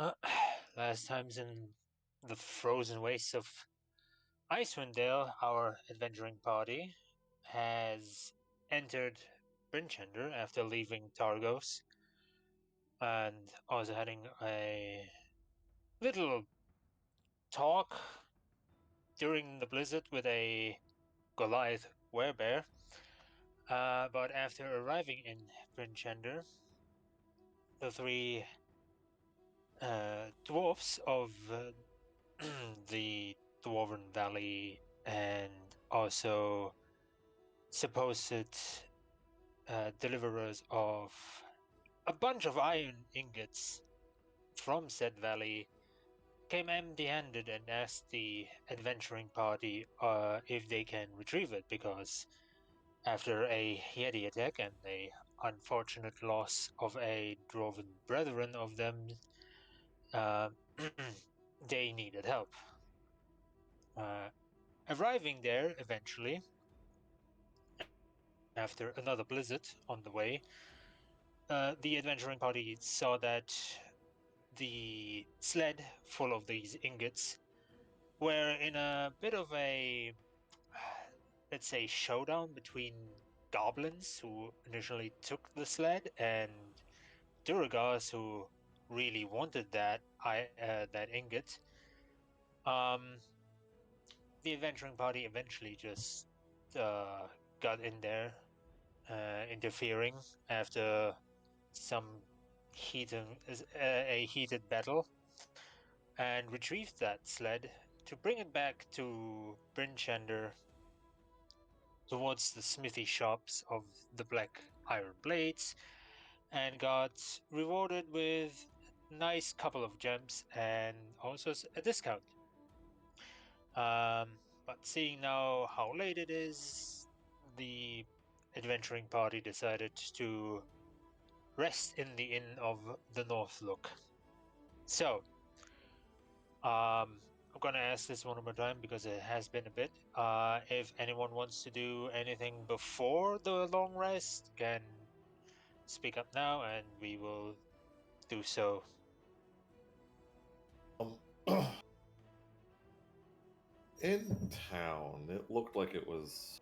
Uh, Last times in the frozen wastes of Icewind Dale, our adventuring party has entered Brinchender after leaving Targos and also having a little talk during the blizzard with a Goliath werebear. But after arriving in Brinchender, the three dwarfs of the Dwarven Valley and also supposed deliverers of a bunch of iron ingots from said valley came empty-handed and asked the adventuring party if they can retrieve it because after a Yeti attack and the unfortunate loss of a dwarven brethren of them, uh, they needed help. Uh, Arriving there eventually, after another blizzard on the way, the adventuring party saw that the sled full of these ingots were in a bit of a, let's say, showdown between goblins who initially took the sled and Duragars who really wanted that ingot. Um, the adventuring party eventually just uh, got in there, interfering after some a heated battle, and retrieved that sled to bring it back to Brinchander towards the smithy shops of the Black Iron Blades, and got rewarded with a nice couple of gems and also a discount. But seeing now how late it is, the adventuring party decided to rest in the Inn of the North Look. So, I'm gonna ask this one more time because it has been a bit. If anyone wants to do anything before the long rest, can speak up now, and we will do so. Um, in town, it looked like it was.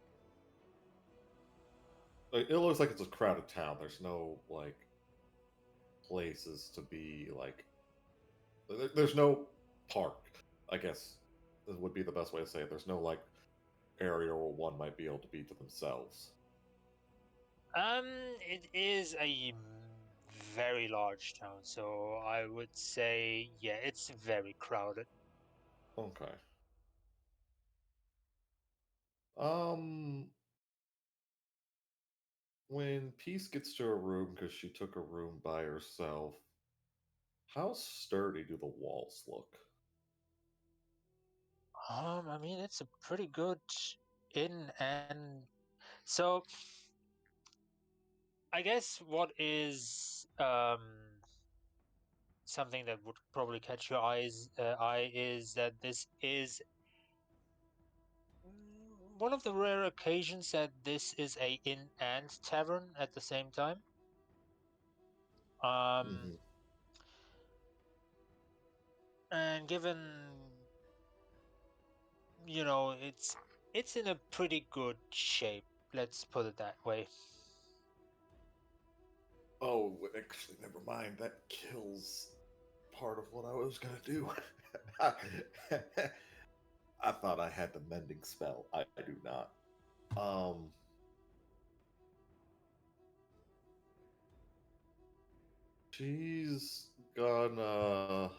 It looks like it's a crowded town. There's no like places to be like. There's no park. I guess that would be the best way to say it. There's no like area where one might be able to be to themselves. It is a very large town, so I would say, yeah, it's very crowded. Okay. Um, when Peace gets to her room because she took a room by herself, how sturdy do the walls look? I mean, it's a pretty good inn, and so I guess what is something that would probably catch your eye is that this is one of the rare occasions that this is a inn and tavern at the same time. Um, Hmm. and given it's in a pretty good shape. Let's put it that way. Oh, actually, never mind. That kills part of what I was gonna do. I thought I had the mending spell. I do not. Um, she's gonna,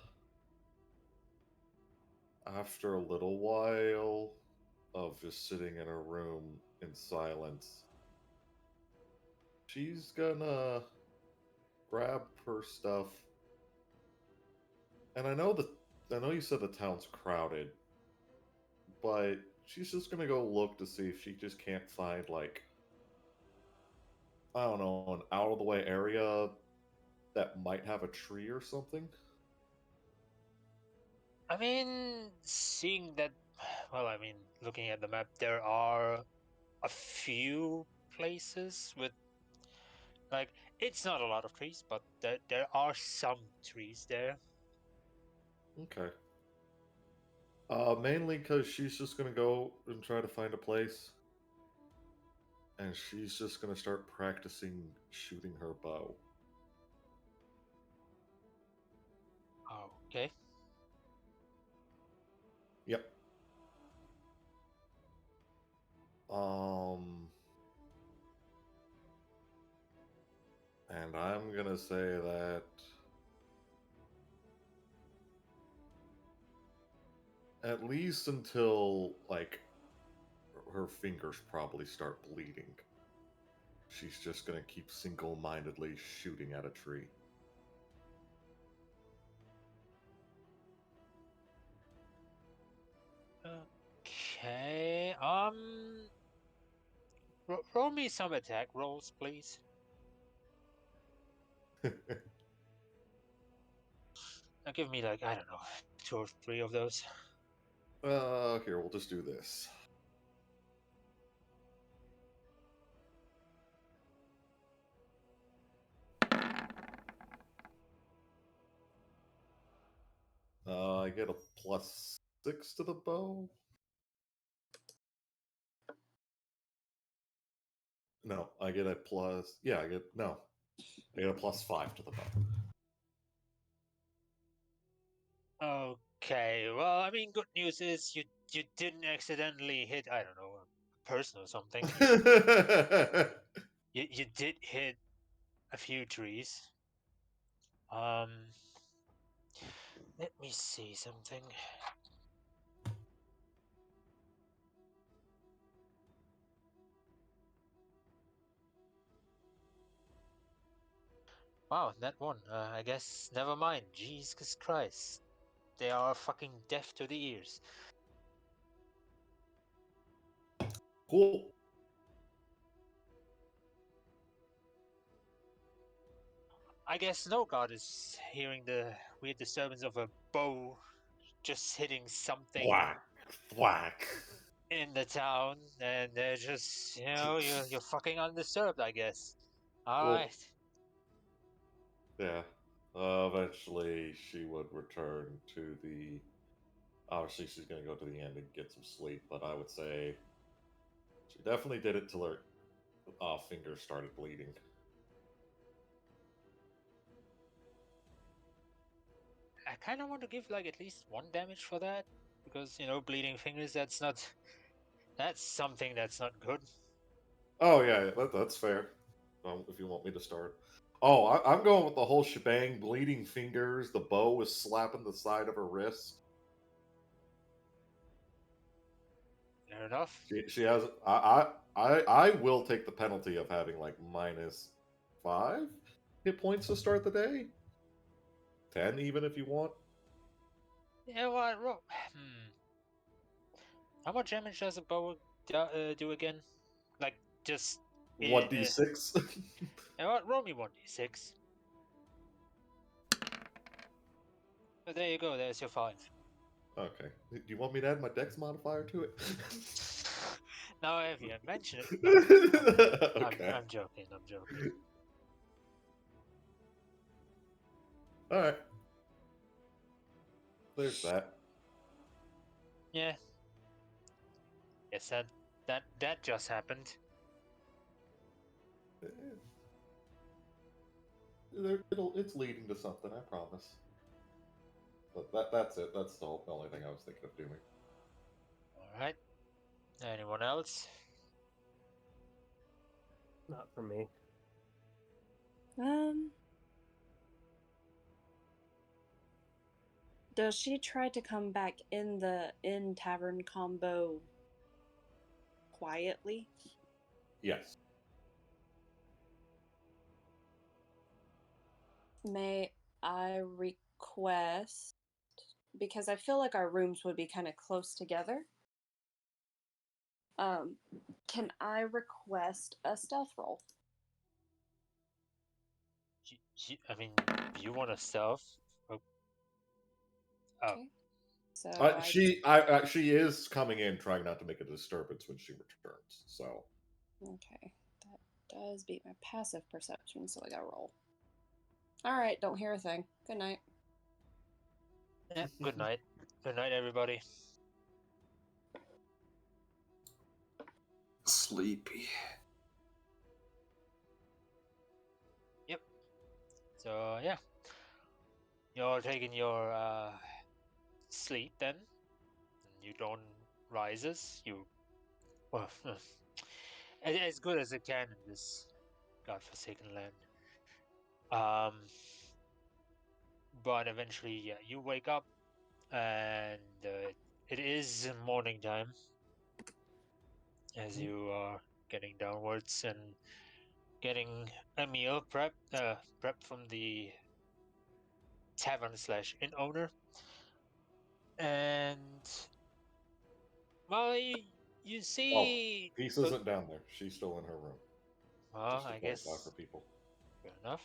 after a little while of just sitting in her room in silence, she's gonna grab her stuff. And I know you said the town's crowded, but she's just gonna go look to see if she just can't find like I don't know, an out of the way area that might have a tree or something. I mean, seeing that, well, I mean, looking at the map, there are a few places with like it's not a lot of trees, but there are some trees there. Okay. Mainly because she's just gonna go and try to find a place, and she's just gonna start practicing shooting her bow. Okay. Yep. Um, and I'm gonna say that at least until like her fingers probably start bleeding, she's just gonna keep single-mindedly shooting at a tree. Okay. Roll me some attack rolls, please. Give me like, I don't know, 2 or 3 of those. Here, we'll just do this. I get a +6 to the bow. No, I get a plus. Yeah, I get no. I get a +5 to the bow. Okay. Well, I mean, good news is you didn't accidentally hit, I don't know, a person or something. You did hit a few trees. Um, let me see something. Wow, that one. I guess never mind. Jesus Christ, they are fucking deaf to the ears. Cool. I guess no god is hearing the weird disturbance of a bow just hitting something Whack, whack. in the town, and they're just, you're fucking undisturbed, I guess. All Cool. right. Yeah. Eventually, she would return to the. Obviously, she's going to go to the end and get some sleep, but I would say she definitely did it till her fingers started bleeding. I kind of want to give like at least 1 damage for that, because bleeding fingers. That's something that's not good. Oh, yeah, that's fair. If you want me to start. Oh, I'm going with the whole shebang. Bleeding fingers. The bow is slapping the side of her wrist. Fair enough. She has. I will take the penalty of having like -5 hit points to start the day. 10 even if you want. Yeah, what? Hmm. How much damage does a bow do again? Like just. One d6. What? Roll me 1d6. So there you go. There's your 5. Okay. Do you want me to add my dex modifier to it? Now, if you mention it, no. Okay. I'm joking. I'm joking. All right. There's that. Yeah. Yes, that just happened. It's leading to something, I promise. But that's it. That's the only thing I was thinking of doing. All right. Anyone else? Not for me. Does she try to come back in the inn tavern combo quietly? Yes. May I request, because I feel like our rooms would be kind of close together. Can I request a stealth roll? I mean, you want a stealth? Oh. Okay. So She is coming in trying not to make a disturbance when she returns. So okay, that does beat my passive perception, so I gotta roll. All right, don't hear a thing. Good night. Yeah, good night. Good night, everybody. Sleepy. Yep. So, yeah. You're taking your sleep then. And you dawn rises. You. Well, as good as it can in this godforsaken land. Um, but eventually, yeah, you wake up and it is morning time as you are getting downwards and getting a meal prep from the tavern slash inn owner. And well, you Oh, see. Peace isn't down there. She's still in her room. Well, Just to I clarify guess for people. fair enough.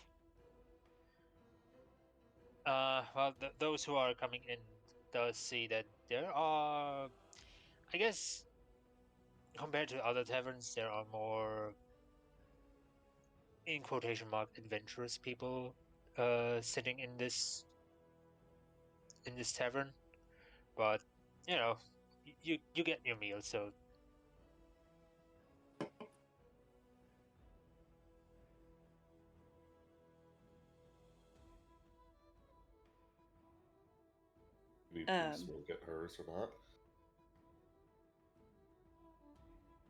Well, those who are coming in does see that there are, I guess, compared to other taverns, there are more, in quotation mark, adventurous people, sitting in this tavern. But you know, you get your meal, so Maybe Peace will get hers or not.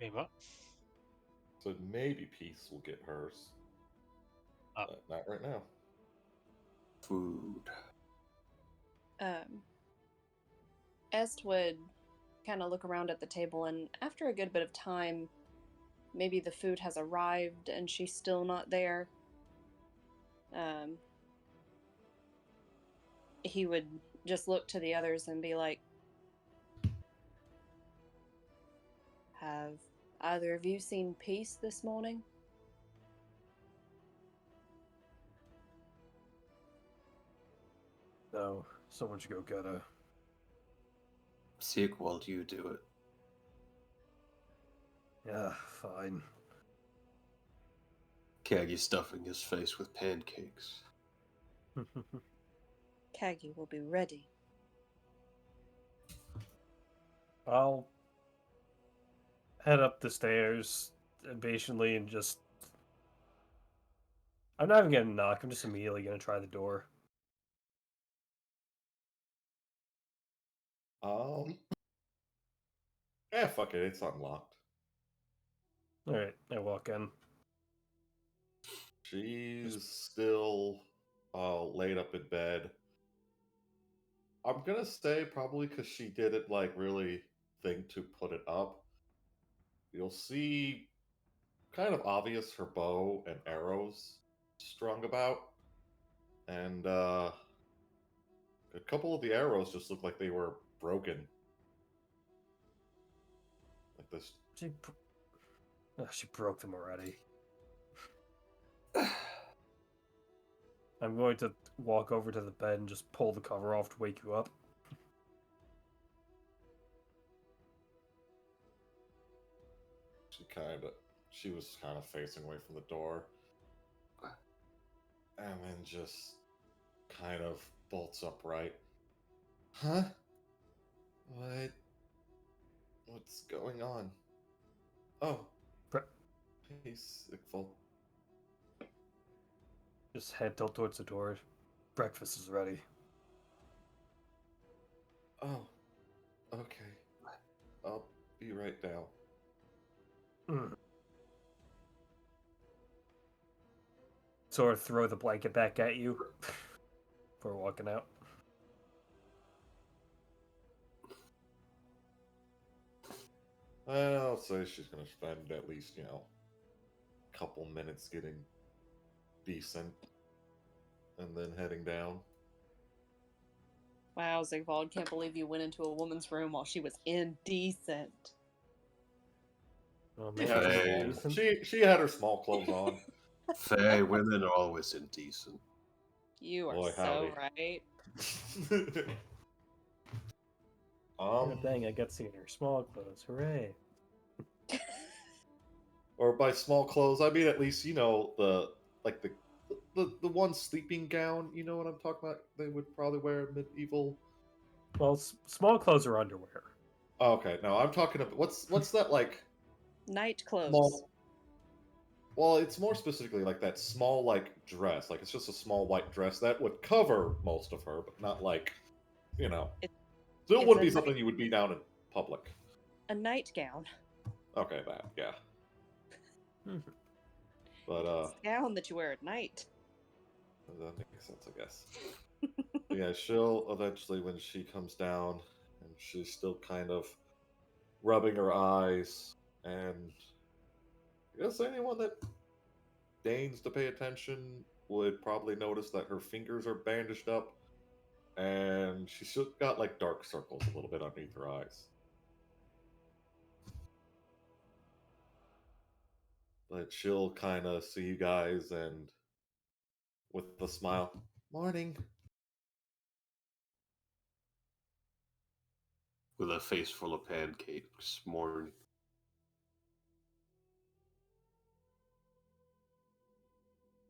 maybe what? So maybe Peace will get hers. Oh. But not right now. Food. Est would kind of look around at the table, and after a good bit of time, maybe the food has arrived and she's still not there. He would just look to the others and be like, "Have either of you seen Peace this morning?" No, someone should go get her. Sick while you do it. Yeah, fine. Kaggy stuffing his face with pancakes. Kagi will be ready. I'll head up the stairs impatiently and just. I'm not even gonna knock, I'm just immediately gonna try the door. Yeah, fuck it, it's unlocked. Alright, I walk in. She's still laid up in bed. I'm gonna say probably because she didn't like really think to put it up. You'll see kind of obvious her bow and arrows strung about. And a couple of the arrows just look like they were broken. Like this. She broke them already. I'm going to walk over to the bed and just pull the cover off to wake you up. She was kind of facing away from the door. And then just kind of bolts upright. Huh? What's going on? Oh. Hey, Sickful. Just head tilt towards the door. Breakfast is ready. Oh. Okay. I'll be right down. Sort of throw the blanket back at you before walking out. I'll say she's gonna spend at least, a couple minutes getting decent and then heading down. Wow, Zigvald, can't believe you went into a woman's room while she was indecent. Oh, Hey. She had her small clothes on. Faye, women are always indecent. You are Boy, so howdy. right. Good thing I got to see her small clothes. Hooray. Or by small clothes, I mean at least, the one sleeping gown, you know what I'm talking about? They would probably wear in medieval Well, small clothes are underwear. Okay, no, I'm talking about what's that like Night clothes. small? Well, it's more specifically like that small like dress. Like it's just a small white dress that would cover most of her, but not like, you know. It- Still it's wouldn't a be something you would be down in public. A nightgown. Okay, that yeah. Mhm. But It's a gown that you wear at night. that makes sense, I guess. But yeah, she'll eventually, when she comes down, and she's still kind of rubbing her eyes, and I guess anyone that deigns to pay attention would probably notice that her fingers are bandaged up, and she's still got like dark circles a little bit underneath her eyes. But she'll kind of see you guys and with a smile, morning. With a face full of pancakes, morning.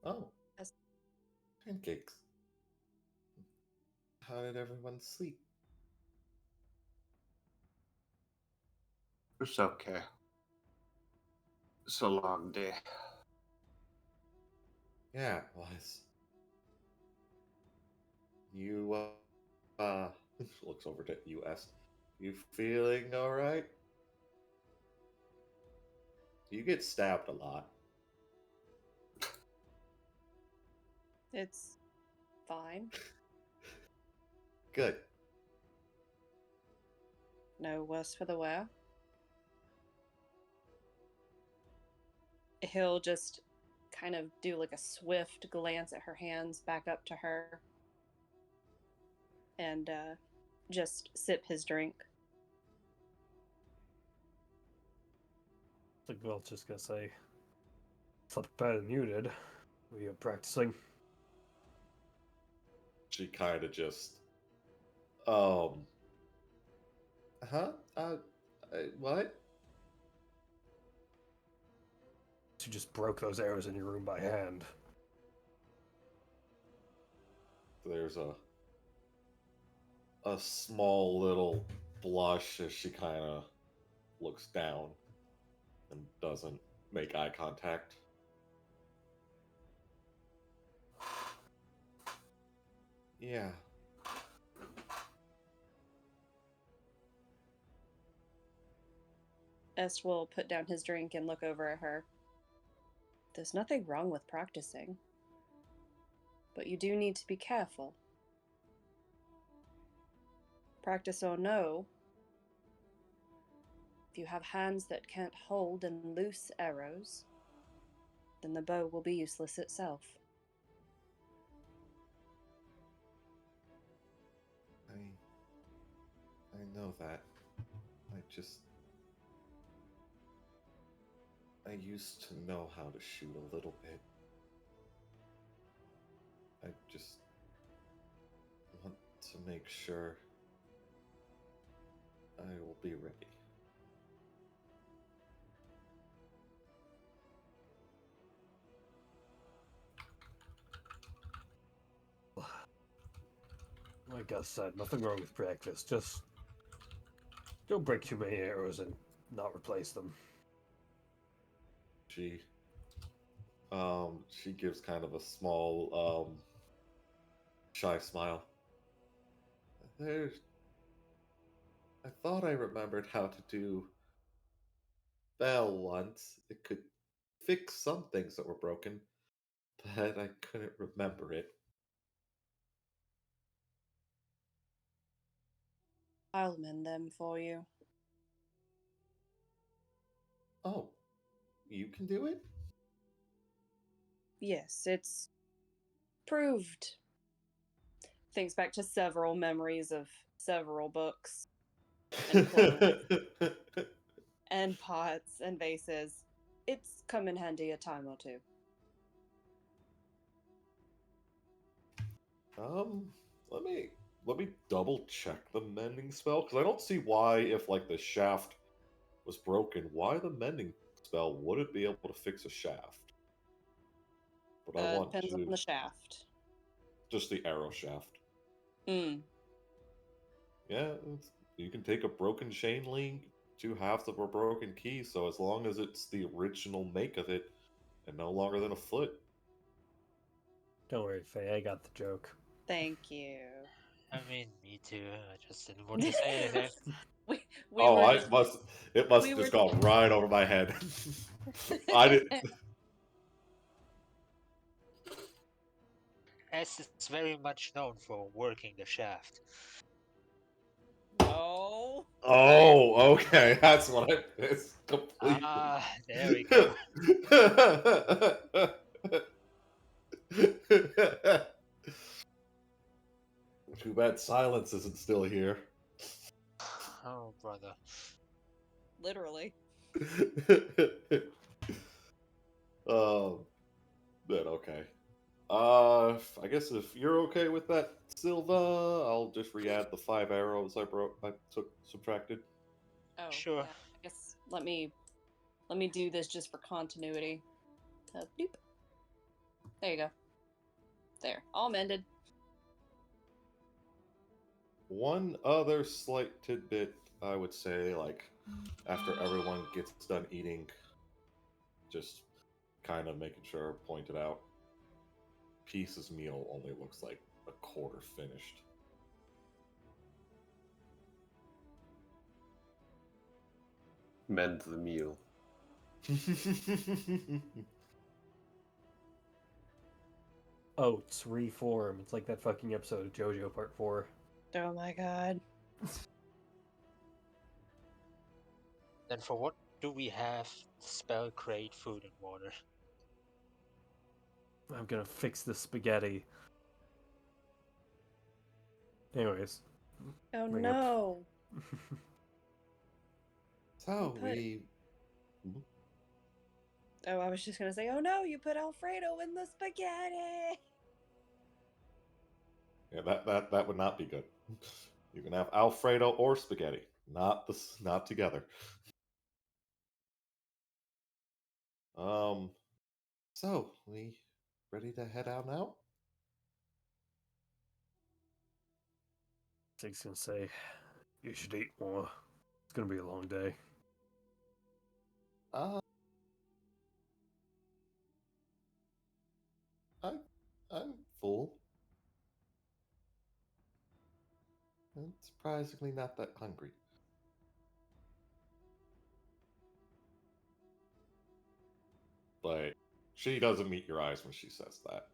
Oh, Yes. pancakes. How did everyone sleep? It's okay. It's a long day. Yeah, it was. You, looks over to US. You feeling alright? You get stabbed a lot. It's fine. Good. No worse for the wear. He'll just kind of do like a swift glance at her hands back up to her and just sip his drink. I think Welch just gonna say, slept better than you did. Were you practicing? She kind of just, um, huh? What? You just broke those arrows in your room by hand. There's a small little blush as she kind of looks down and doesn't make eye contact. Yeah. Est will put down his drink and look over at her. There's nothing wrong with practicing, but you do need to be careful. Practice or no, if you have hands that can't hold and loose arrows, then the bow will be useless itself. I know that. I used to know how to shoot a little bit. I just want to make sure I will be ready. Like I said, nothing wrong with practice. Just don't break too many arrows and not replace them. She gives kind of a small, shy smile. There's. I thought I remembered how to do Bell once. It could fix some things that were broken, but I couldn't remember it. I'll mend them for you. Oh, you can do it? Yes, it's proved. Thinks back to several memories of several books and clothes and pots and vases. It's come in handy a time or two. Um, let me double check the mending spell because I don't see why, if like the shaft was broken, why the mending spell wouldn't be able to fix a shaft. But I want Depends on to the shaft. just the arrow shaft. Mm. Yeah, you can take a broken chain link, two halves of a broken key, so as long as it's the original make of it and no longer than a foot. Don't worry, Faye. I got the joke. Thank you. I mean, me too. I just didn't want to say anything. we Oh, were just it must we have were- just gone right over my head. I didn't. S is very much known for working the shaft. No. Oh, okay. That's what I missed completely. Ah, there we go. Too bad Silence isn't still here. Oh, brother. Literally. um, but okay. I guess if you're okay with that, Silva, I'll just re-add the 5 arrows I subtracted. Oh, Sure. yeah. I guess let me do this just for continuity. Doop. There you go. There, all mended. One other slight tidbit, I would say, like, after everyone gets done eating, just kind of making sure, pointed out, Peace's meal only looks like a quarter finished. Mend the meal. Oats reform. It's like that fucking episode of JoJo Part 4. Oh my god. Then for what do we have spell create food and water? I'm gonna fix the spaghetti. Anyways. Oh Bring up. no. So put- Oh, I was just gonna say, oh no, you put Alfredo in the spaghetti. Yeah, that would not be good. You can have Alfredo or spaghetti, not together. So we ready to head out now? Zig's gonna say, you should eat more. It's gonna be a long day. Uh, I'm full. And surprisingly not that hungry. But she doesn't meet your eyes when she says that.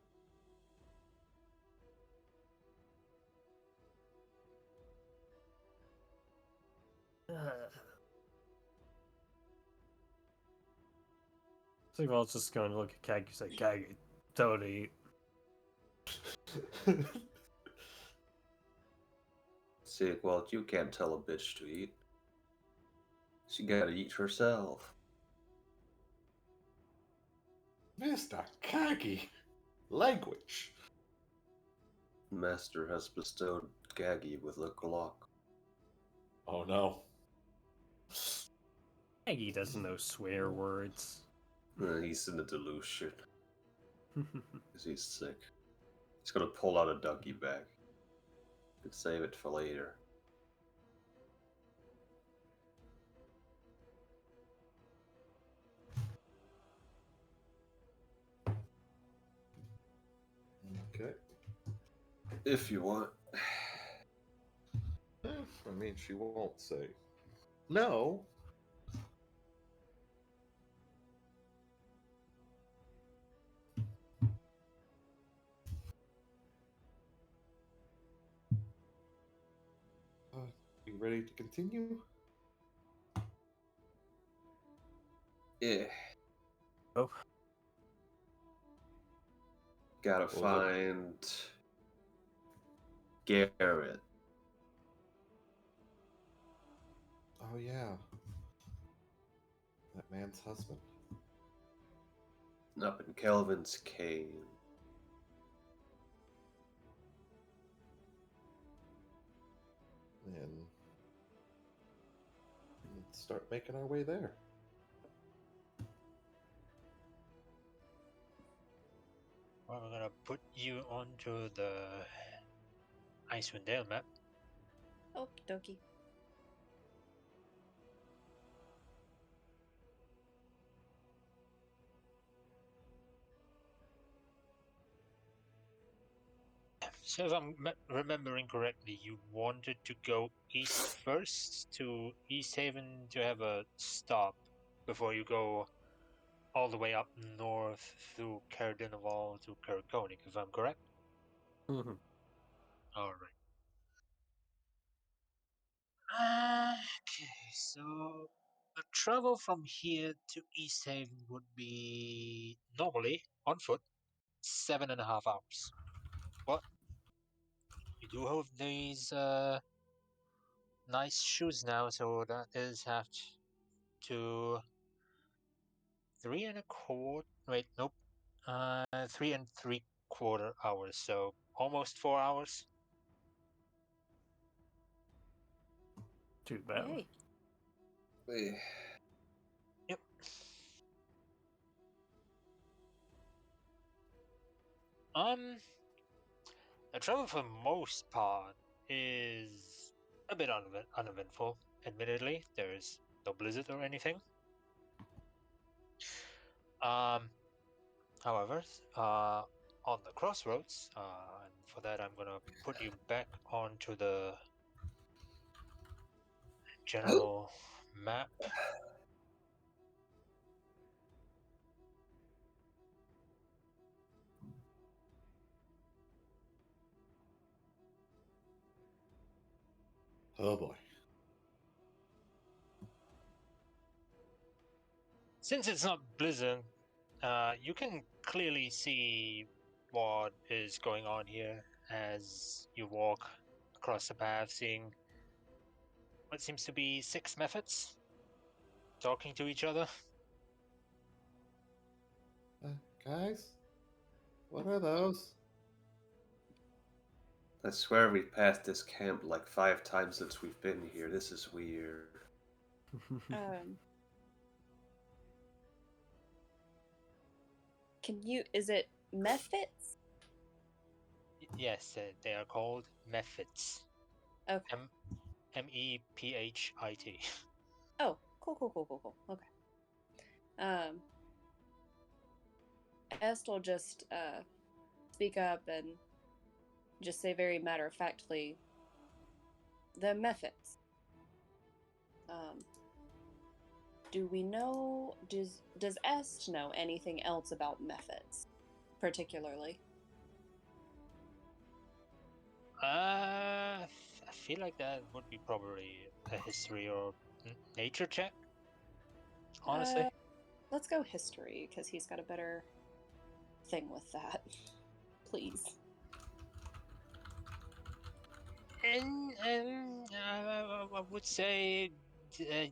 Sigval's just gonna look at Kagi and say, Kagi, tell her to eat. Sigwald, you can't tell a bitch to eat. She gotta eat herself. Mr. Kagi, language. Master has bestowed Gaggy with a Glock. Oh no. Kagi doesn't know swear words. He's in a delusion. Because he's sick. He's gonna pull out a ducky bag. Could save it for later. Okay. If you want. I mean, she won't say no. You ready to continue? Yeah. Oh. Gotta was it? find Garrett. Oh yeah. That man's husband. Up in Kelvin's cave. And let's start making our way there. Well, we're gonna put you onto the Icewind Dale map. Okie dokie. So if I'm remembering correctly, you wanted to go east first to East Haven to have a stop before you go all the way up north through Cardinaval to Kurkonik, if I'm correct? Mhm. Alright. Okay, so the travel from here to East Haven would be normally on foot 7.5 hours. But you do have these nice shoes now, so that is have to 3.25. Wait, nope. 3.75 hours, so almost 4 hours. Too bad. Yay. Eh, Yep. The travel for most part is a bit uneventful. Admittedly, there is no blizzard or anything. However, on the crossroads, and for that I'm gonna put you back onto the general map. Oh boy. Since it's not blizzard, you can clearly see what is going on here as you walk across the path, seeing what seems to be 6 methods talking to each other. Guys, what are those? I swear we've passed this camp like 5 times since we've been here. This is weird. Can you? Is it Mephits? Yes, they are called methods. Okay. MEPHIT. Oh, cool. Okay. Est will just speak up and just say very matter of factly, the methods. Do we know? Does Est know anything else about methods, particularly? I feel like that would be probably a history or nature check. Honestly, Let's go history because he's got a better thing with that. Please. and I would say they're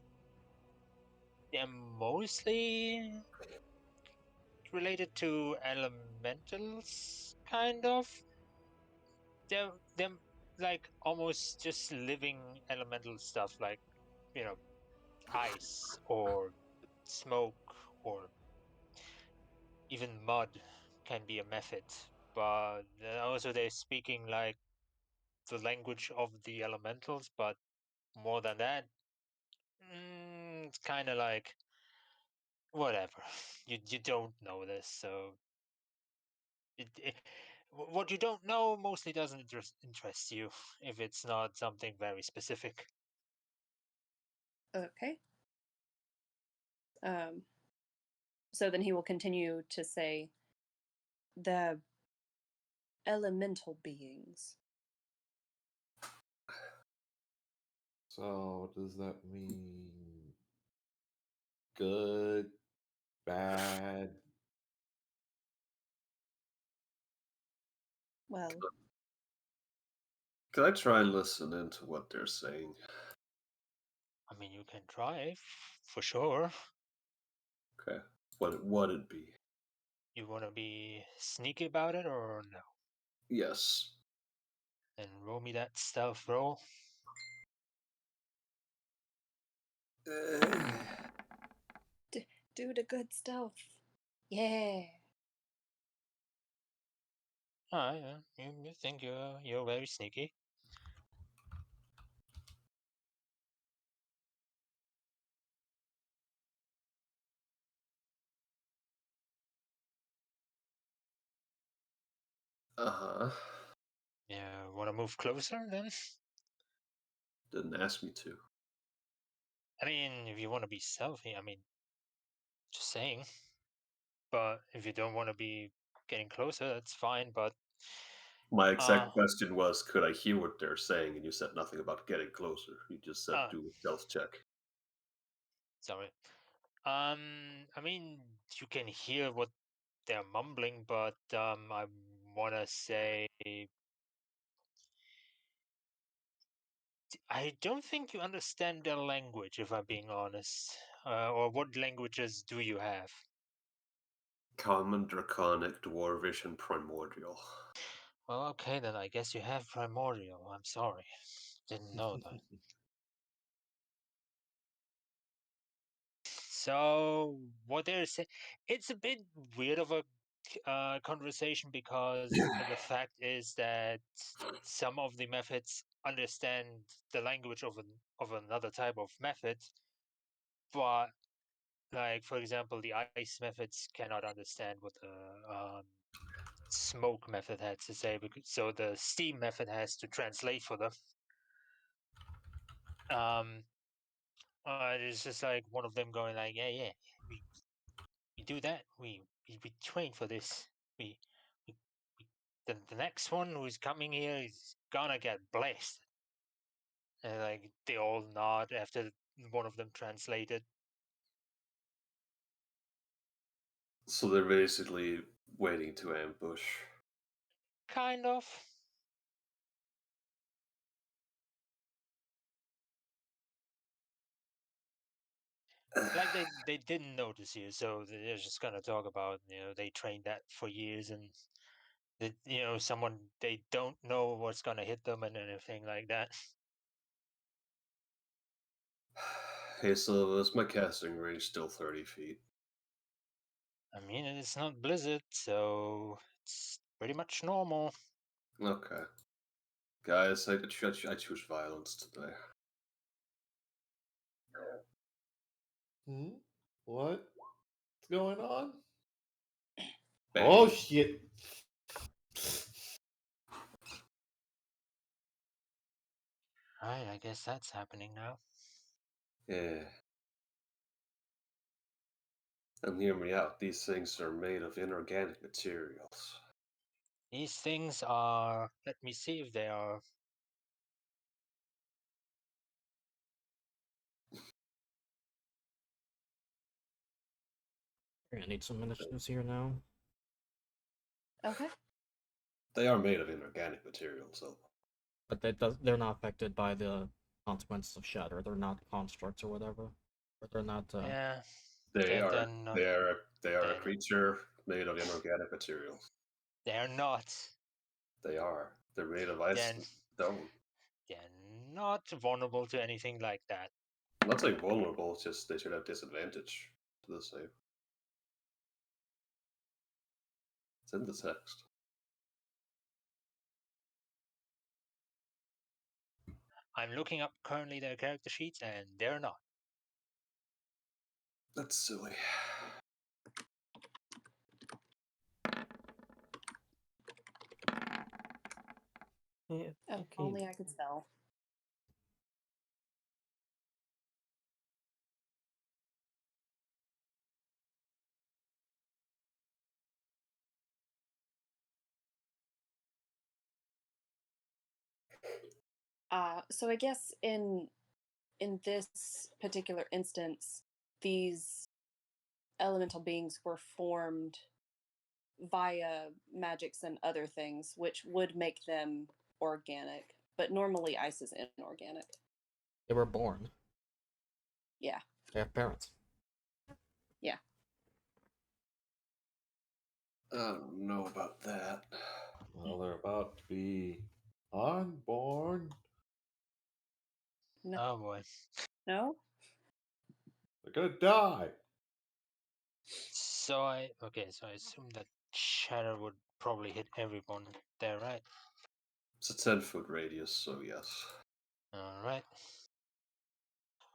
mostly related to elementals, kind of. They're like almost just living elemental stuff, like you know, ice or smoke or even mud can be a method. But also they're speaking like the language of the elementals, but more than that, it's kind of like whatever. You don't know this, so what you don't know mostly doesn't interest you if it's not something very specific. Okay. So then he will continue to say, the elemental beings. So, does that mean good, bad? Well, Can I try and listen into what they're saying? I mean, you can try for sure. Okay. What would it be? You want to be sneaky about it or no? Yes. Then roll me that stealth roll. do the good stuff. Yeah. Ah, yeah, you think you're very sneaky. Uh-huh. Yeah, want to move closer then? Didn't ask me to. I mean, if you want to be stealthy, I mean, just saying. But if you don't want to be getting closer, that's fine. But My uh, exact question was, could I hear what they're saying? And you said nothing about getting closer. You just said uh, do a stealth check. sorry. I mean, you can hear what they're mumbling, but I want to say I don't think you understand their language, if I'm being honest. Or what languages do you have? Common, Draconic, Dwarvish, and Primordial. Well, okay, then I guess you have Primordial. I'm sorry. Didn't know that. So, what they're saying, it's a bit weird of a conversation because the fact is that some of the methods understand the language of another type of method, but like for example, the ice methods cannot understand what the smoke method had to say, because so the steam method has to translate for them. It's just like one of them going like, yeah, we do that. We train for this. We, we, we the next one who's coming here is gonna get blessed. And like they all nod after one of them translated. So they're basically waiting to ambush. Kind of. Like they didn't notice you, so they're just gonna talk about they trained that for years and that someone they don't know what's gonna hit them and anything like that. Hey, so is my casting range still 30 feet? I mean, it's not Blizzard, so it's pretty much normal. Okay. Guys, I choose violence today. What's going on? Bang. Oh shit! Right, I guess that's happening now. Yeah. And hear me out, these things are made of inorganic materials. These things are. Let me see if they are. We're gonna need some initiatives here now. Okay. They are made of inorganic materials, though. But they're not affected by the consequences of shatter. They're not constructs or whatever. Or they're not. Yeah. They are Then they are they are a they're, creature made of inorganic materials. they're not. They are. They're made of ice Then and stone. they're not vulnerable to anything like that. I'm not saying vulnerable, it's just they should have disadvantage to the save. It's in the text. I'm looking up currently their character sheets, and they're not. That's silly. Yeah, Oh, okay. only I could spell. So I guess in this particular instance, these elemental beings were formed via magics and other things, which would make them organic. But normally ice is inorganic. They were born. Yeah. They have parents. Yeah. I don't know about that. Well, they're about to be unborn. No. Oh boy. No? They're gonna die. So I assume that shatter would probably hit everyone there, right? It's a 10-foot radius, so yes. All right.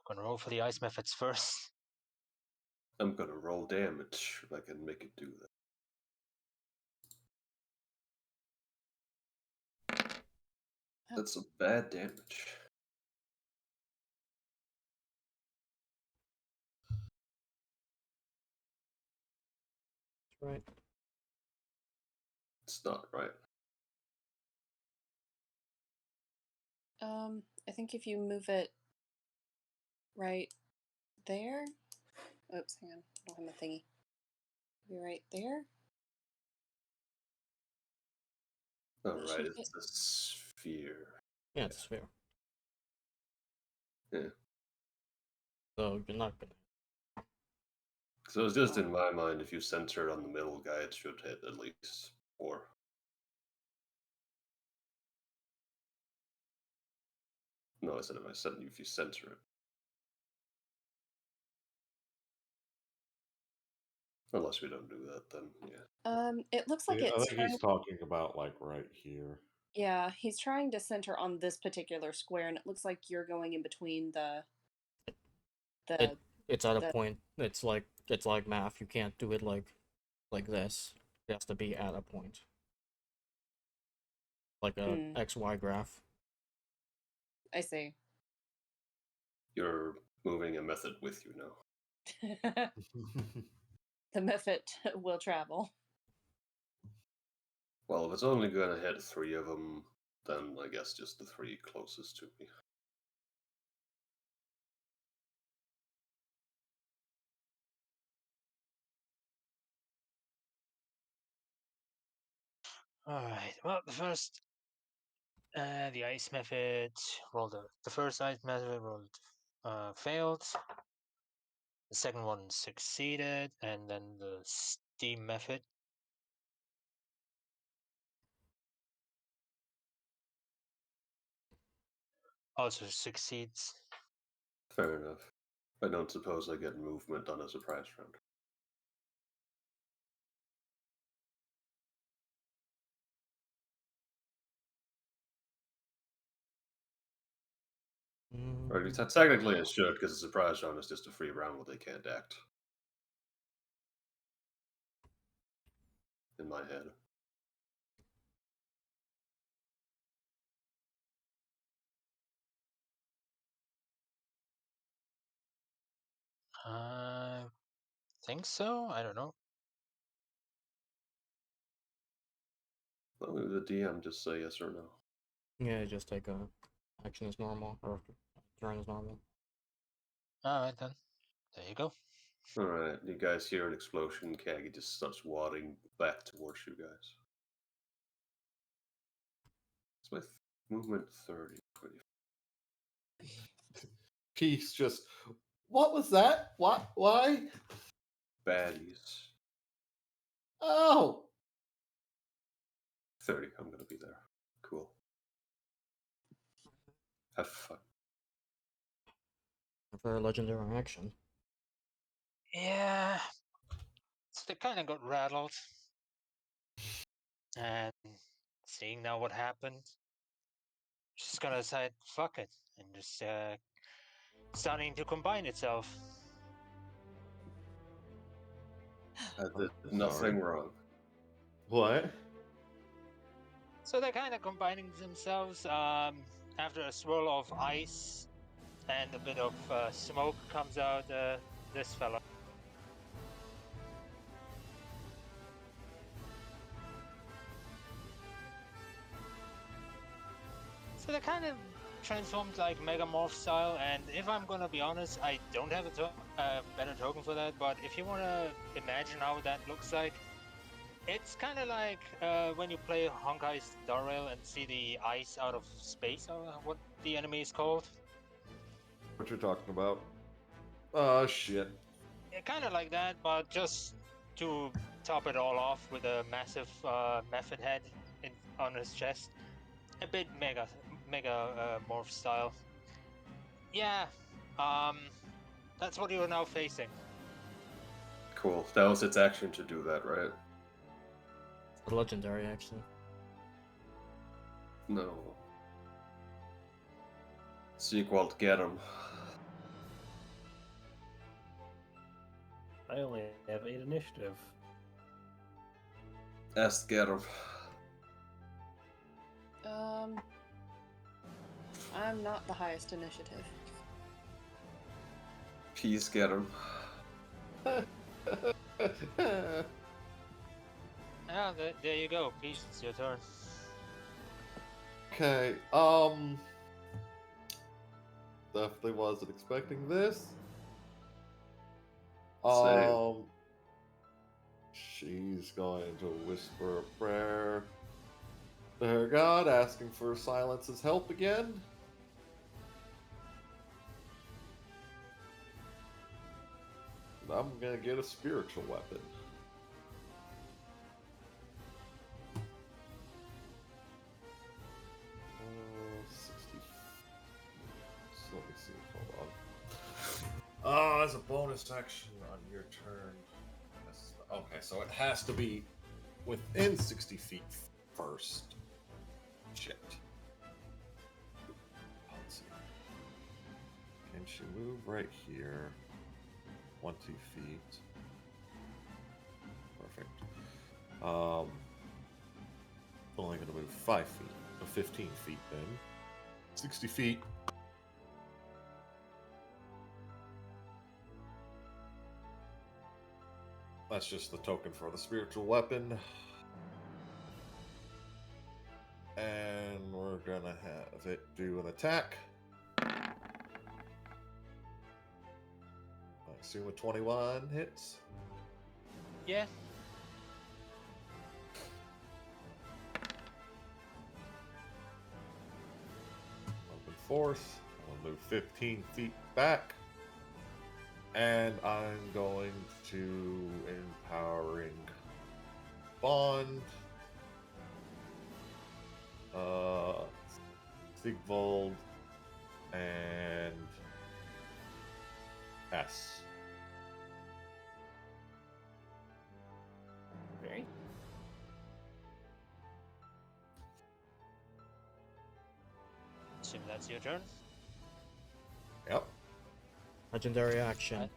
Gonna roll for the ice methods first. I'm gonna roll damage if I can make it do that. That's some bad damage. Right. It's not right. I think if you move it right there. Oops, hang on. I don't have my thingy. Be right there. Oh, That right, should it's a sphere. Yeah, it's a sphere. Yeah. So you're not gonna. So it's just in my mind, if you center it on the middle guy, it should hit at least 4. No, I said if you center it. Unless we don't do that, then yeah. It looks like Yeah, I it's think trying. he's talking about like right here. Yeah, he's trying to center on this particular square, and it looks like you're going in between the It's at a the point. It's like math. You can't do it like this. It has to be at a point, like a XY graph. I see. You're moving a method with you now. The method will travel. Well, if it's only going to hit 3 of them, then I guess just the 3 closest to me. Alright, well, the ice method rolled the first ice method rolled failed. The second one succeeded, and then the steam method also succeeds. Fair enough. I don't suppose I get movement on a surprise round. Or at least technically it should, because a surprise round is just a free round where they can't act. In my head. I think so. I don't know. Well, maybe the DM just say yes or no. Yeah, just take a action as normal or turn as normal. Alright then. There you go. Alright, you guys hear an explosion, Kagi just starts wadding back towards you guys. It's my movement 30. He's just, what was that? What? Why? Baddies. Oh! 30, I'm gonna be there. Cool. Have fun. For a legendary action. Yeah. So they kind of got rattled. And seeing now what happened, just gonna decide, fuck it, and just starting to combine itself. I did I'm nothing sorry. wrong. What? So they're kind of combining themselves. After a swirl of ice and a bit of smoke comes out this fella. So they're kind of transformed like Megamorph style, and if I'm gonna be honest, I don't have a better token for that, but if you wanna imagine how that looks like, it's kind of like when you play Honkai Star Rail and see the ice out of space, or what the enemy is called. What you're talking about? Oh, shit. Yeah, kind of like that, but just to top it all off with a massive method head on his chest. A bit mega morph style. Yeah, that's what you're now facing. Cool. That was its action to do that, right? It's a legendary action. No. Sequel, get him. I only have 8 initiative. Get him. I'm not the highest initiative. Peace, get him. Yeah, there you go. Please, it's your turn. Okay, definitely wasn't expecting this. Same. She's going to whisper a prayer to her god, asking for Silence's help again. And I'm gonna get a spiritual weapon. Uh, 60. So let me see. Hold on. As a bonus action on your turn. Okay, so it has to be within 60 feet first. Shit. Let's see. Can she move right here? 20 feet. Perfect. Only gonna move 5 feet. 15 feet then. 60 feet. That's just the token for the spiritual weapon. And we're gonna have it do an attack. I assume a 21 hits. Yeah. Open force. I'll move 15 feet back. And I'm going to empowering bond. Sigvold and S. Okay. Assume that's your turn. Yep. Legendary action.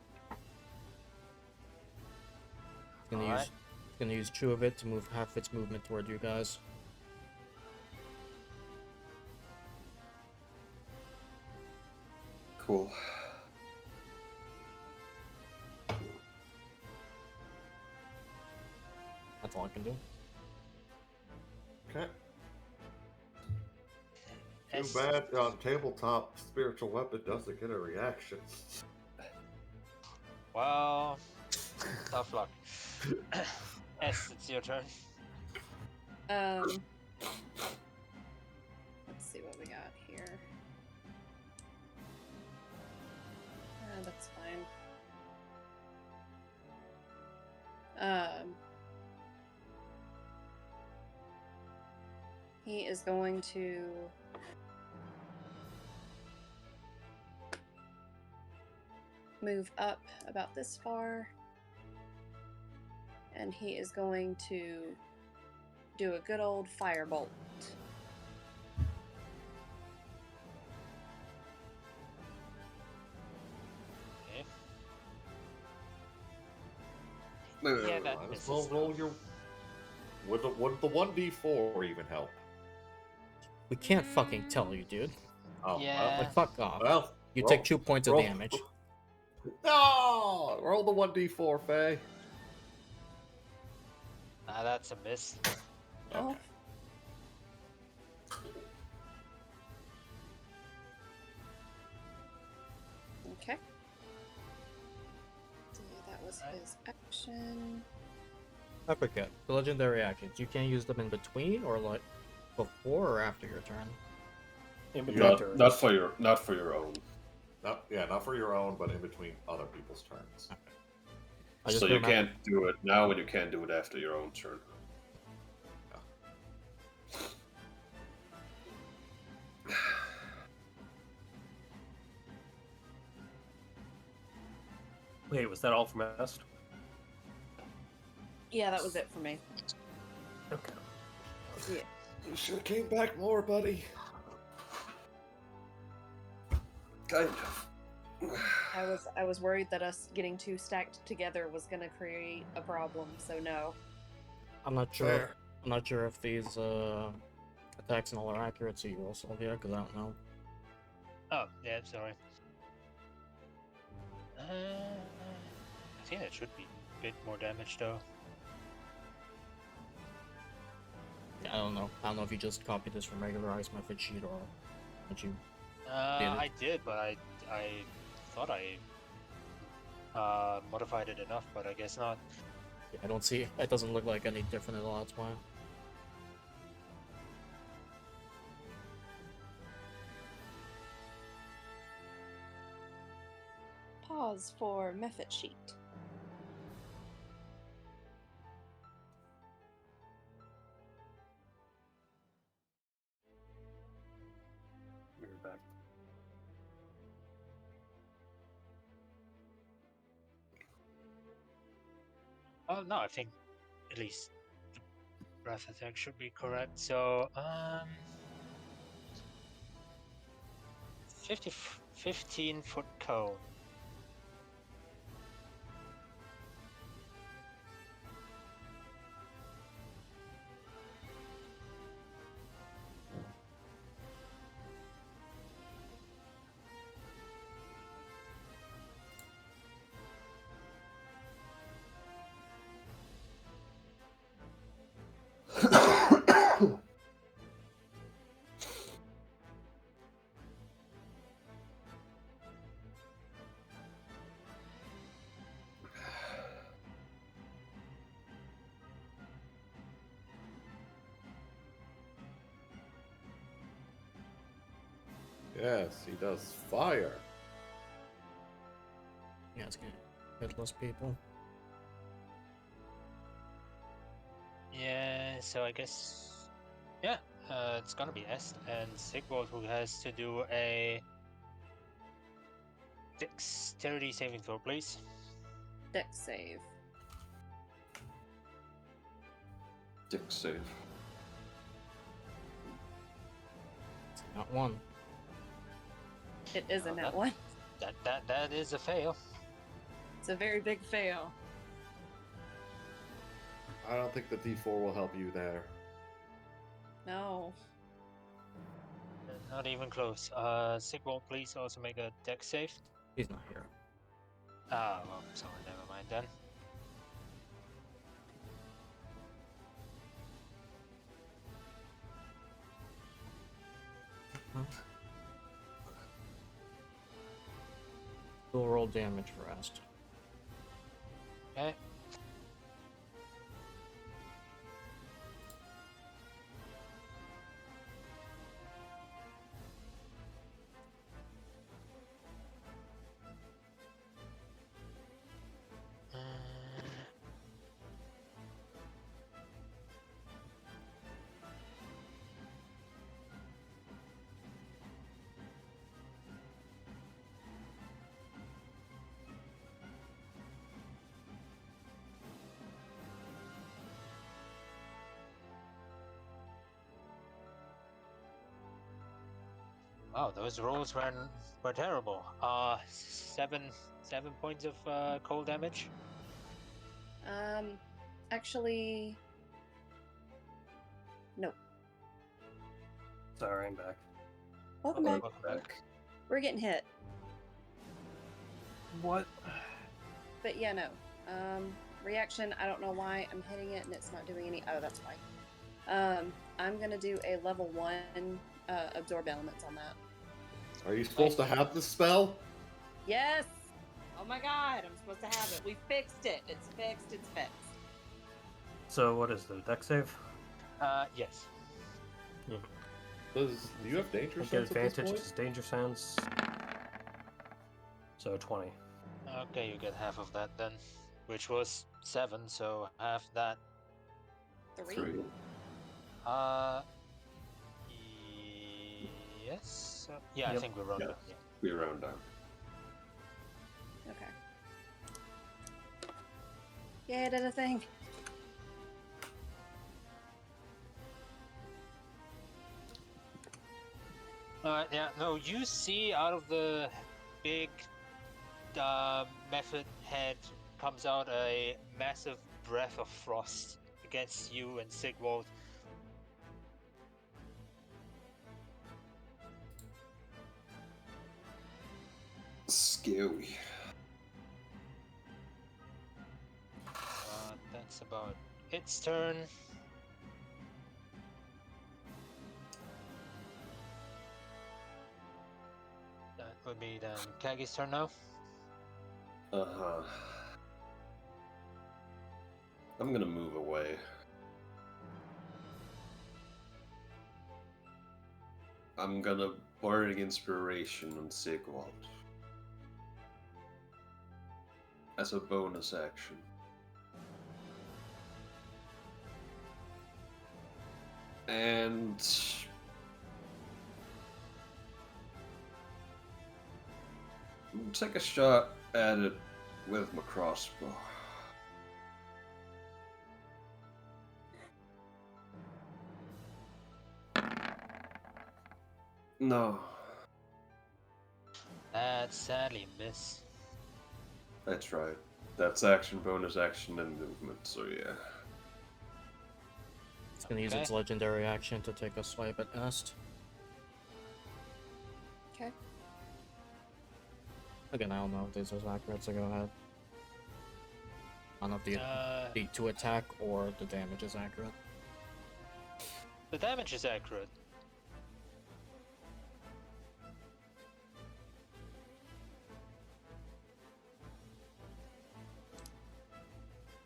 Right. It's gonna use 2 of it to move half its movement toward you guys. Cool. That's all I can do. Okay. Too S- bad on tabletop spiritual weapon doesn't get a reaction. Well, tough luck. S, it's your turn. Let's see what we got here. That's fine. He is going to move up about this far, and he is going to do a good old firebolt. Okay. No, Yeah, that Might as misses. well roll your. Would the 1d4 even help? We can't fucking tell you, dude. Oh, Yeah. Like, fuck off. well. You roll- take 2 points of roll- damage. No! Roll the 1d4, Faye. That's a miss. Oh. Okay. Okay. So that was his action. I forget. The legendary actions, you can't use them in between or like before or after your turn. In between not turns. not for your own. Not for your own, but in between other people's turns. I just So you remember- can't do it now, and you can't do it after your own turn. Wait, was that all from Est? Yeah, that was it for me. Okay. Yeah. You should have came back more, buddy. Kind of. I was worried that us getting 2 stacked together was gonna create a problem, so no. I'm not sure. Fair. I'm not sure if these attacks and all are accurate to you also, yeah, because I don't know. Oh, yeah, sorry. I think that should be a bit more damage though. Yeah, I don't know. I don't know if you just copied this from regular ice method sheet or what you. I did, but I thought I modified it enough, but I guess not. Yeah, I don't see. It doesn't look like any different at all. That's why. Pause for method sheet. We're back. Oh no, I think at least the breath attack should be correct. So 15-foot cone. Yes, he does fire. Yeah, it's gonna hit less people. Yeah, so I guess yeah, it's gonna be Est and Sigvald who has to do a dexterity saving throw, please. Dex save. Dick save. It's not one. It is a Oh, net that- one. That is a fail. It's a very big fail. I don't think the D4 will help you there. No. Not even close. Sigvald, please also make a dex save. He's not here. Ah, well, sorry, never mind then. We'll roll damage for Est. Okay. Wow, those rolls were terrible. 7 points of cold damage. Actually, no. Sorry, I'm back. Welcome Okay, back. welcome back. We're getting hit. What? But yeah, no. Reaction, I don't know why I'm hitting it and it's not doing any. Oh, that's why. I'm gonna do a level 1 absorb elements on that. Are you supposed to have the spell? Yes! Oh my god, I'm supposed to have it. We fixed it. It's fixed, it's fixed. So what is the deck save? Yes. Do you have danger I get sense at this advantage point? because danger sense. So 20. Okay, you get half of that then, which was 7, so half that. 3? Uh, yes. Yeah, I Yep. think we're running. Yeah. Yeah. We round down. Okay. Yeah, I did a thing. Yeah. No, you see out of the big method head comes out a massive breath of frost against you and Sigvald. scary. That's about its turn. That would be then Kagi's turn now. Uh-huh. I'm gonna move away. I'm gonna Bardic Inspiration on Sigvald. As a bonus action. And... take a shot at it with my crossbow. No, That's sadly miss. that's right. That's action, bonus action, and movement, so yeah. It's gonna use its Okay. legendary action to take a swipe at Nest. Okay. Again, I don't know if this is accurate, so go ahead. I don't know if the to attack or the damage is accurate. The damage is accurate.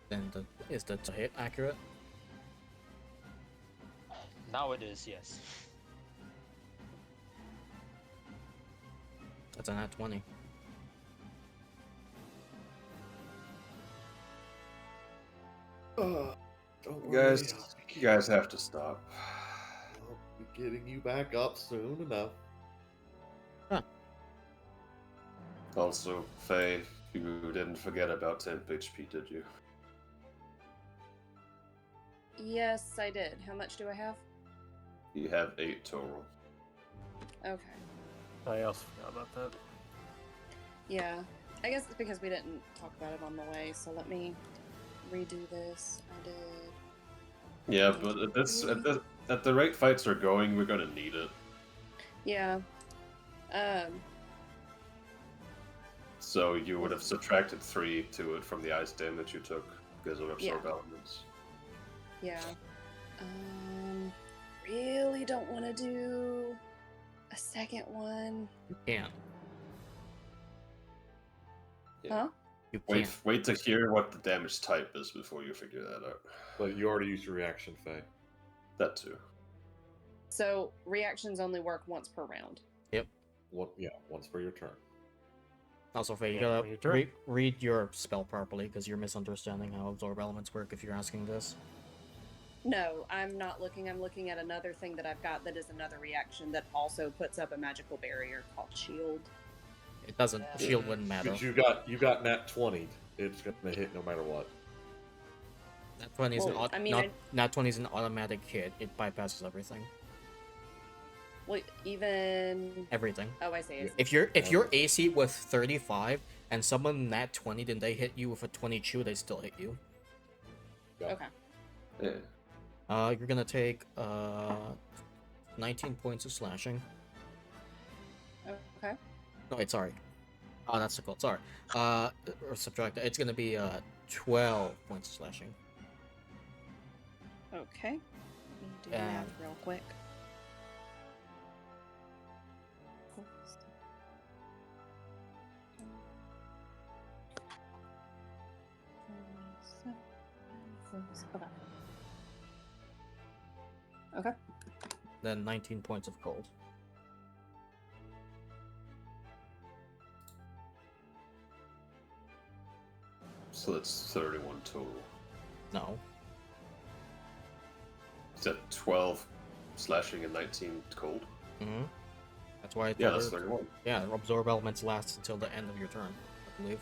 Then is the to hit accurate? Now it is, yes. That's a nat 20. Don't You worry, guys have to stop. I'll be getting you back up soon enough. Also, Faye, you didn't forget about 10 HP, did you? Yes, I did. How much do I have? You have 8 total. Okay. I also forgot about that. Yeah. I guess it's because we didn't talk about it on the way, so let me redo this. I did. Yeah, but at the rate fights are going, we're gonna need it. Yeah. So you would have subtracted 3 to it from the ice damage you took because of absorb Yeah. elements. Yeah. Really don't want to do a second one. You can't. Yeah. Huh? You Wait, can't. wait to hear what the damage type is before you figure that out. But you already used your reaction, Faye. That too. So reactions only work once per round. Once for your turn. Also, Faye, you Yeah, gotta on your turn. read your spell properly because you're misunderstanding how absorb elements work if you're asking this. No, I'm not looking. I'm looking at another thing that I've got that is another reaction that also puts up a magical barrier called shield. It doesn't. The shield wouldn't matter. Because you got nat 20. It's gonna hit no matter what. Nat 20 is Well, Nat 20 is an automatic hit. It bypasses everything. Well, even Everything. oh, I see. If your AC with 35 and someone nat 20, then they hit you with a 22, they still hit you. Okay. Yeah. You're gonna take 19 points of slashing. Okay. No, wait, sorry. Oh, that's the code. Sorry. Or subtract that. It's gonna be 12 points of slashing. Okay. Let me do And- math real quick. Okay. Okay. Then 19 points of cold. So that's 31 total. No. Is that 12 slashing and 19 cold? Mm-hmm. That's why I Yeah, thought that's it- 31. Yeah, absorb elements lasts until the end of your turn, I believe.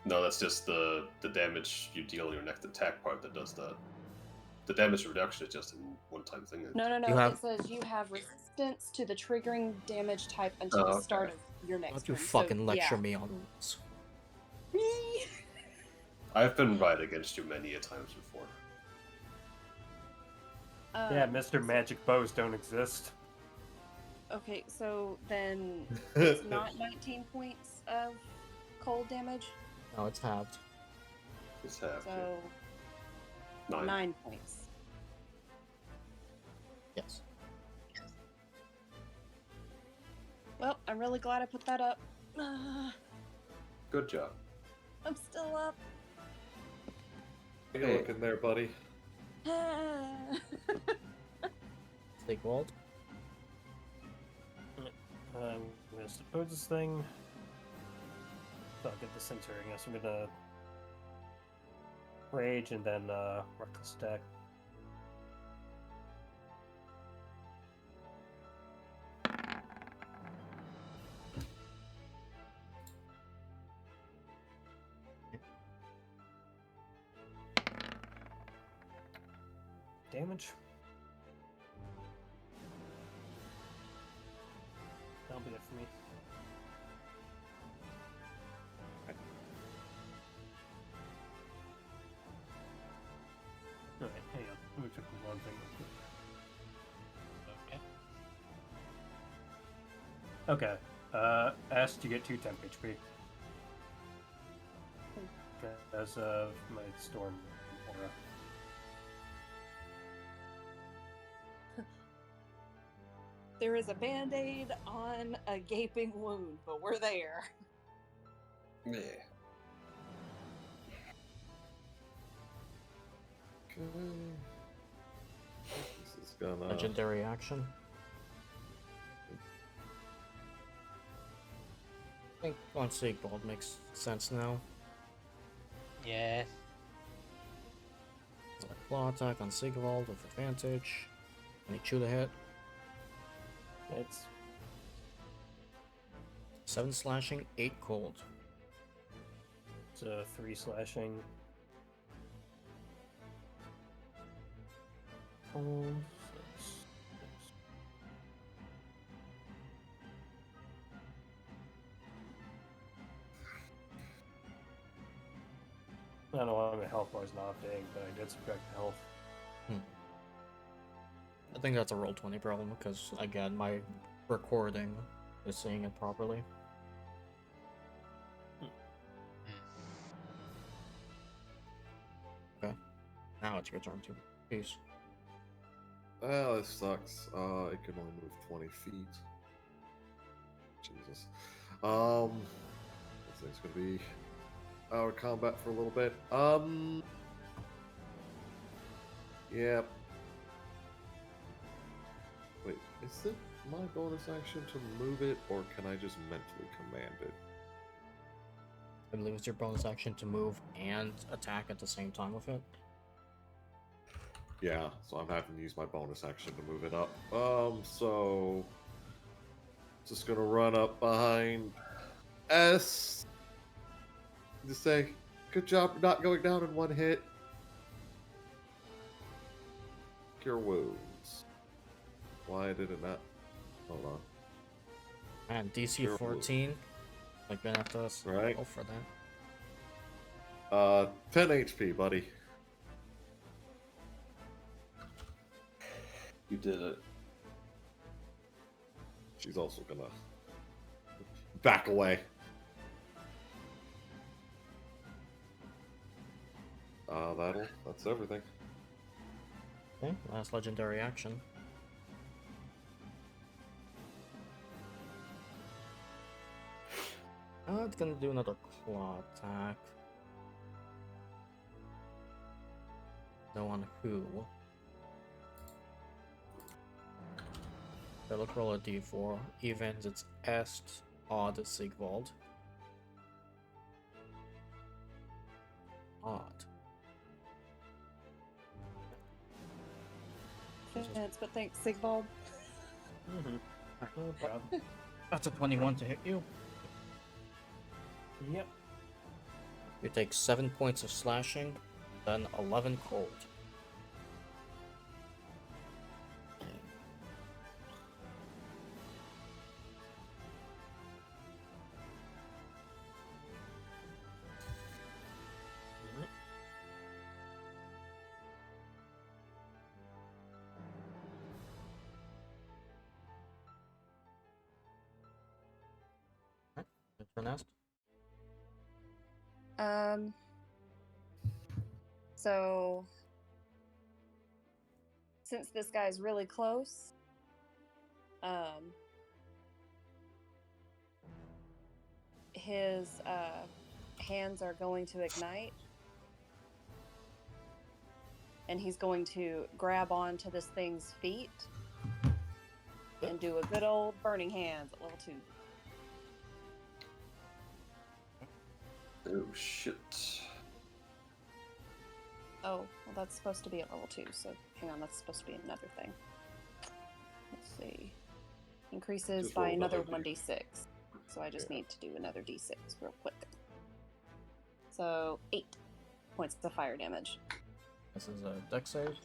No, that's just the damage you deal in your next attack part that does that. The damage reduction is just a one-time thing. No. You have- It says you have resistance to the triggering damage type until Oh, the okay. start of your next Don't you turn. fucking So, lecture yeah. me on rules. I've been right against you many a times before. Yeah, Mr. Magic Bows don't exist. Okay, so then it's not 19 points of cold damage. No, it's halved. It's half. So 9. 9 points. Yes. Well, I'm really glad I put that up. Good job. I'm still up. How you looking there, buddy? Sigvald. I'm gonna suppose this thing. So I'll get the center. I guess I'm gonna rage and then reckless attack. Damage. That'll be it for me. Alright, hang on. Let me check one thing real quick. Okay. Okay. Asked to get 2 temp HP. As of my storm aura. There is a band-aid on a gaping wound, but we're there. Yeah. Okay. This is gonna. Legendary action. I think on Sigvald makes sense now. Yeah. So claw attack on Sigvald with advantage. 22 to hit. It's 7 slashing, 8 cold. 3 slashing. Cold. 6. I don't know why my health bar's not big, but I did subtract health. I think that's a roll 20 problem because, again, my recording is seeing it properly. Okay. Now it's your turn to peace. Well, this sucks. I can only move 20 feet. Jesus. This thing's gonna be out of combat for a little bit. Yep. Wait, is it my bonus action to move it, or can I just mentally command it? I believe it's your bonus action to move and attack at the same time with it. Yeah, so I'm having to use my bonus action to move it up. So just gonna run up behind S. Just say, good job not going down in one hit. Cure wounds. Why did it not? Hold on. And DC Cure 14. Like, gonna have to Right. go for that. 10 HP, buddy. You did it. She's also gonna back away. That's everything. Okay, last legendary action. It's gonna do another claw attack. No on who? So let's roll a d4. Evens, it's Est, Odd, Sigvald. Odd. Offense, but thanks, Sigvald. No problem. That's a 21 to hit you. Yep. You take 7 points of slashing, then 11 cold. nest? So since this guy's really close, his hands are going to ignite, and he's going to grab onto this thing's feet and do a good old burning hands at level 2. Oh shit. Oh, well, that's supposed to be at level 2, so hang on, that's supposed to be another thing. Let's see. Increases Just by roll another another 1d6. So I just Yeah. need to do another d6 real quick. So 8 points of fire damage. This is a dex save.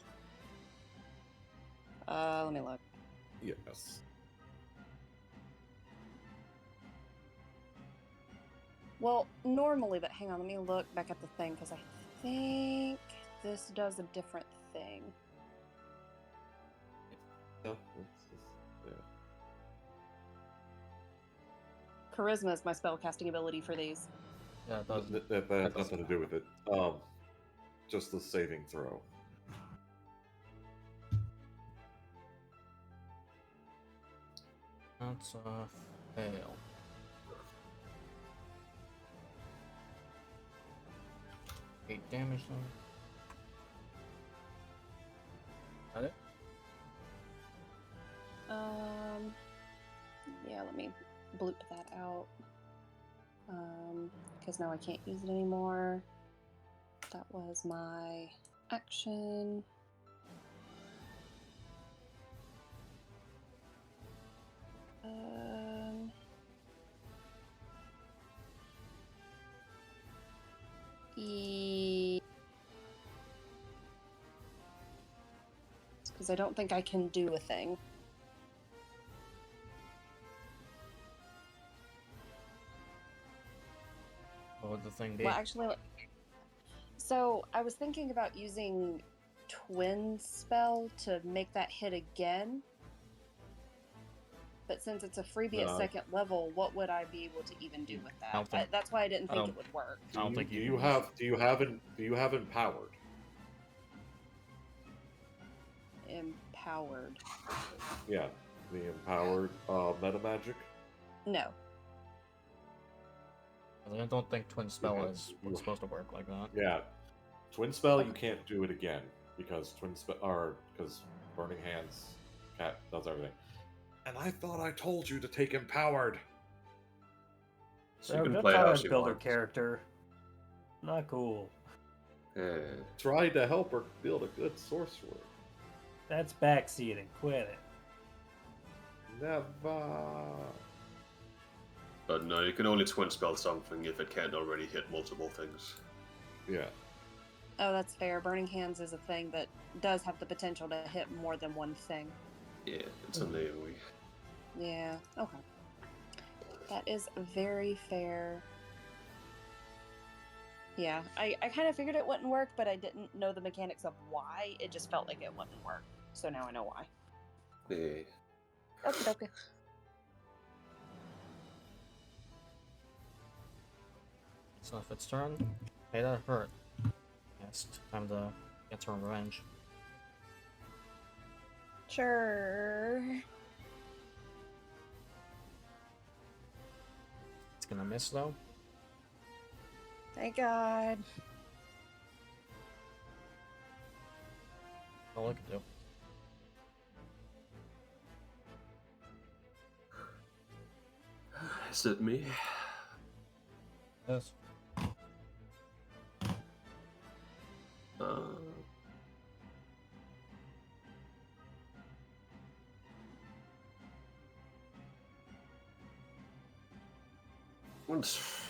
Let me look. Yes. Well, normally, but hang on, let me look back at the thing, because I think this does a different thing. Yeah. Charisma is my spellcasting ability for these. Yeah, it does. That has doesn't nothing to do with it. Just the saving throw. That's a fail. Eight damage though. Got it? Yeah, let me bloop that out. Because now I can't use it anymore. That was my action. Because I don't think I can do a thing. What would the thing be? Well, actually, so I was thinking about using Twin Spell to make that hit again. But since it's a freebie at second level, what would I be able to even do with that? That's why I didn't think it would work. I don't think Do you have empowered? Empowered. Yeah, the empowered meta magic. No. I don't think Twin Spell Yeah, is supposed to work like that. Yeah, Twin Spell you can't do it again because because Burning Hands cat does everything. And I thought I told you to take empowered. So you can just play trying how to she build her wants. character. Not cool. Yeah. Tried to help her build a good sorcerer. That's backseating. Quit it. Never. But no, you can only twin spell something if it can't already hit multiple things. Yeah. Oh, that's fair. Burning Hands is a thing that does have the potential to hit more than one thing. Yeah, it's a AoE. Yeah, okay. That is very fair. Yeah, I kind of figured it wouldn't work, but I didn't know the mechanics of why. It just felt like it wouldn't work. So now I know why. Yeah. Okay. So if it's turn, hey, that hurt. Yes, time to get some revenge. Sure. It's gonna miss though. Thank God. All I can do. Is it me? Yes.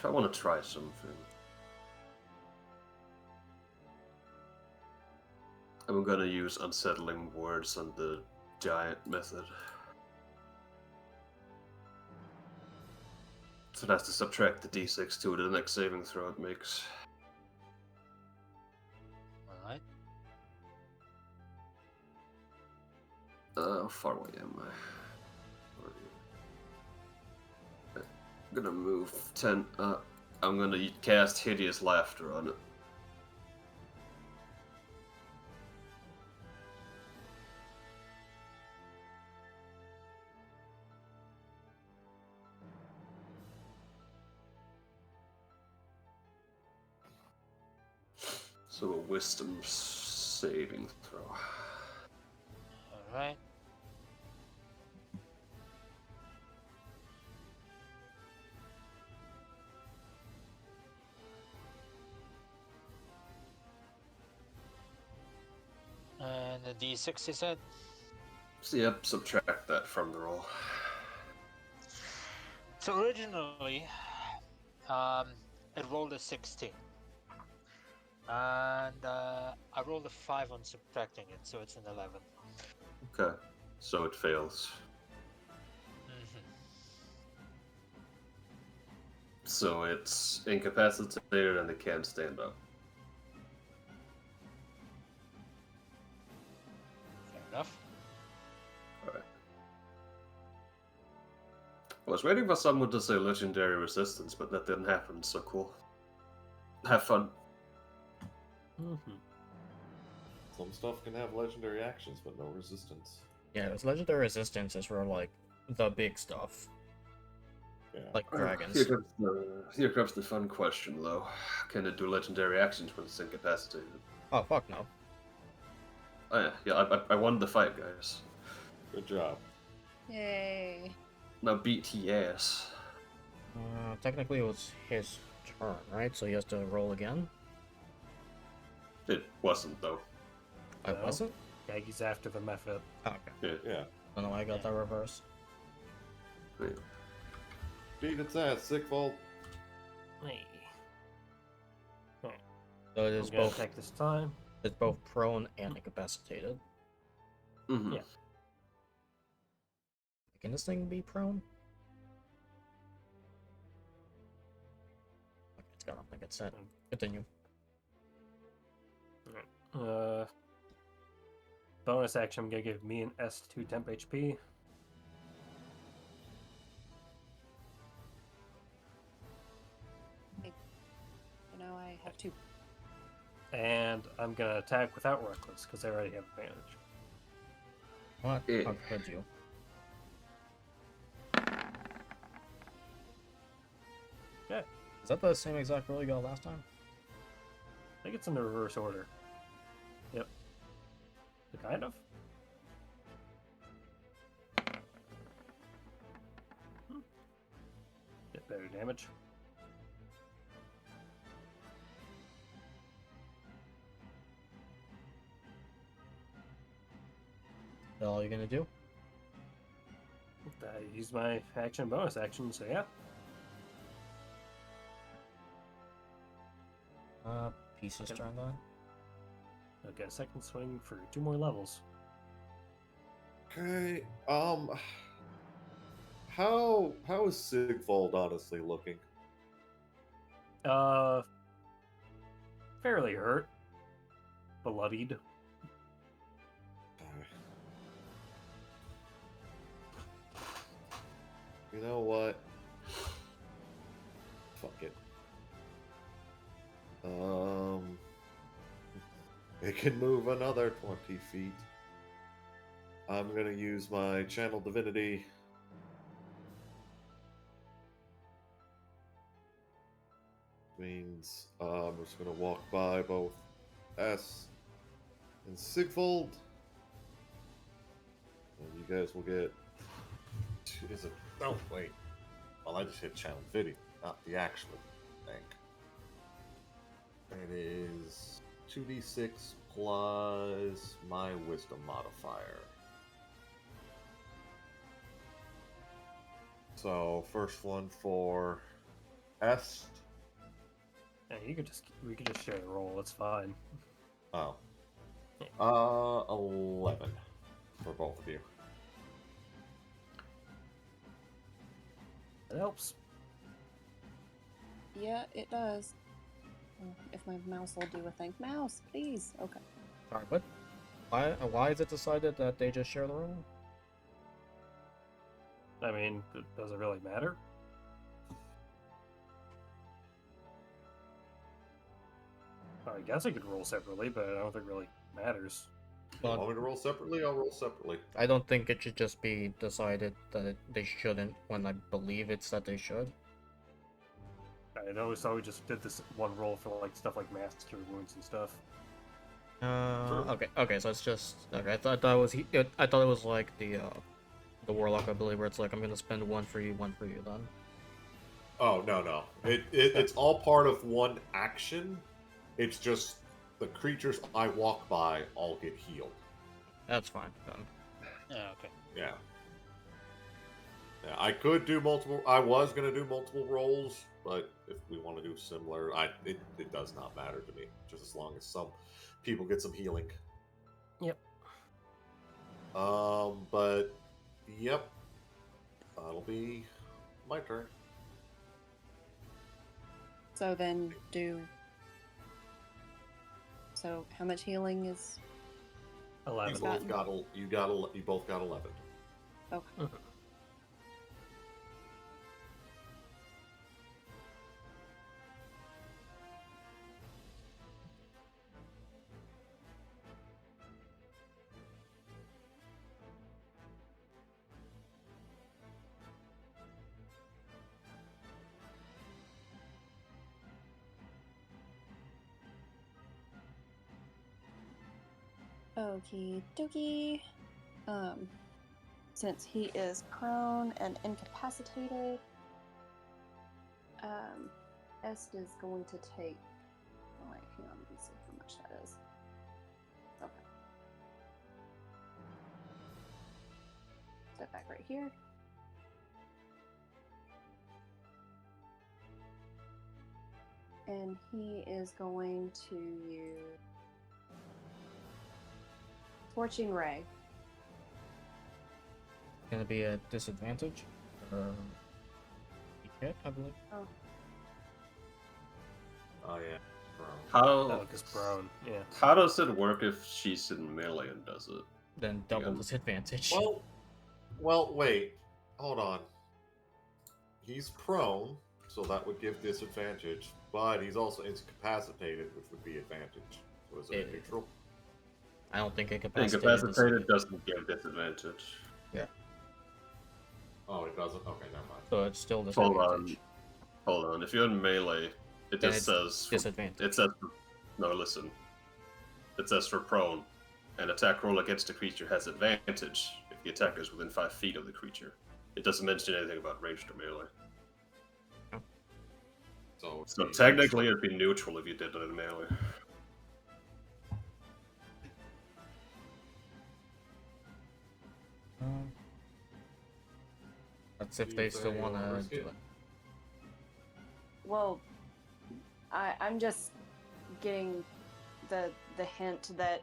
I want to try something. I'm gonna use unsettling words on the giant method. So that's to subtract the d6 to the next saving throw it makes. Alright. How far away am I? gonna move 10 up. I'm gonna cast Hideous Laughter on it. So a wisdom saving throw. Alright. And the D6 you said? So yep, subtract that from the roll. So originally, it rolled a 16. And I rolled a 5 on subtracting it, so it's an 11. Okay, so it fails. So it's incapacitated and it can't stand up. Fair enough. Alright. I was waiting for someone to say legendary resistance, but that didn't happen, so cool. Have fun. Some stuff can have legendary actions, but no resistance. Yeah, it's legendary resistance is for like the big stuff, Yeah. like dragons. Here comes the fun question, though. Can it do legendary actions when it's incapacitated? Oh fuck no. Oh yeah, I won the fight, guys. Good job. Yay. Now beat he ass. Technically, it was his turn, right? So he has to roll again. It wasn't, though. I No. wasn't. Yeah, he's after the method. Oh, okay. Yeah. Yeah. I don't know why I got that reverse. Beat its ass, Sigfold. Hey. So it I'm is gonna both. attack this time. It's both prone and incapacitated. Mm-hmm. Yeah. Can this thing be prone? Okay, it's got nothing. It's set. Continue. Bonus action, I'm gonna give me an S2 temp HP. You know, I have to. And I'm gonna attack without reckless, because I already have advantage. What? Yeah. How could you? Okay. Is that the same exact roll you got last time? I think it's in the reverse order. Yep. Kind of. Get better damage. Is that all you're gonna do? I use my action bonus action, so yeah. Pieces Okay. turn on. I'll get a second swing for 2 more levels. Okay. How is Sigfold honestly looking? Fairly hurt. Bloodied. You know what? Fuck it. It can move another 20 feet. I'm gonna use my channel divinity. Means I'm just gonna walk by both S and Sigfold. And you guys will get is it oh wait. Well, I just hit channel divinity, not the actual thing. It is 2d6 plus my wisdom modifier. So first one for S. Yeah, we could just share the roll. It's fine. Oh. 11 for both of you. That helps. Yeah, it does. If my mouse will do a thing. Mouse, please. Okay. Sorry, what? Why is it decided that they just share the roll? I mean, does it really matter? I guess I could roll separately, but I don't think it really matters. You want me to roll separately? I'll roll separately. I don't think it should just be decided that they shouldn't when I believe it's that they should. I always thought we just did this one roll for like stuff like master wounds and stuff. Sure. Okay, so it's just okay. I thought it was I thought it was like the warlock, I believe, where it's like I'm gonna spend one for you then. Oh no. It's all part of one action. It's just the creatures I walk by all get healed. That's fine then. Yeah, okay. Yeah. Yeah, I could do multiple. I was gonna do multiple rolls, but if we want to do similar, it does not matter to me. Just as long as some people get some healing. Yep. But yep, that'll be my turn. So then So how much healing is? 11. You both got 11. Okay. Okie dokie. Since he is prone and incapacitated, Est is going to take. Oh wait, hang on. Let me see how much that is. Okay. Step back right here. And he is going to use Scorching Ray. Gonna be a disadvantage. Hit, I believe. Oh, Oh yeah. How Because prone, yeah. how does it work if she's in melee and does it? Then double Yeah. disadvantage. Well, wait. Hold on. He's prone, so that would give disadvantage, but he's also incapacitated, which would be advantage. So is it neutral? I don't think incapacitated. Incapacitated doesn't give disadvantage. Yeah. Oh, it doesn't? Okay, never mind. So it's still Hold disadvantage. on. Hold on. If you're in melee, it Then just it's says disadvantage. it says no. Listen. It says for prone, an attack roll against a creature has advantage if the attacker is within 5 feet of the creature. It doesn't mention anything about ranged or melee. So technically, it'd be neutral if you did it in melee. That's if they still want to do it. well, I'm just getting the hint that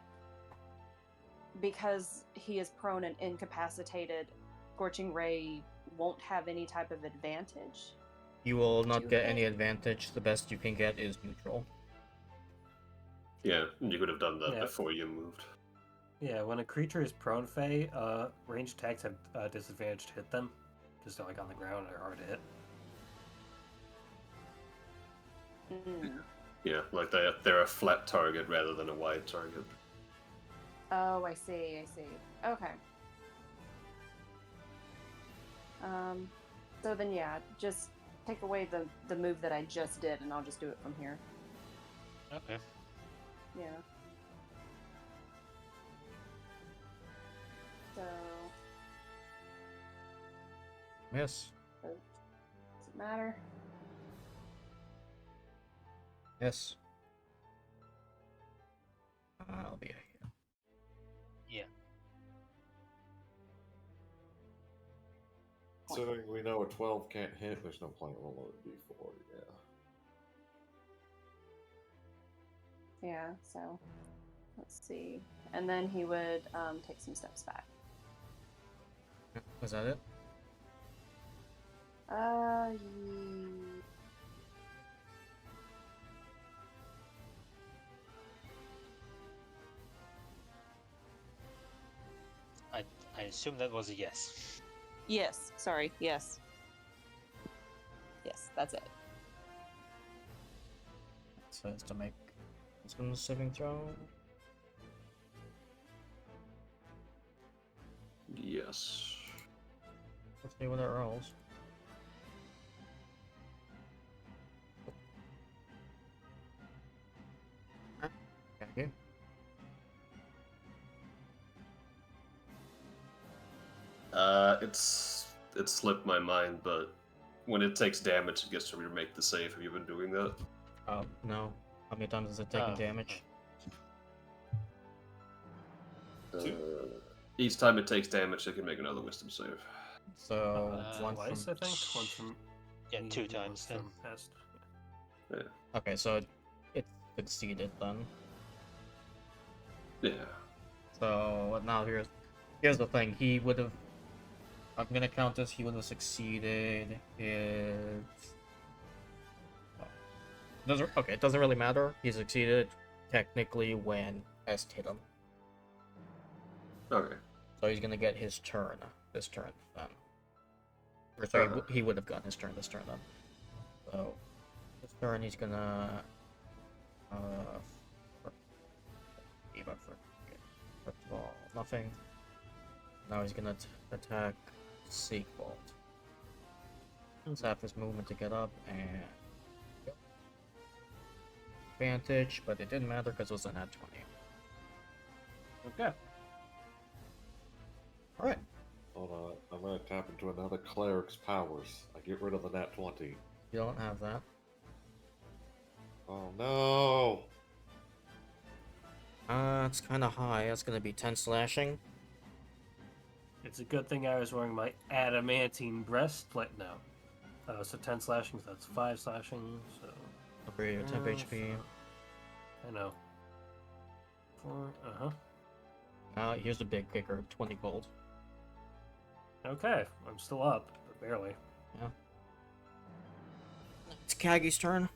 because he is prone and incapacitated, Scorching Ray won't have any type of advantage. You will not Do get it. any advantage. The best you can get is neutral. Yeah, you could have done that Yeah. before you moved. Yeah, when a creature is prone, Fey, ranged attacks have disadvantage to hit them. Just like on the ground, they're hard to hit. Mm. Yeah, like they're a flat target rather than a wide target. Oh, I see. Okay. So then, yeah, just take away the move that I just did, and I'll just do it from here. Okay. Yeah. So, Yes. does it matter? Yes. I'll be here. Yeah. Considering we know a 12 can't hit, there's no point rolling a d4, yeah. Yeah, so let's see. And then he would take some steps back. Was that it? I assume that was a yes. Yes, sorry, yes. Yes, that's it. So it's to make Wisdom saving throw. Yes. Let's see what it rolls. Okay. It slipped my mind, but when it takes damage, it gets to remake the save. Have you been doing that? No. How many times is it taking damage? Each time it takes damage, it can make another wisdom save. So one Twice, from... I think. Once from Yeah, me, 2 and times then. from past. Yeah. Okay, so it succeeded then. Yeah. So now here's the thing. He would have. I'm gonna count this. He would have succeeded his. Okay, it doesn't really matter. He succeeded technically when Est hit him. Okay. So he's gonna get his turn this turn then. Or sorry, he would have gotten his turn this turn then. So this turn he's gonna first of all, nothing. Now he's gonna attack Seagbolt. He's half his movement to get up and advantage, but it didn't matter because it was a nat 20. Okay. Alright. Hold on, I'm gonna tap into another cleric's powers. I get rid of the nat 20. You don't have that. Oh no! It's kind of high. That's gonna be 10 slashing. It's a good thing I was wearing my adamantine breastplate now. So 10 slashing, so that's 5 slashing, so... Over your temp HP. I know. 4, Here's the big kicker, 20 gold. Okay, I'm still up, but barely. Yeah. It's Kagi's turn.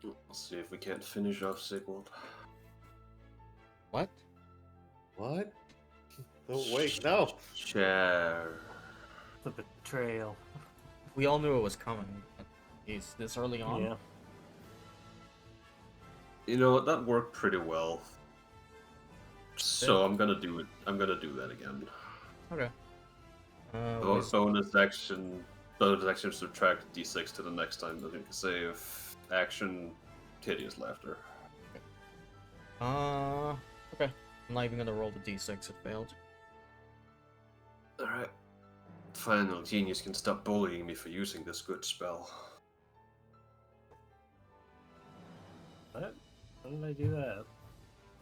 Let's see if we can't finish off Sigwald. What? What? Oh wait, no! Chair. The betrayal. We all knew it was coming. Is this early on? Yeah. You know what? That worked pretty well. So I'm gonna do it. I'm gonna do that again. Okay. Bonus action. Bonus action subtract d6 to the next time. Doesn't save. Action. Hideous laughter. Okay. I'm not even gonna roll the d6. It failed. All right. Final genius can stop bullying me for using this good spell. What? How did I do that?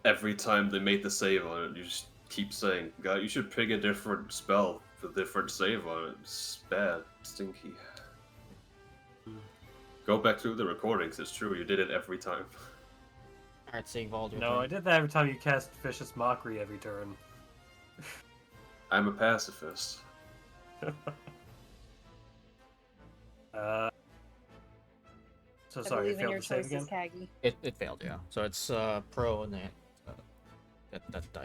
Every time they made the save on it, you just keep saying, "God, you should pick a different spell for different save on it." It's bad, stinky. Go back through the recordings. It's true. You did it every time. Alright, Sigvald, your No, I turn. did that every time you cast Vicious Mockery every turn. I'm a pacifist. So I sorry, you believe in failed your to save choices, again? Kagi. It failed, yeah. So it's pro and that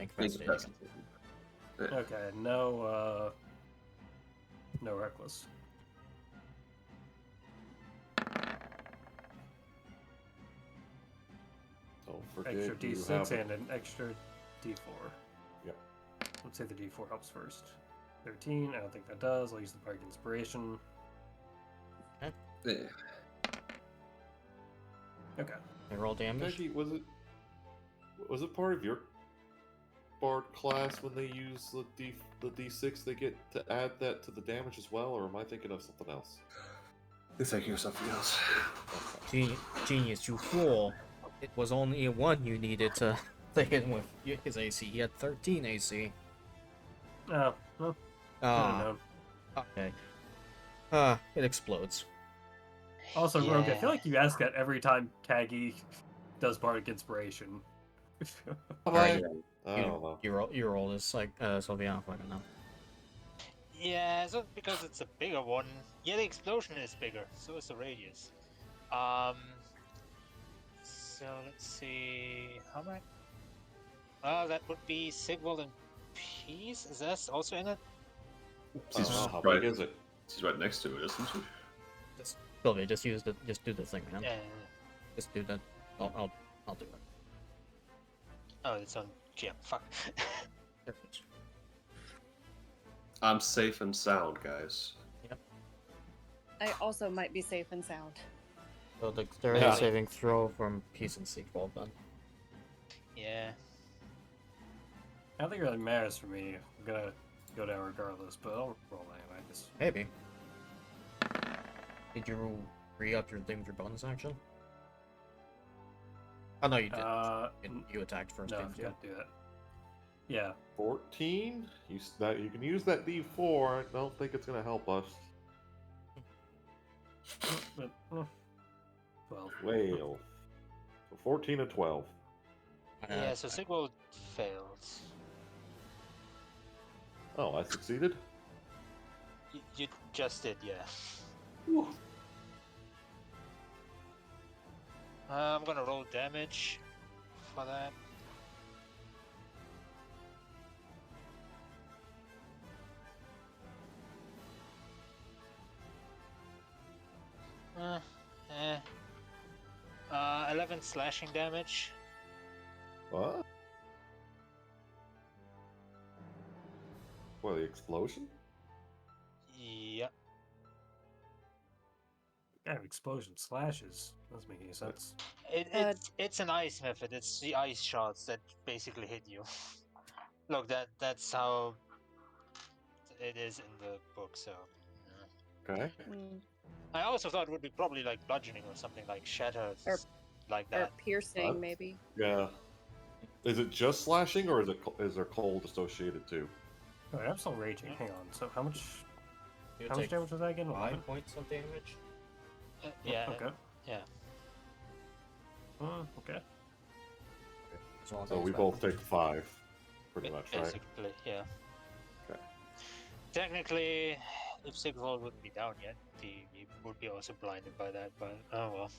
incapacitated again. Okay, no reckless. Don't forget Extra you D6 have and an extra D4. Yep. Let's say the D4 helps first. 13, I don't think that does. I'll use the Bardic Inspiration. Yeah. Okay. I roll damage. Maggie, was it part of your bard class when they use the d6 they get to add that to the damage as well, or am I thinking of something else? You're thinking of something else. Genius, you fool. It was only a 1 you needed to take it with his AC. He had 13 AC. Oh, well, I don't know. Okay. It explodes. Also, Rogue, I Yeah. feel like you ask that every time Kagi does Bardic Inspiration. Alright. I don't know. Your roll is like, Sylvia, I don't know. Yeah, so because it's a bigger one. Yeah, the explosion is bigger, so is the radius. So let's see, how much? That would be Sigvald and Peace. Is that also in it? I don't know. How big is it? She's right next to it, isn't she? Sylvia, just do the thing, man. Yeah. Just do that. I'll do it. Oh, it's on. Yeah, fuck. There it is. I'm safe and sound, guys. I also might be safe and sound. So dexterity Yeah. saving throw from Peace and Sequel then. Yeah. I don't think it really matters for me. I'm gonna go down regardless, but I'll roll anyway. Maybe. Did you re-up your thing with your bonus action? Oh no, you didn't. You attacked first, No, I didn't you? forgot to do that. Yeah. 14. You can use that D4. I don't think it's gonna help us. But, 12. Well, so 14 and 12. Yeah, so Sigwald failed. Oh, I succeeded. You just did, yeah. Whew. I'm gonna roll damage for that. Eh. 11 slashing damage. What? What, the explosion? Yep. Kind of explosion slashes. Doesn't make any sense. It's an ice method. It's the ice shots that basically hit you. Look, that's how it is in the book. So, yeah. Okay. Mm. I also thought it would be probably like bludgeoning or something like shatter, Or- like Or that. piercing, What? maybe. Yeah. Is it just slashing, or is there cold associated too? Alright, I'm still raging. Hang on. So how much You how much take damage was that again? 5 points of damage. Yeah. Okay. Yeah. Okay. As long as So I we expect both them. take 5, pretty much, right? Basically, yeah. Okay. Technically, if Sigvald wouldn't be down yet, he would be also blinded by that. But oh well.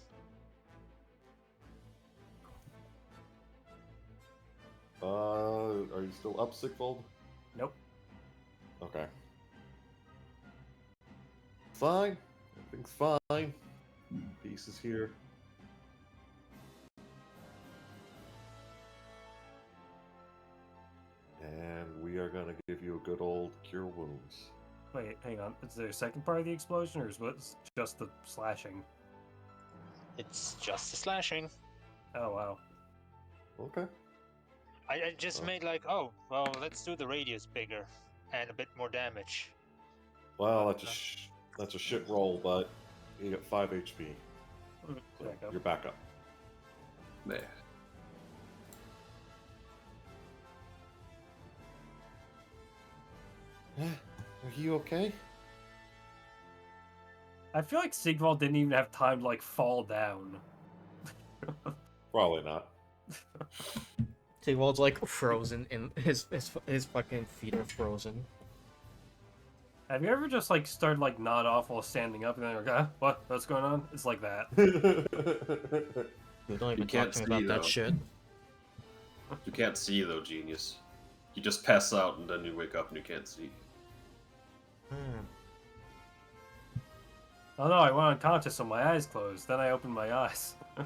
Are you still up, Sigvald? Nope. Okay. Fine. Everything's fine. Peace is here. And we are gonna give you a good old cure wounds. Wait, hang on. Is there a second part of the explosion, or is it just the slashing? It's just the slashing. Oh wow. Okay. I just made like, oh, well, let's do the radius bigger and a bit more damage. Well, that's a shit roll, but you get 5 HP. So Back up. you're back up. Man. Are you okay? I feel like Sigvald didn't even have time to like fall down. Probably not. Sigvald's like frozen in his fucking feet are frozen. Have you ever just like started like nod off while standing up and then you're like, what's going on? It's like that. You don't even can't talk to me see, about that though. shit. You can't see though, genius. You just pass out and then you wake up and you can't see. Oh no, I went unconscious so my eyes closed. Then I opened my eyes. I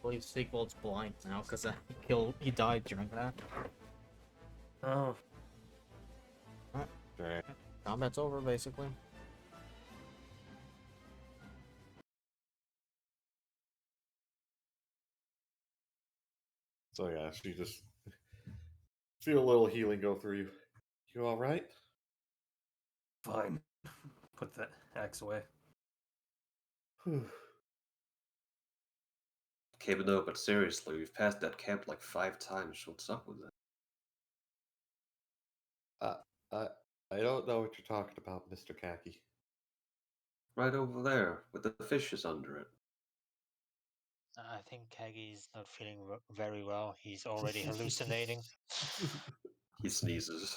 believe Sigvald's blind now because he died during that. Oh. Okay. Combat's over basically. So yeah, she just feel a little healing go through you. You all right? Fine. Put that axe away. Whew. Okay, but no, but seriously, we've passed that camp like 5 times. What's up with it? I don't know what you're talking about, Mr. Khaki. Right over there, with the fishes under it. I think Kagi's not feeling very well. He's already hallucinating. He sneezes.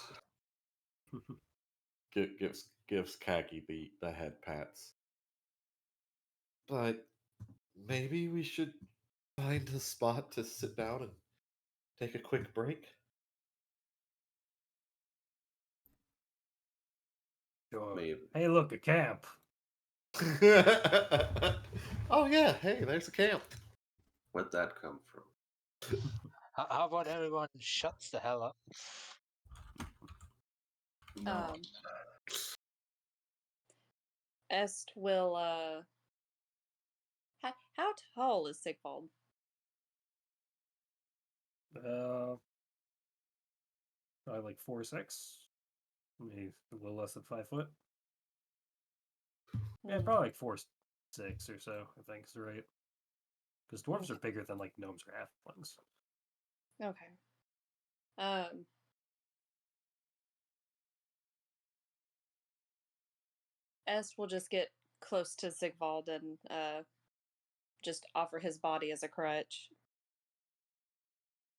Gives Khaki the head pats. But maybe we should find a spot to sit down and take a quick break. Sure. Maybe. Hey, look, a camp. Oh yeah, hey, there's a camp. Where'd that come from? How about everyone shuts the hell up? No. Est will how tall is Sigvald? Probably like 4'6", maybe a little less than 5 foot. Yeah, Hmm. probably like 4'6" or so. I think is right. Because dwarves are bigger than like gnomes or halflings. Okay. Est will just get close to Sigvald and just offer his body as a crutch.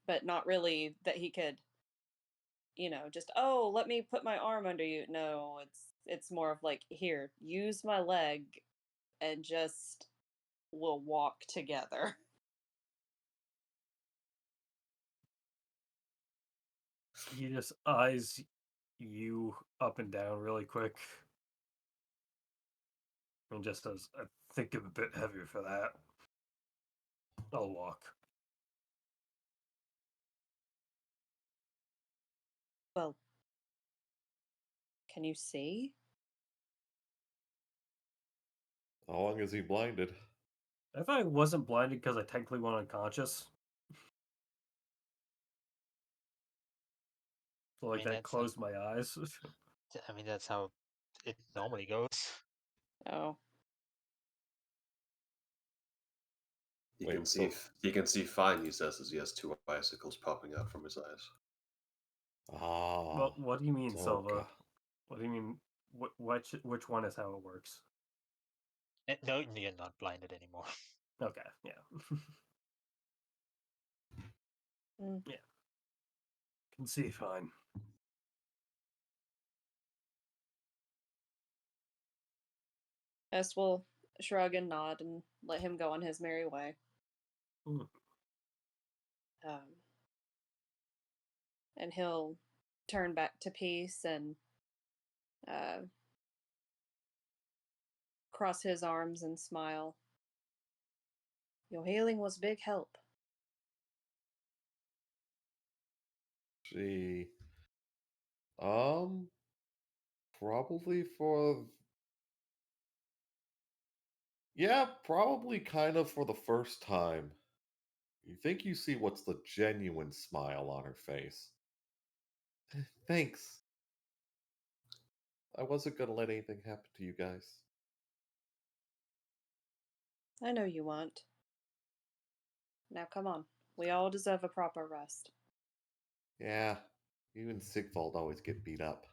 But not really that he could, just, oh, let me put my arm under you. No, it's more of like, here, use my leg and just we'll walk together. He just eyes you up and down really quick. And just says, I think I'm a bit heavier for that. I'll walk. Well, can you see? How long is he blinded? I thought I wasn't blinded because I technically went unconscious. So like that closed my eyes. I mean, that's how it normally goes. Oh. He Wait, can so- see. He can see fine. He says as he has two icicles popping out from his eyes. Ah. Well, what do you mean, Silva? Toka. What do you mean? Which one is how it works? No, you're not blinded anymore. Okay, yeah. Mm. Yeah. Can see fine. Est will shrug and nod and let him go on his merry way. Mm. And he'll turn back to peace and cross his arms and smile. Your healing was big help. She. Probably for. Yeah, probably kind of for the first time. You think you see what's the genuine smile on her face. Thanks. I wasn't gonna let anything happen to you guys. I know you won't. Now come on. We all deserve a proper rest. Yeah, you and Sigvald always get beat up.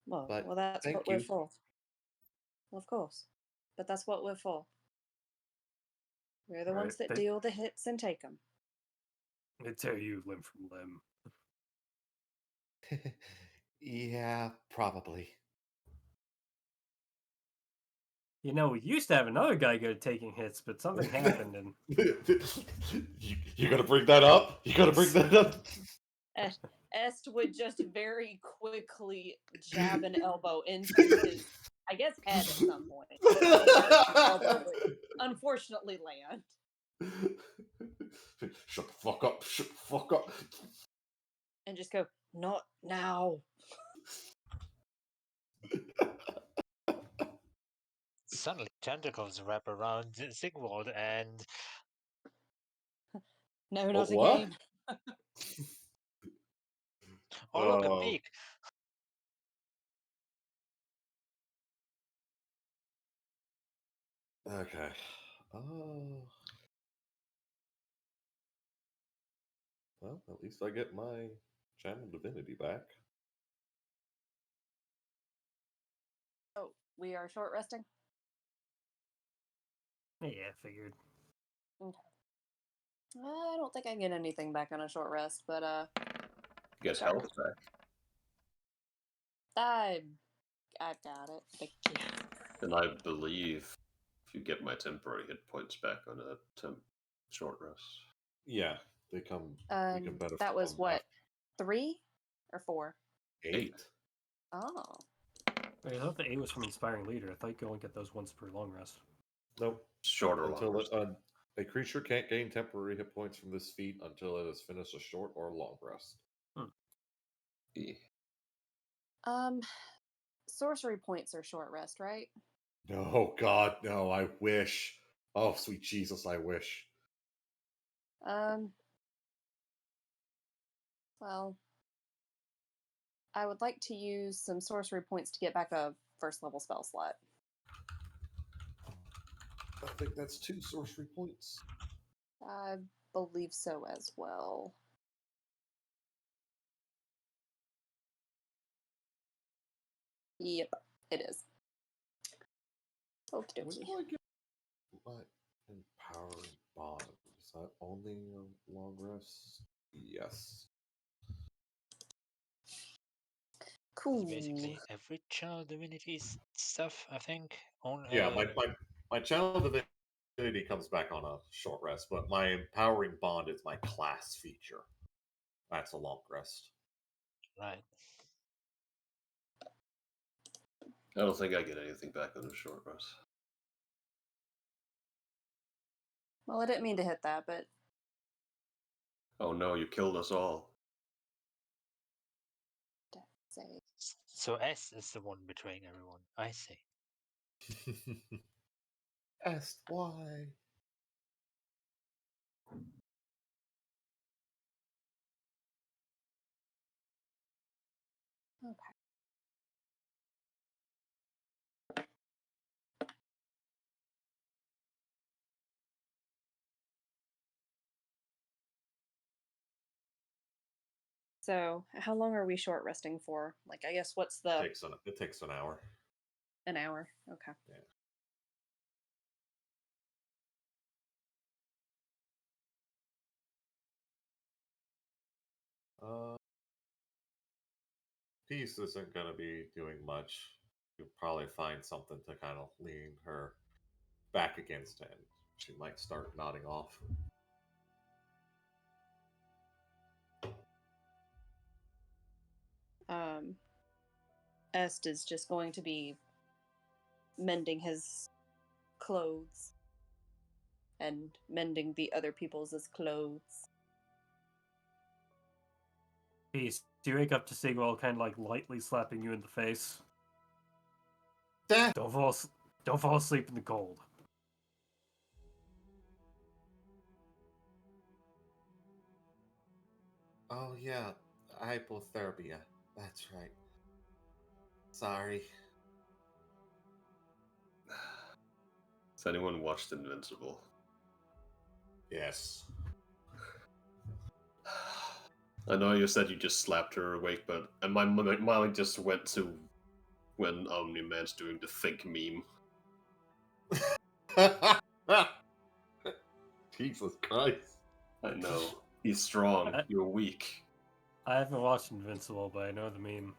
Well, But that's thank what we're you. for. Of course. But that's what we're for. We're the ones that deal the hits and take them. They tear you limb from limb. Yeah, probably. You know, we used to have another guy good at taking hits, but something happened and you gotta bring that up? You gotta bring that up? Est would just very quickly jab an elbow into his, I guess, head at some point. The elbow would unfortunately land. Shut the fuck up, shut the fuck up. And just go, not now. Suddenly, tentacles wrap around Sigvald and... No, not what? again. Oh, look, a beak! Okay. Oh. Well, at least I get my channel divinity back. Oh, we are short resting? yeah, figured. Okay. I don't think I get anything back on a short rest, but You get Sorry. health back. I got it. Thank you. And I believe if you get my temporary hit points back on a short rest. Yeah, they come. They can benefit That was from what, 3 or 4? 8. Oh. I thought the A was from Inspiring Leader. I thought you could only get those once per long rest. Nope. Shorter Until long it, a creature can't gain temporary hit points from this feat until it has finished a short or long rest. Sorcery points are short rest, right? No, God, no, I wish. Oh, sweet Jesus, I wish. Well, I would like to use some sorcery points to get back a first level spell slot. I think that's 2 sorcery points. I believe so as well. Yep, it is. Okie When dokie. do I get my empowering bond? Is that only a long rest? Yes. Cool. Basically, every channel divinity stuff, I think. Yeah, my channel divinity comes back on a short rest, but my empowering bond is my class feature. That's a long rest. Right. I don't think I get anything back on a short rest. Well, I didn't mean to hit that, but Oh no, you killed us all. say So S is the one betraying everyone. I see. Asked why. okay. So, how long are we short resting for? Like, I guess what's the It takes an hour. an hour? Okay. Peace isn't going to be doing much. You'll probably find something to kind of lean her back against, and she might start nodding off. Est is just going to be mending his clothes and mending the other people's clothes. Peace. Do you wake up to Sigwell kind of like lightly slapping you in the face? Dad! Don't fall asleep in the cold. Oh, yeah, hypothermia. That's right. Sorry. Has anyone watched Invincible? Yes. I know you said you just slapped her awake, but and my mind just went to when Omni-Man's doing the think meme. Jesus Christ. I know. He's strong, I- you're weak. I haven't watched Invincible, but I know the meme.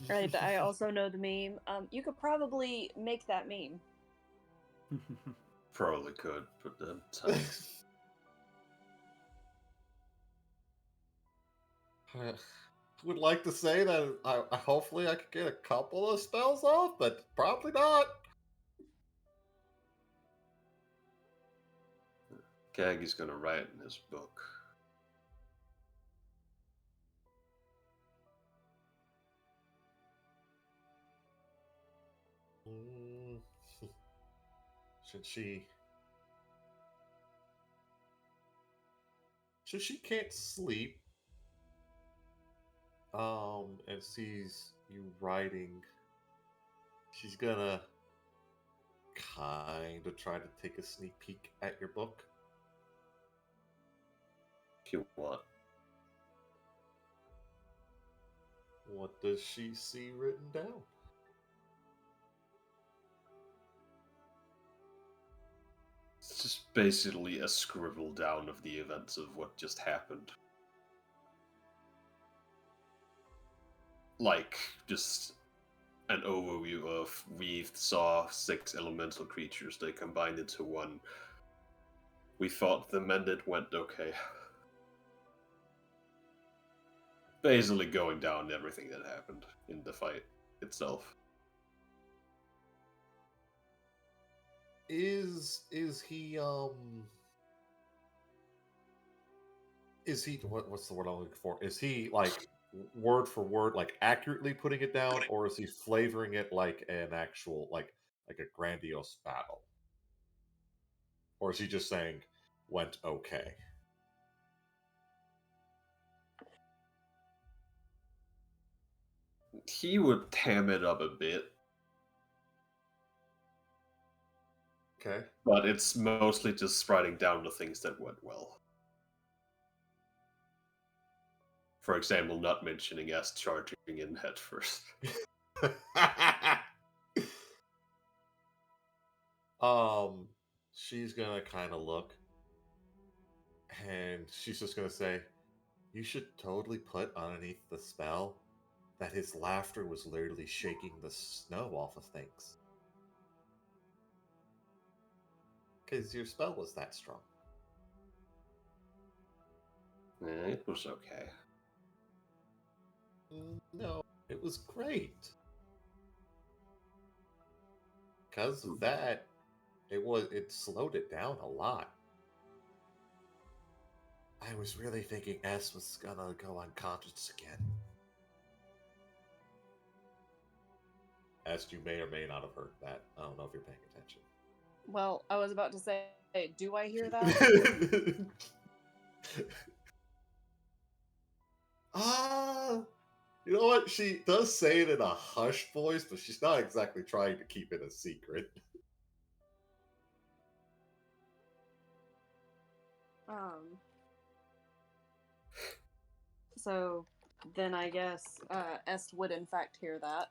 Right, I also know the meme. You could probably make that meme. Probably could, but then time. I would like to say that hopefully I could get a couple of spells off, but probably not. Gaggy's gonna write in his book. Mm, Should she? Since she can't sleep, and sees you writing, she's gonna kind of try to take a sneak peek at your book. If you want. What does she see written down? It's just basically a scribble down of the events of what just happened. Like, just an overview of we saw 6 elemental creatures, they combined into one. We thought the mended went okay. Basically going down everything that happened in the fight itself. Is he what's the word I'm looking for? Is he like word for word, like accurately putting it down, or is he flavoring it like an actual like a grandiose battle? Or is he just saying went okay? He would ham it up a bit, Okay. but it's mostly just writing down the things that went well. For example, not mentioning us charging in head first. She's gonna kind of look, and she's just gonna say, "You should totally put underneath the spell that his laughter was literally shaking the snow off of things, because your spell was that strong." It was okay. No, it was great. Because of that, it slowed it down a lot. I was really thinking S was gonna go unconscious again. S, you may or may not have heard that. I don't know if you're paying attention. Well, I was about to say, do I hear that? You know what? She does say it in a hushed voice, but she's not exactly trying to keep it a secret. So then I guess Est would in fact hear that.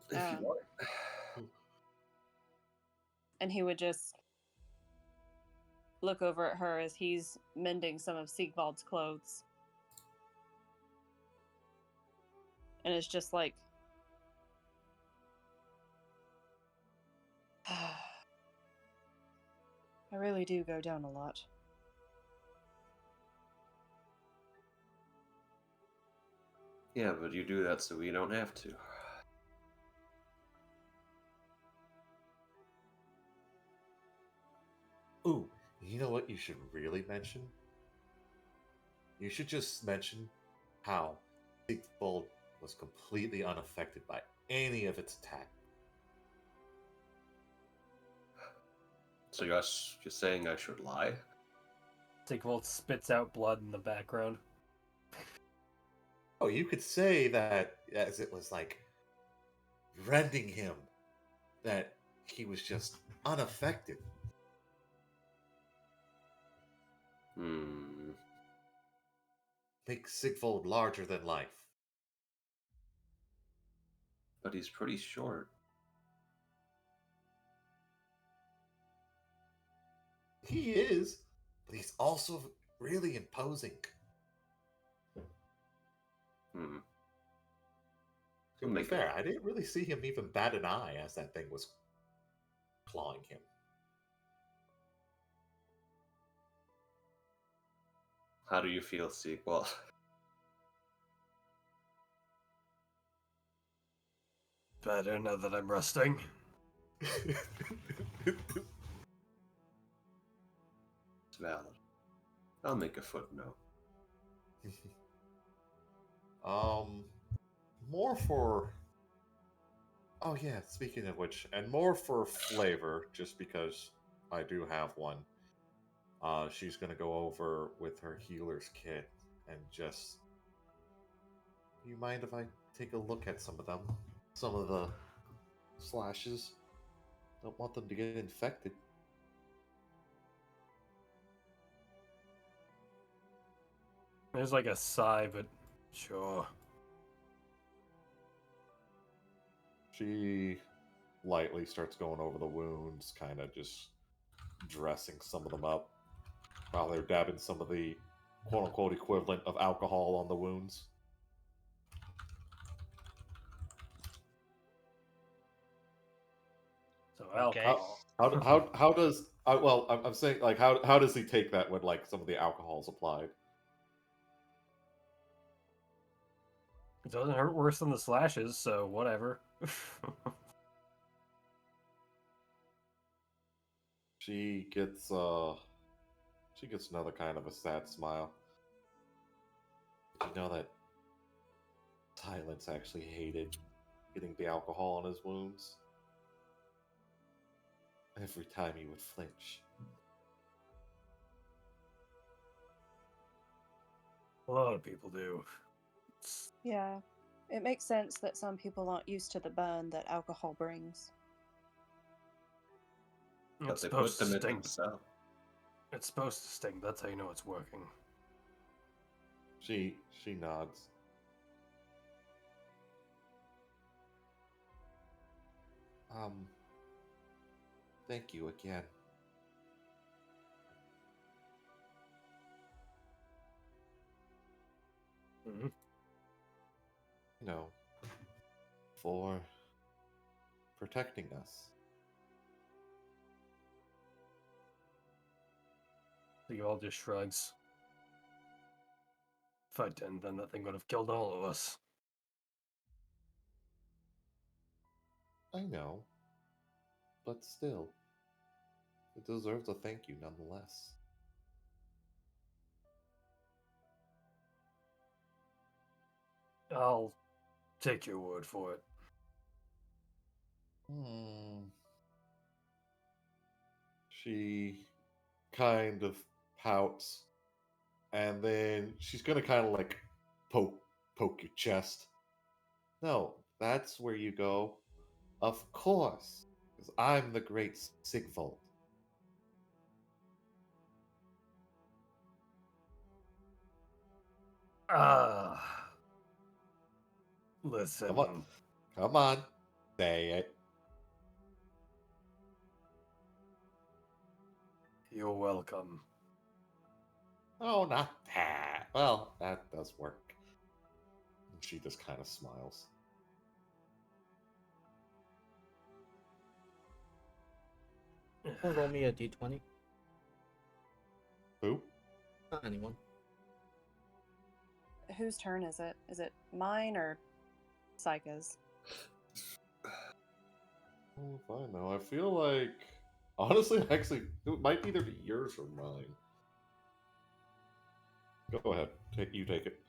If you want. And he would just look over at her as he's mending some of Siegwald's clothes. And it's just like, I really do go down a lot. Yeah, but you do that so we don't have to. Ooh, you know what you should really mention? You should just mention how Siegfried was completely unaffected by any of its attack. So you're saying I should lie? Sigvald spits out blood in the background. Oh, you could say that as it was like rending him, that he was just unaffected. Make Sigfold larger than life. But he's pretty short. He is, but he's also really imposing. To be fair, I didn't really see him even bat an eye as that thing was clawing him. How do you feel, Sequel? Better now that I'm resting. It's valid. I'll make a footnote. More for... Oh yeah, speaking of which, and more for flavor, just because I do have one. She's gonna go over with her healer's kit and just... You mind if I take a look at some of them? Some of the slashes? Don't want them to get infected. There's like a sigh, but sure. She lightly starts going over the wounds, kind of just dressing some of them up while they're dabbing some of the quote-unquote equivalent of alcohol on the wounds. So Okay. alcohol. How does well I'm saying like how does he take that when like some of the alcohol's applied? It doesn't hurt worse than the slashes, so whatever. She gets another kind of a sad smile. Did you know that Silence actually hated getting the alcohol on his wounds? Every time he would flinch. A lot of people do. Yeah. It makes sense that some people aren't used to the burn that alcohol brings. But It's they put supposed to them in sting. the cell. It's supposed to sting. That's how you know it's working. She nods. Thank you again. Mm-hmm. You know, for protecting us. He all just shrugs. If I didn't, then that thing would have killed all of us. I know. But still, it deserves a thank you nonetheless. I'll take your word for it. She kind of pouts, and then she's gonna kind of like poke your chest. No, that's where you go. Of course, because I'm the great Sigvold. Ah. Listen. Come on, say it. You're welcome. Oh, not that. Well, that does work. And she just kind of smiles. Roll me a d20. Who? Not anyone. Whose turn is it? Is it mine or Psycha's? Oh, if I know. I feel like, honestly, actually, it might either be yours or mine. Go ahead. Take it.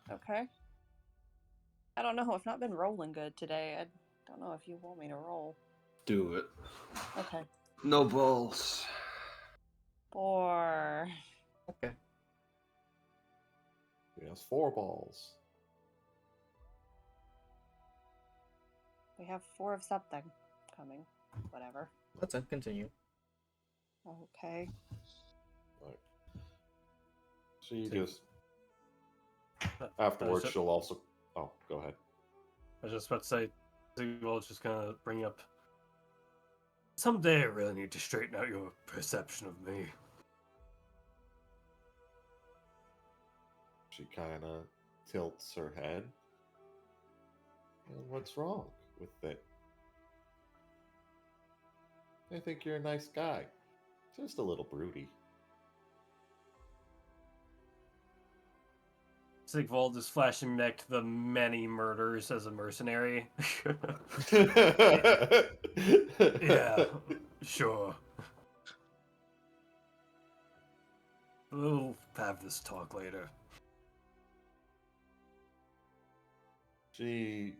Okay. I don't know. I've not been rolling good today. I don't know if you want me to roll. Do it. Okay. No balls. 4. Okay. He has 4 balls. We have 4 of something coming. Whatever. Let's continue. Okay. Right. She Take- just afterwards she'll also. Oh, go ahead. I was just about to say, Sigvald's just gonna bring up. Someday I really need to straighten out your perception of me. She kind of tilts her head. And what's wrong with it? I think you're a nice guy. Just a little broody. Sigvald is flashing back to the many murders as a mercenary. Yeah, sure. We'll have this talk later. She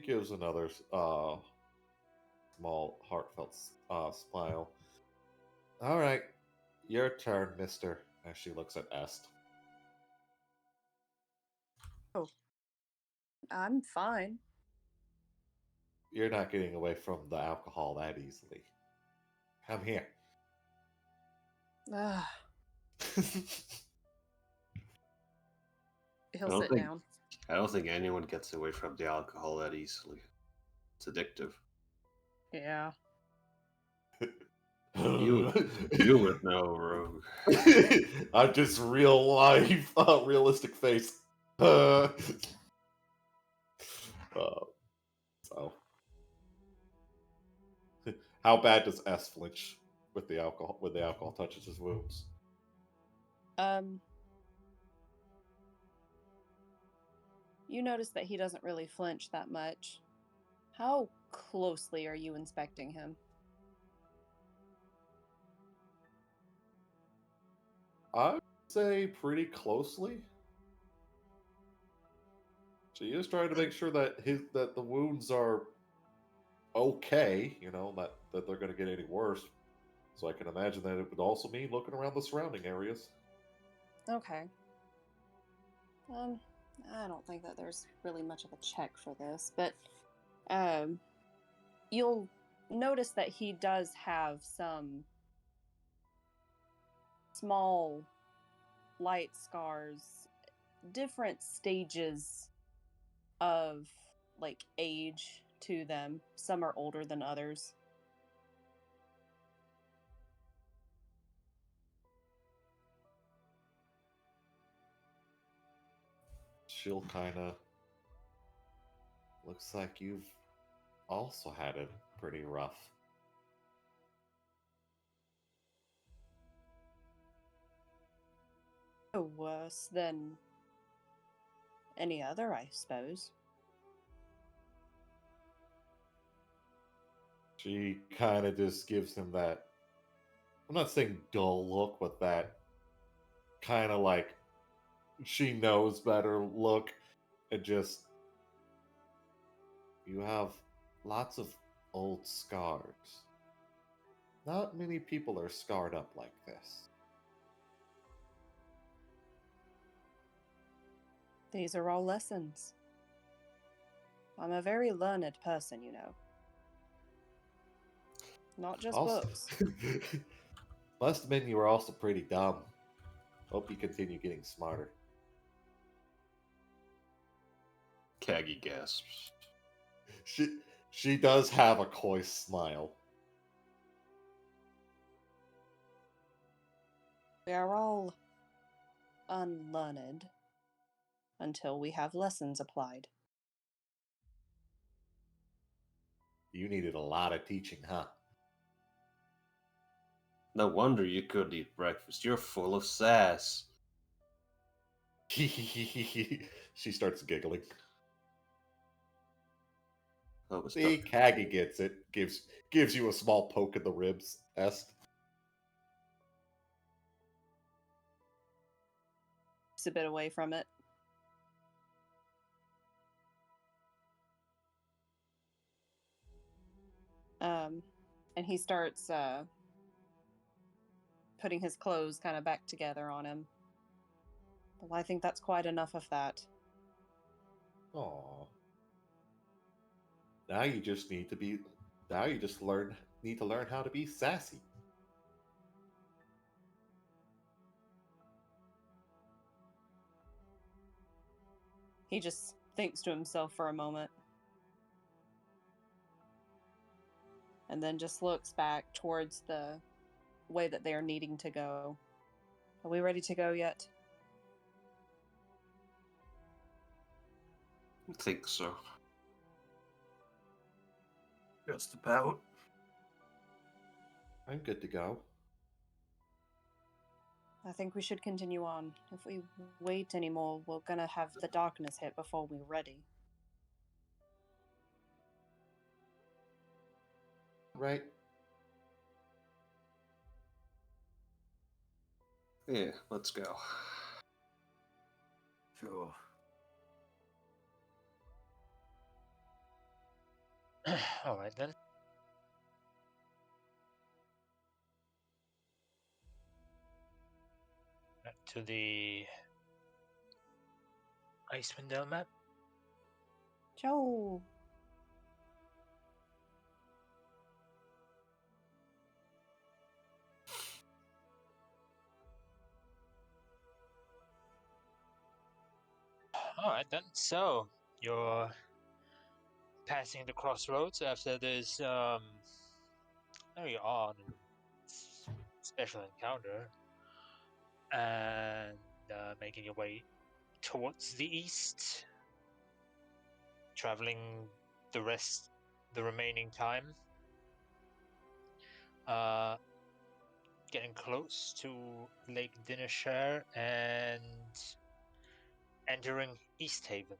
gives another small heartfelt smile. All right, your turn, mister. As she looks at Est. Oh. I'm fine. You're not getting away from the alcohol that easily. Come here. Ugh. He'll don't sit think- down. I don't think anyone gets away from the alcohol that easily. It's addictive. Yeah. You would know, Rogue. I'm just real life, realistic face. So, how bad does S flinch with the alcohol when the alcohol touches his wounds? You notice that he doesn't really flinch that much. How closely are you inspecting him? I would say pretty closely. She is trying to make sure that the wounds are okay, that they're going to get any worse. So I can imagine that it would also mean looking around the surrounding areas. Okay. I don't think that there's really much of a check for this, but you'll notice that he does have some small light scars, different stages of like age to them. Some are older than others. She'll kind of. Looks like you've also had it pretty rough. No worse than any other, I suppose. She kind of just gives him that. I'm not saying dull look, but that kind of like she knows better look, and just. You have lots of old scars. Not many people are scarred up like this. These are all lessons. I'm a very learned person, you know. Not just Also, books. must admit you were also pretty dumb. Hope you continue getting smarter. Kagi gasps. She does have a coy smile. We are all unlearned until we have lessons applied. You needed a lot of teaching, huh? No wonder you couldn't eat breakfast. You're full of sass. She starts giggling. Oh, it's See, Kagi gets it. Gives you a small poke in the ribs. Est. Just a bit away from it. And he starts putting his clothes kind of back together on him. Well, I think that's quite enough of that. Aww. Now you just need to be. Now you just need to learn how to be sassy. He just thinks to himself for a moment. And then just looks back towards the way that they are needing to go. Are we ready to go yet? I think so. Just about. I'm good to go. I think we should continue on. If we wait anymore, we're gonna have the darkness hit before we're ready. Right? Yeah, let's go. Sure. All right then. Back to the Icewind Dale map. Joe! All right then. So you're passing the crossroads after this very odd and special encounter, and making your way towards the east, traveling the remaining time, getting close to Lake Dinnershire and entering East Haven.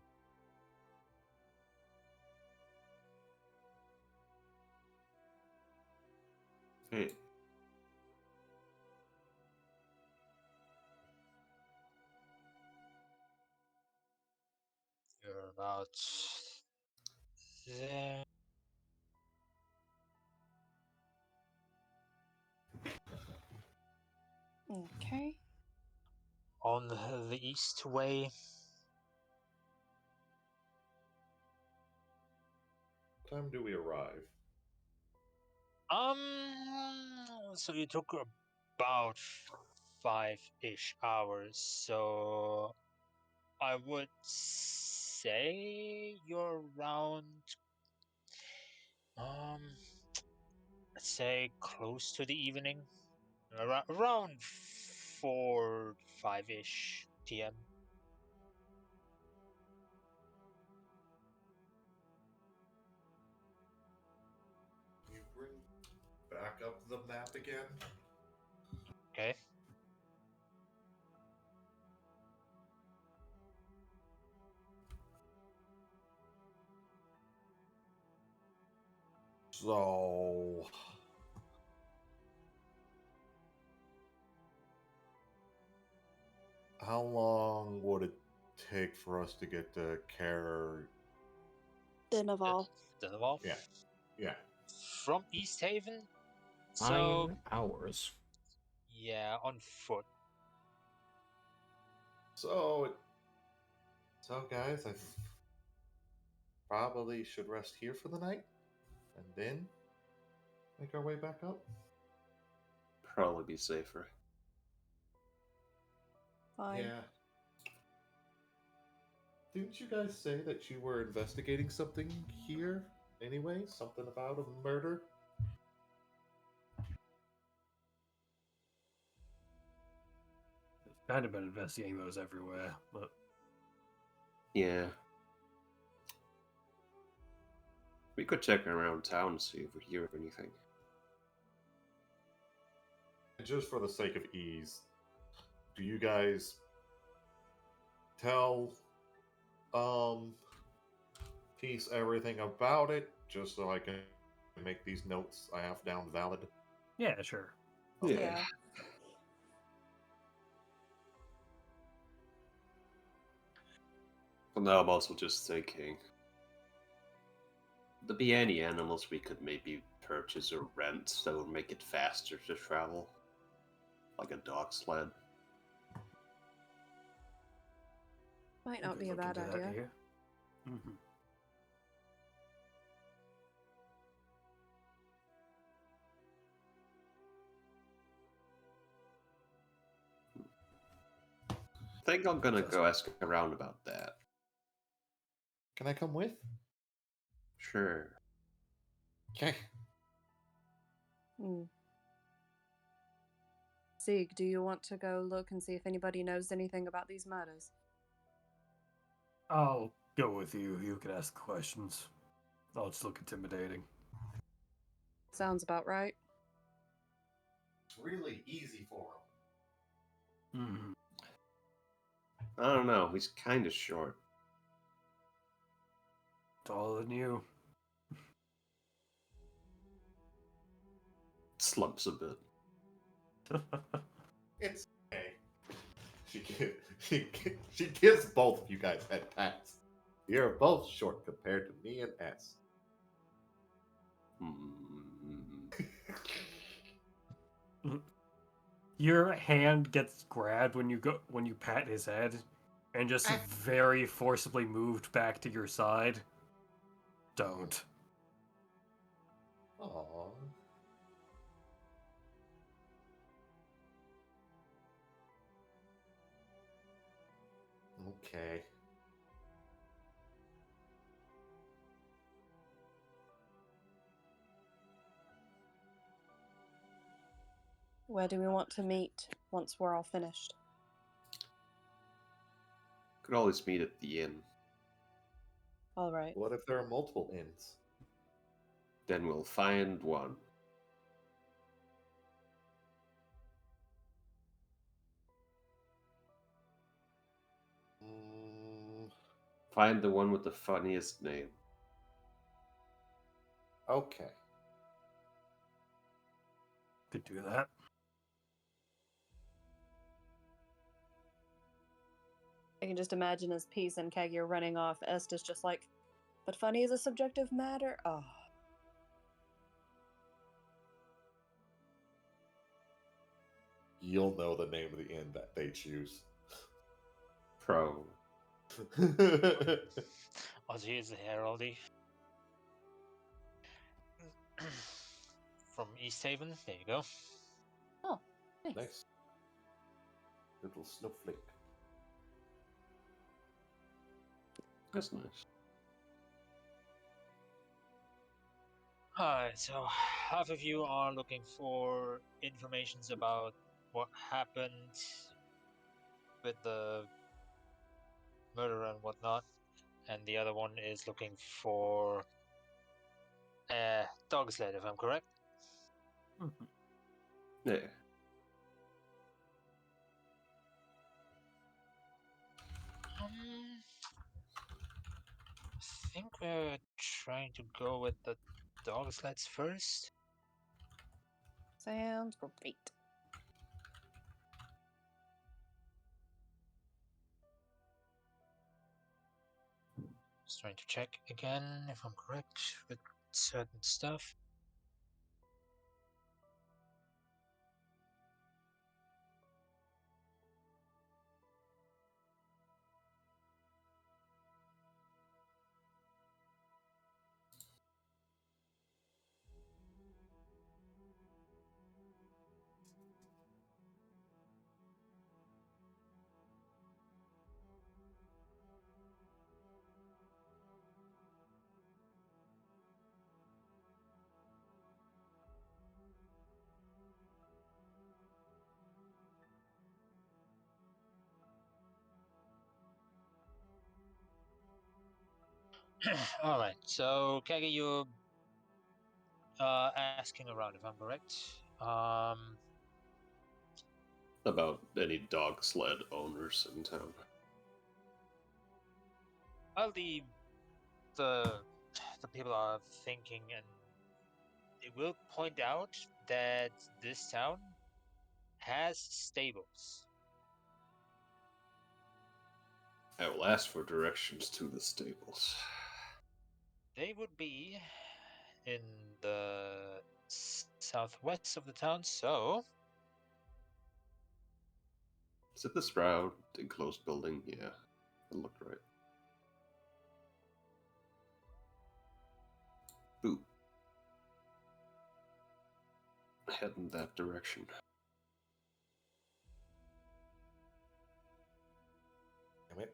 Hey, You're about there. Okay. On the east way. What time do we arrive? So you took about 5-ish hours, so I would say you're around, let's say close to the evening, around 4-5-ish p.m. Can you bring back up the map again? Okay. So, how long would it take for us to get to Care? Dinaval. Delaval. Yeah, yeah. From East Haven. So 9 hours. yeah, on foot. So, guys, I probably should rest here for the night, and then make our way back up. probably be safer. Fine. Yeah. Didn't you guys say that you were investigating something here anyway? Something about a murder? Kind of been investigating those everywhere, but Yeah. We could check around town and see if we hear anything. And just for the sake of ease, do you guys tell Peace everything about it, just so I can make these notes I have down valid? yeah, sure. Yeah. Well, now I'm also just thinking. There'd be any animals we could maybe purchase or rent that would make it faster to travel? Like a dog sled? Might We not could be a look bad into that idea. here. Mm-hmm. I think I'm gonna go ask around about that. Can I come with? Sure. Okay. Hmm. Sieg, do you want to go look and see if anybody knows anything about these murders? I'll go with you. You can ask questions. I'll just look intimidating. Sounds about right. It's really easy for him. Mm-hmm. I don't know. He's kind of short. Taller than you. Slumps a bit. It's okay. She gives both of you guys head pats. You're both short compared to me and S. Your hand gets grabbed when you pat his head, and just very forcibly moved back to your side. Don't. Aww. Okay. Where do we want to meet once we're all finished? Could always meet at the inn. All right. What if there are multiple inns? Then we'll find one. Find the one with the funniest name. Okay. Could do that. I can just imagine as Peace and Kagi are running off, Estes just like, but funny is a subjective matter? Oh. You'll know the name of the inn that they choose. Pro. Ozzy is the heraldry. From East Haven, there you go. Oh, nice. Nice. Little snowflake. That's nice. Alright, so half of you are looking for information about what happened with the murder and whatnot, and the other one is looking for a dog sled, if I'm correct. Mhm. Yeah. I think we're trying to go with the dog sleds first. Sounds great. Just trying to check again if I'm correct with certain stuff. Alright, so Kage, you're asking around if I'm correct. About any dog sled owners in town. Well, the people are thinking, and they will point out that this town has stables. I will ask for directions to the stables. They would be in the southwest of the town, so Is it the Sprout enclosed building? Yeah, it looked right. Boop. Head in that direction. Damn it.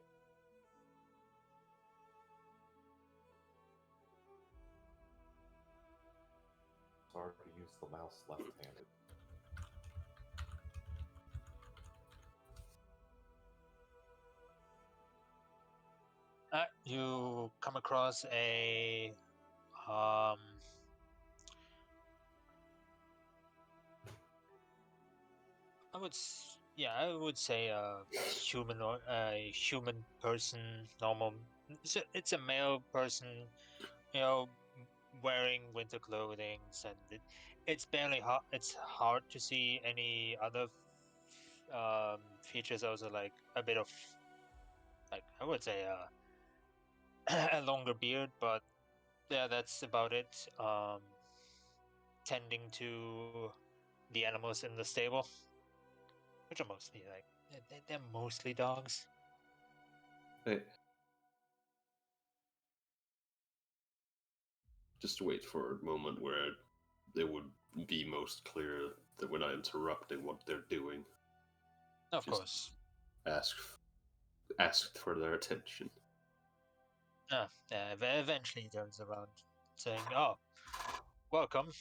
It's hard to use the mouse left-handed. you come across a um, I would say a human or a human person, normal. It's a male person, you know, wearing winter clothing, and it's barely hard. It's hard to see any other features. Also, like a bit of, like I would say, a longer beard, but yeah, that's about it. Tending to the animals in the stable, which are mostly like they're mostly dogs. Hey. Just wait for a moment where it would be most clear that we're not interrupting what they're doing. Of Just course. ask for their attention. Yeah, eventually he turns around, saying, "Oh, welcome.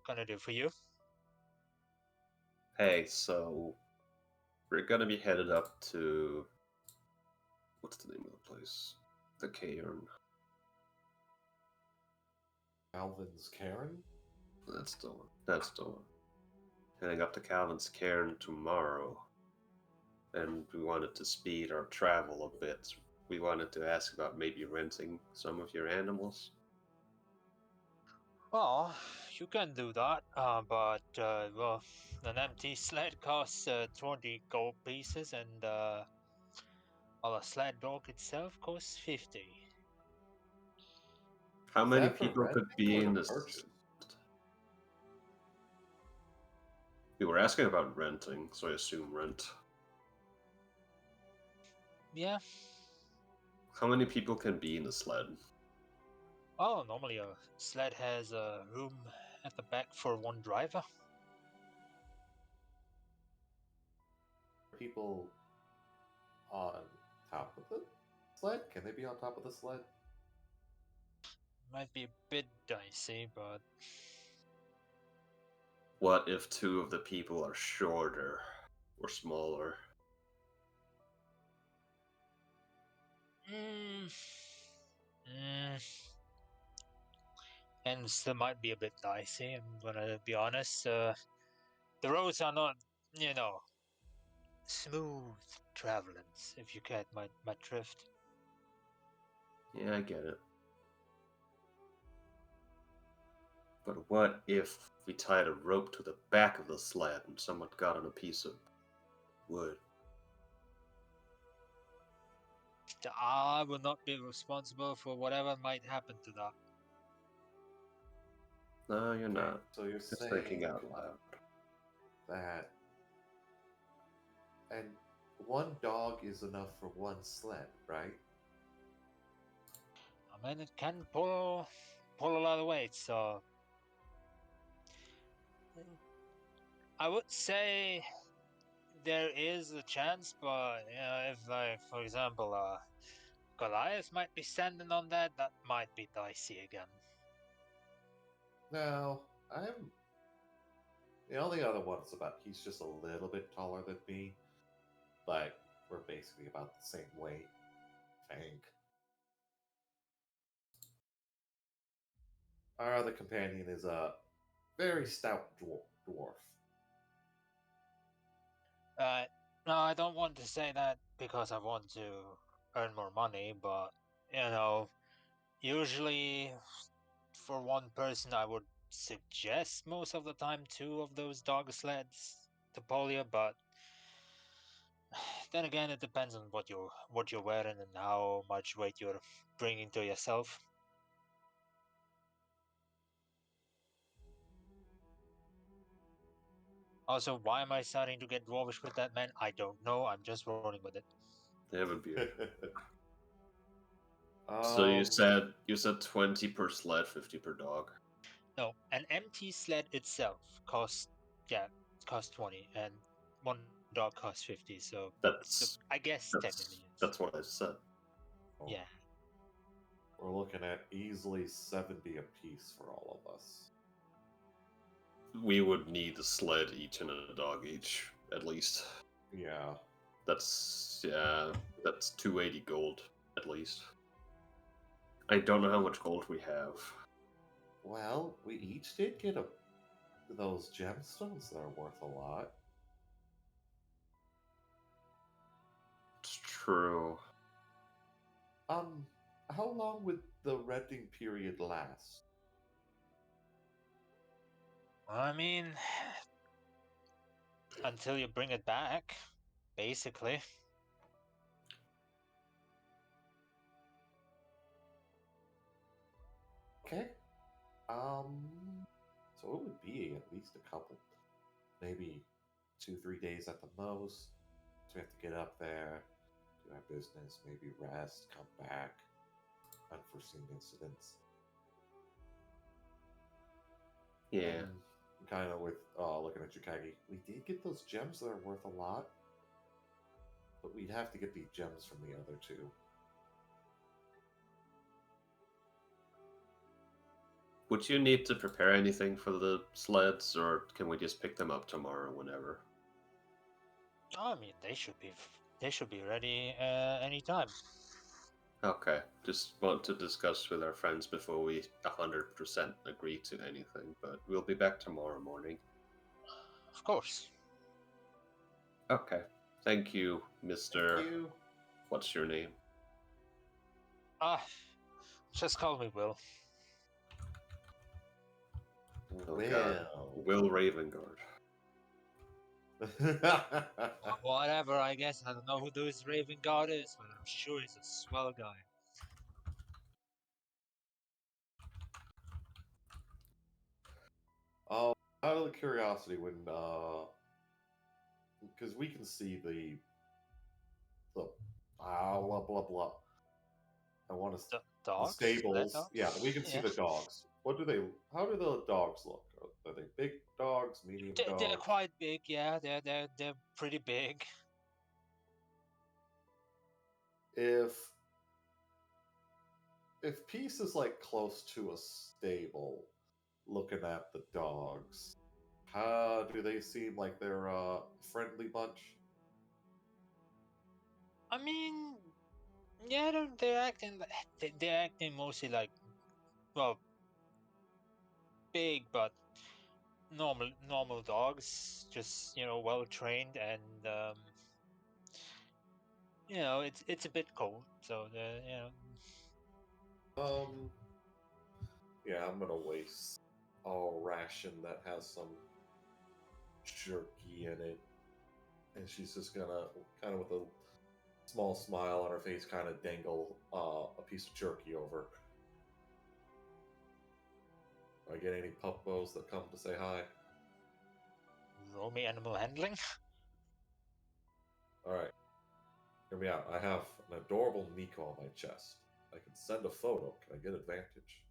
Gonna do for you." Hey, so we're gonna be headed up to what's the name of the place? The Cairn. Alvin's Cairn? That's the one. That's the one. Heading up to Calvin's Cairn tomorrow. And we wanted to speed our travel a bit. We wanted to ask about maybe renting some of your animals. Well, you can do that, but well, an empty sled costs 20 gold pieces, and well, a sled dog itself costs 50. How Is many that for people could renting be or in to this? purchase? We were asking about renting, so I assume rent. Yeah. How many people can be in the sled? Oh, normally a sled has a room at the back for one driver. People on top of the sled? Can they be on top of the sled? Might be a bit dicey, but What if two of the people are shorter or smaller? mm, and still might be a bit dicey. I'm gonna be honest. The roads are not, you know, smooth travelings. If you get my drift. Yeah, I get it. But what if we tied a rope to the back of the sled and someone got on a piece of wood? I will not be responsible for whatever might happen to that. No, you're Okay, not. so you're Just saying thinking out loud. that, and one dog is enough for one sled, right? I mean, it can pull a lot of weight, so I would say there is a chance, but if, like, for example, Goliath might be standing on that, that might be dicey again. No, I'm. The only other one's about. He's just a little bit taller than me, but we're basically about the same weight. I think. Our other companion is a very stout dwarf. No, I don't want to say that because I want to earn more money, but you know, usually for one person, I would suggest most of the time two of those dog sleds to Polia, but then again, it depends on what you're wearing and how much weight you're bringing to yourself. Also, why am I starting to get dwarvish with that man? I don't know. I'm just rolling with it. They have a beard. um, So you said 20 per sled, 50 per dog. No, an empty sled itself costs, yeah, costs 20, and one dog costs 50. So That's I guess technically it's that's what I said. yeah. we're looking at easily 70 apiece for all of us. We would need a sled each and a dog each, at least. Yeah. That's 280 gold at least. I don't know how much gold we have. Well, we each did get those gemstones that are worth a lot. It's true. How long would the renting period last? I mean, until you bring it back, basically. Okay. So it would be at least a couple, maybe 2, 3 days at the most. So we have to get up there, do our business, maybe rest, come back. Unforeseen incidents. Yeah. Kind of with looking at Yukagi, we did get those gems that are worth a lot, but we'd have to get the gems from the other two. Would you need to prepare anything for the sleds, or can we just pick them up tomorrow whenever? I mean, they should be ready anytime. Okay, just want to discuss with our friends before we 100% agree to anything, but we'll be back tomorrow morning. Of course. Okay. Thank you, Mr. Thank you. What's your name? Ah, just call me Will. Oh god. Will Ravengard. Whatever, I guess. I don't know who this Raven God is, but I'm sure he's a swell guy. Out of curiosity, when because we can see the blah blah blah. I want to the Dogs? stables. Dogs? Yeah, we can see Yeah. the dogs. What do they? How do the dogs look? Are they big dogs, medium dogs? They're quite big, yeah. They're pretty big. If Peace is like close to a stable, looking at the dogs, how do they seem like they're a friendly bunch? I mean, yeah, they're acting. They're acting mostly like, well, big but normal dogs, just well trained, and it's a bit cold, so Yeah, I'm gonna waste a ration that has some jerky in it, and she's just gonna kind of with a small smile on her face, kind of dangle a piece of jerky over. Do I get any puppos that come to say hi? roll me animal handling. All right, hear me out. I have an adorable Nico on my chest. I can send a photo. Can I get advantage?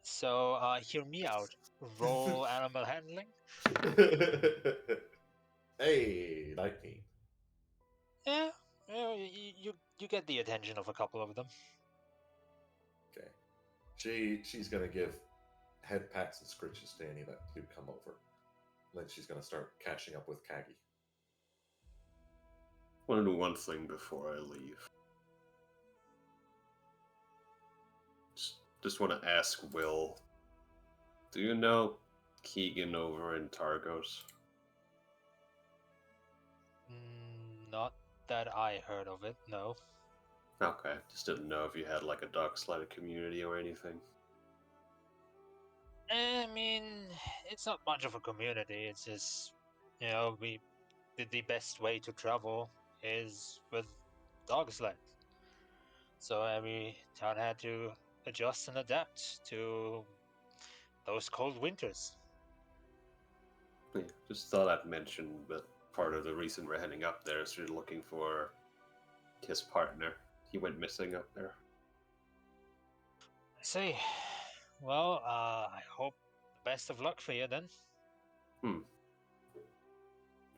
So hear me out. Roll animal handling. Hey, 19. Yeah, you get the attention of a couple of them. Okay. She's gonna give head pats and scritches to any that do come over. Then she's gonna start catching up with Kagi. I want to do one thing before I leave. Just want to ask Will. Do you know Keegan over in Targos? Not that I heard of it, no. Okay, just didn't know if you had like a dog slider community or anything. I mean, it's not much of a community. It's just, the best way to travel is with dog sled. So every town had to adjust and adapt to those cold winters. Yeah, just thought I'd mention that part of the reason we're heading up there is we're looking for his partner. He went missing up there. I see. Well, I hope the best of luck for you then.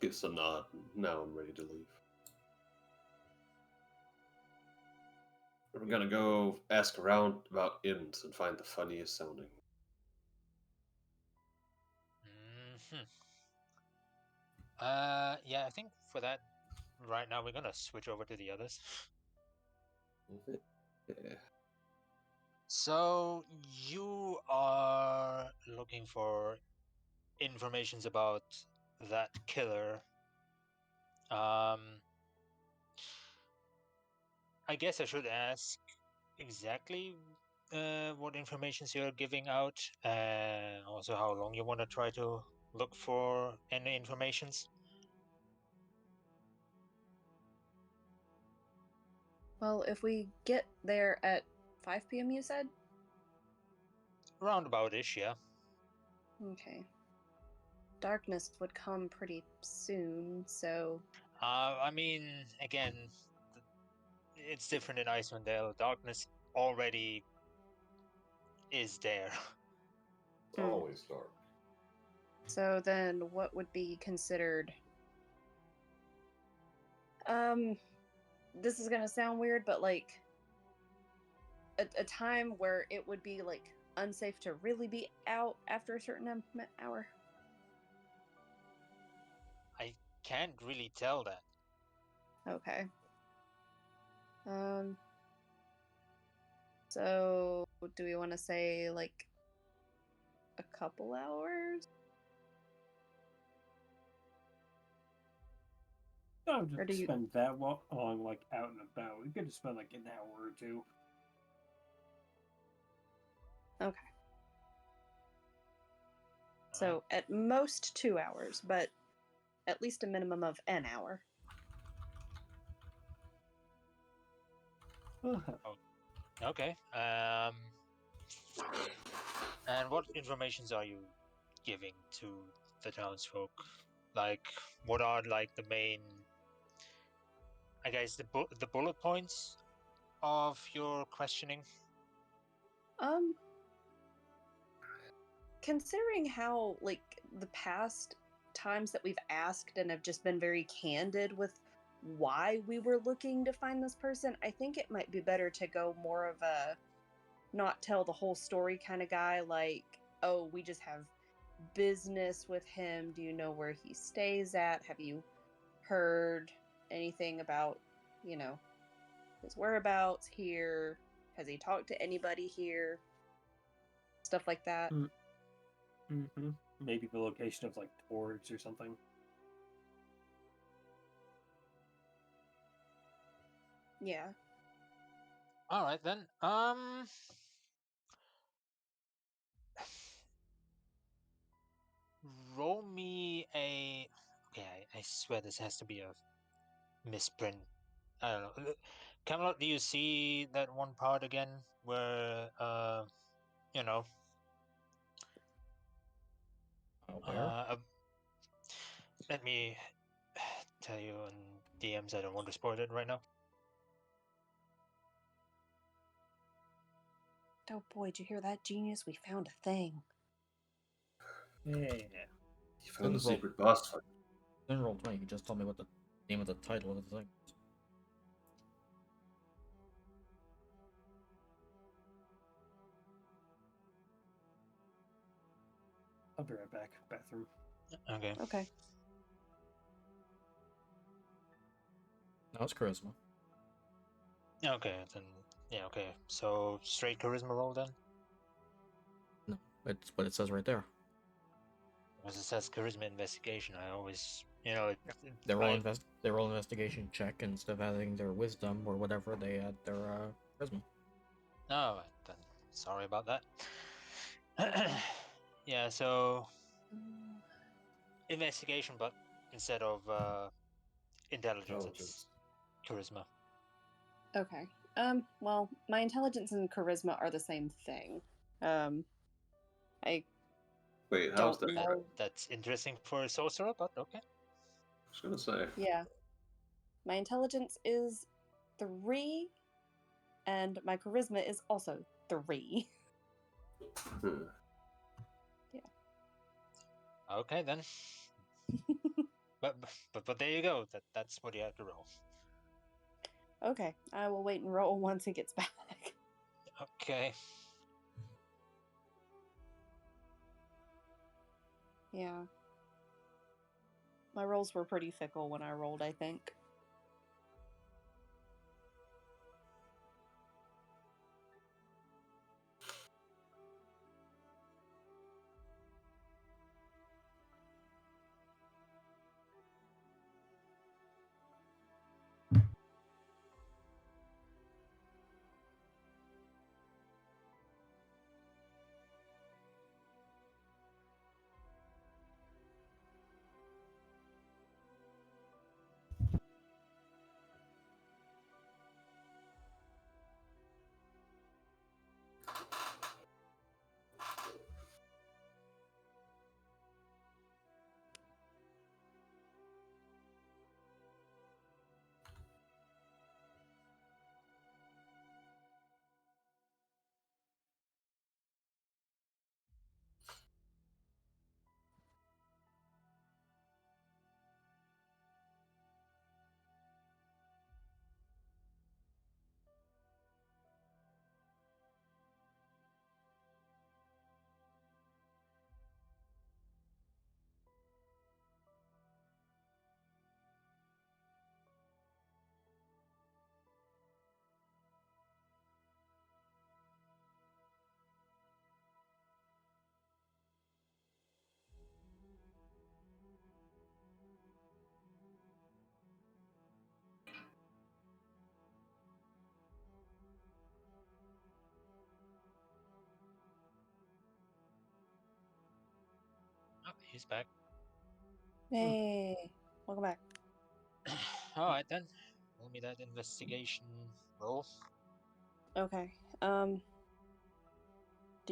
Gives a nod. Now I'm ready to leave. We're gonna go ask around about inns and find the funniest sounding. Yeah, I think for that, right now we're gonna switch over to the others. Yeah. So you are looking for informations about that killer. I guess I should ask exactly what informations you're giving out, and also how long you want to try to look for any informations. Well, if we get there at 5 p.m., you said? Roundabout-ish, yeah. Okay. Darkness would come pretty soon, so... I mean, again, it's different in Icewind Dale. Darkness already is there. It's always dark. So then what would be considered... This is gonna sound weird, but like... A time where it would be, like, unsafe to really be out after a certain hour? I can't really tell that. Okay. So do we want to say like a couple hours? I would Or do you- spend that long like out and about. We could just spend like an hour or two. Okay. So at most 2 hours, but at least a minimum of an hour. Okay. And what informations are you giving to the townsfolk? Like, what are like the main, I guess, the bullet points of your questioning? Considering how, like, the past times that we've asked and have just been very candid with why we were looking to find this person, I think it might be better to go more of a not tell the whole story kind of guy, like, oh, we just have business with him. Do you know where he stays at? Have you heard anything about, you know, his whereabouts here? Has he talked to anybody here? Stuff like that. Mm-hmm. Maybe the location of like torch or something. Yeah. All right then. Roll me a. Okay, I swear this has to be a misprint. I don't know. Camelot, do you see that one part again where you know, Where? let me tell you on DMs. I don't want to spoil it right now. Oh boy, did you hear that, genius? We found a thing. Yeah. You found the Didn't roll- secret boss fight. Didn't roll 20. You just told me what the name of the title of the thing. I'll be right back. Bathroom. Okay. Okay. No, it's charisma. Okay, then yeah. Okay, so straight charisma roll then, No, it's what it says right there. because it says charisma investigation. I always, you know, They roll like, they roll investigation check instead of having their wisdom or whatever. They add their charisma. oh, then sorry about that. Yeah, so investigation, but instead of intelligence, it's charisma. Okay. Well, my intelligence and charisma are the same thing. I Wait, how's don't that? know. That's interesting for a sorcerer, but okay. I was gonna say. Yeah. My intelligence is 3, and my charisma is also 3. Hmm. Okay then. But there you go. That's what you have to roll. Okay, I will wait and roll once he gets back. Okay. Yeah. My rolls were pretty fickle when I rolled, I think. he's back. Hey, welcome back. Alright then. Roll me that investigation roll. Okay. Do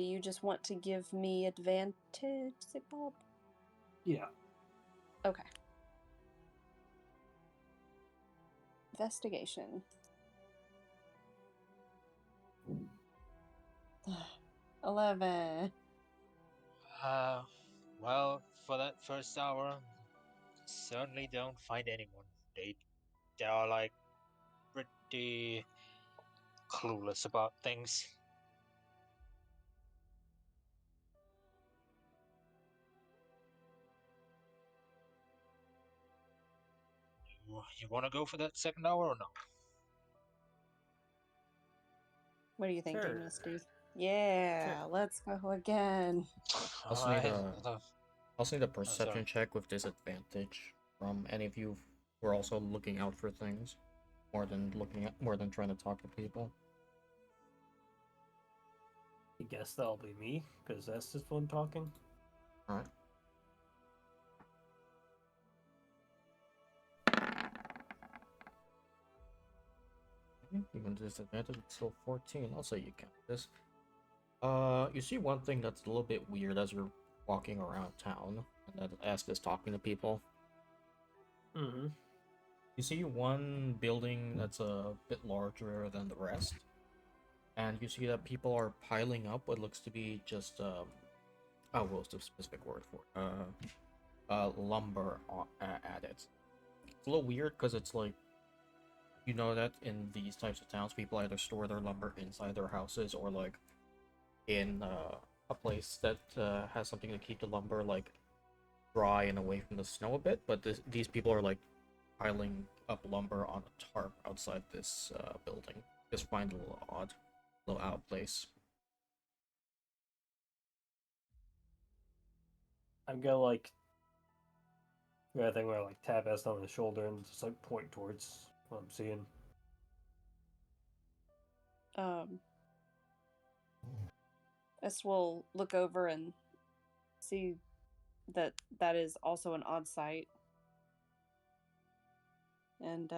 you just want to give me advantage, Sick Bob? Yeah. Okay. Investigation. 11. Well, for that first hour, certainly don't find anyone. They are like pretty clueless about things. You want to go for that second hour or no? What are you thinking, Sure. Misty? Yeah, let's go again. Also need Alright. a also need a Oh, sorry. perception check with disadvantage from any of you who are also looking out for things more than trying to talk to people. I guess that'll be me, because that's just one talking. Alright. Even disadvantage, it's still 14. I'll say you count this. You see one thing that's a little bit weird as you're walking around town, and that Ask is talking to people. Mm-hmm. You see one building that's a bit larger than the rest, and you see that people are piling up what looks to be just what's the specific word for it? Lumber at it. It's a little weird because it's like, you know that in these types of towns, people either store their lumber inside their houses or like in a place that has something to keep the lumber like dry and away from the snow a bit. But these people are like piling up lumber on a tarp outside this building. Just find it a little odd, a little out of place. I'm gonna like do that thing where I like tap S on the shoulder and just like point towards what I'm seeing. S will look over and see that that is also an odd sight. And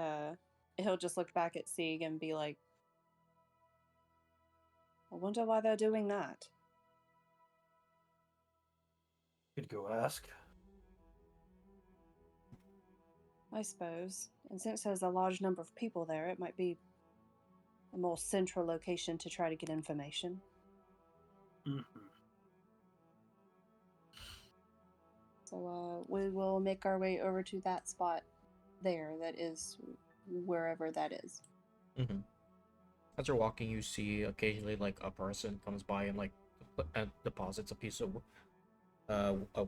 he'll just look back at Sieg and be like, I wonder why they're doing that. Could go ask. I suppose. And since there's a large number of people there, it might be a more central location to try to get information. Mm-hmm. So we will make our way over to that spot there. That is wherever that is. Mm-hmm. As you're walking, you see occasionally like a person comes by and like deposits a piece of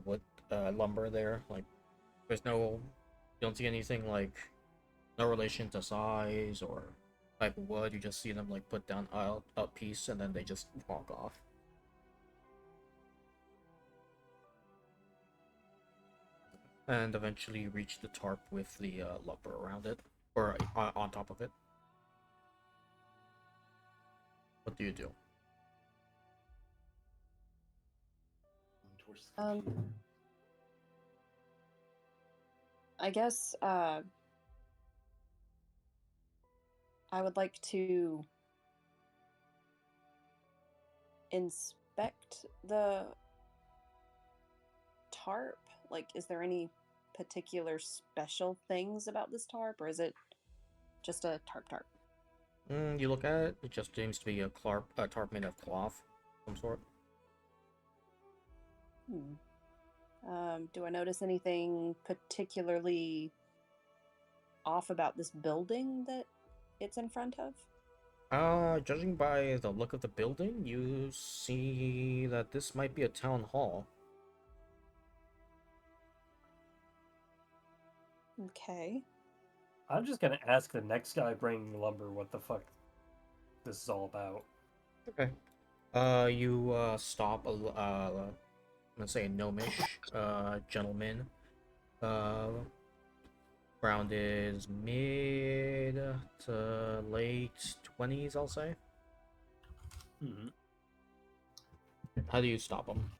wood lumber there. Like there's no, you don't see anything like no relation to size or type of wood. You just see them like put down a piece and then they just walk off. And eventually reach the tarp with the lumber around it, or on top of it. What do you do? I guess I would like to inspect the tarp. Like, is there any particular special things about this tarp, or is it just a tarp? You look at it, it just seems to be a tarp made of cloth of some sort. Do I notice anything particularly off about this building that it's in front of? Judging by the look of the building, you see that this might be a town hall. Okay. I'm just gonna ask the next guy bringing lumber what the fuck this is all about. Okay. You stop let's say a gnomish gentleman. Around his mid to late 20s, I'll say. Mm-hmm. How do you stop him?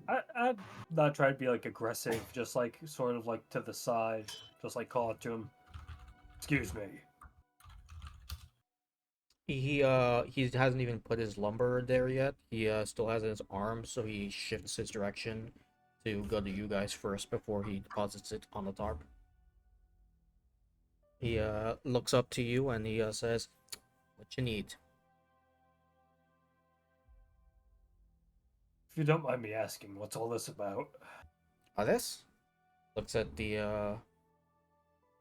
I'd not try to be like aggressive, just like sort of like to the side, just like call it to him. Excuse me. He hasn't even put his lumber there yet. He still has it in his arms, so he shifts his direction to go to you guys first before he deposits it on the tarp. He looks up to you and he says, "What you need?" If you don't mind me asking, what's all this about? This looks at the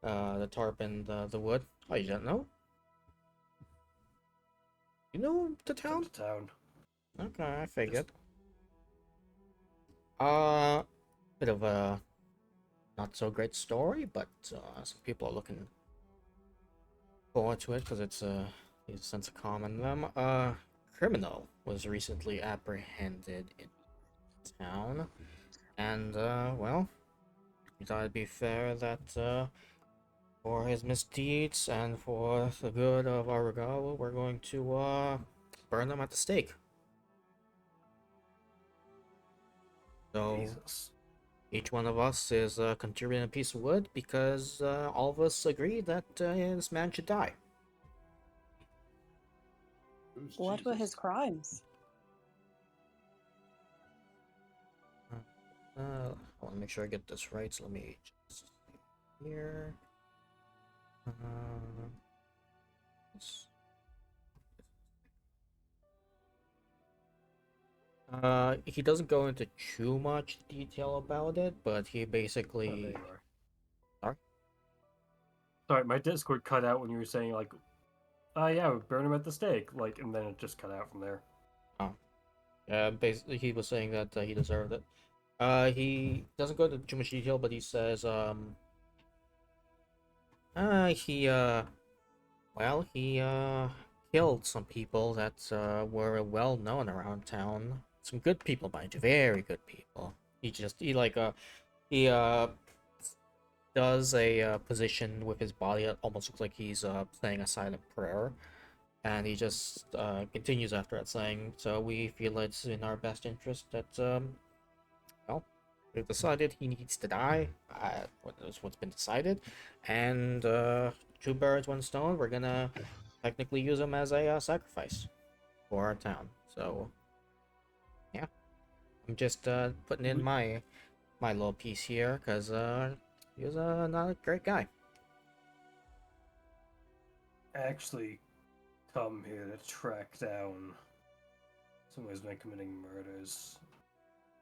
tarp and the wood. Oh, you don't know? You know the town? To town. Okay, I figured. Bit of a not so great story, but some people are looking forward to it because it's a sense of calm in them. Criminal was recently apprehended in town, and well, we thought it'd be fair that for his misdeeds and for the good of our regalia, we're going to burn him at the stake. So Jesus. each one of us is contributing a piece of wood because all of us agree that this man should die. Who's What were his Jesus? crimes? I want to make sure I get this right, so let me just here. Let's- he doesn't go into too much detail about it, but he Oh, there basically. you are. Sorry? Sorry, my Discord cut out when you were saying like, "Oh yeah, we burn him at the stake," like, and then it just cut out from there. Basically, he was saying that he deserved it. He doesn't go into too much detail, but he says, well, he killed some people that were well known around town. Some good people, mind you, very good people. He does a position with his body that almost looks like he's saying a silent prayer, and he just continues after it, saying, "So we feel it's in our best interest that well, we've decided he needs to die. That's what's been decided, and two birds, one stone. We're gonna technically use him as a sacrifice for our town. So, yeah, I'm just putting in my little piece here because he was not a great guy. Actually, come here to track down someone who's been committing murders.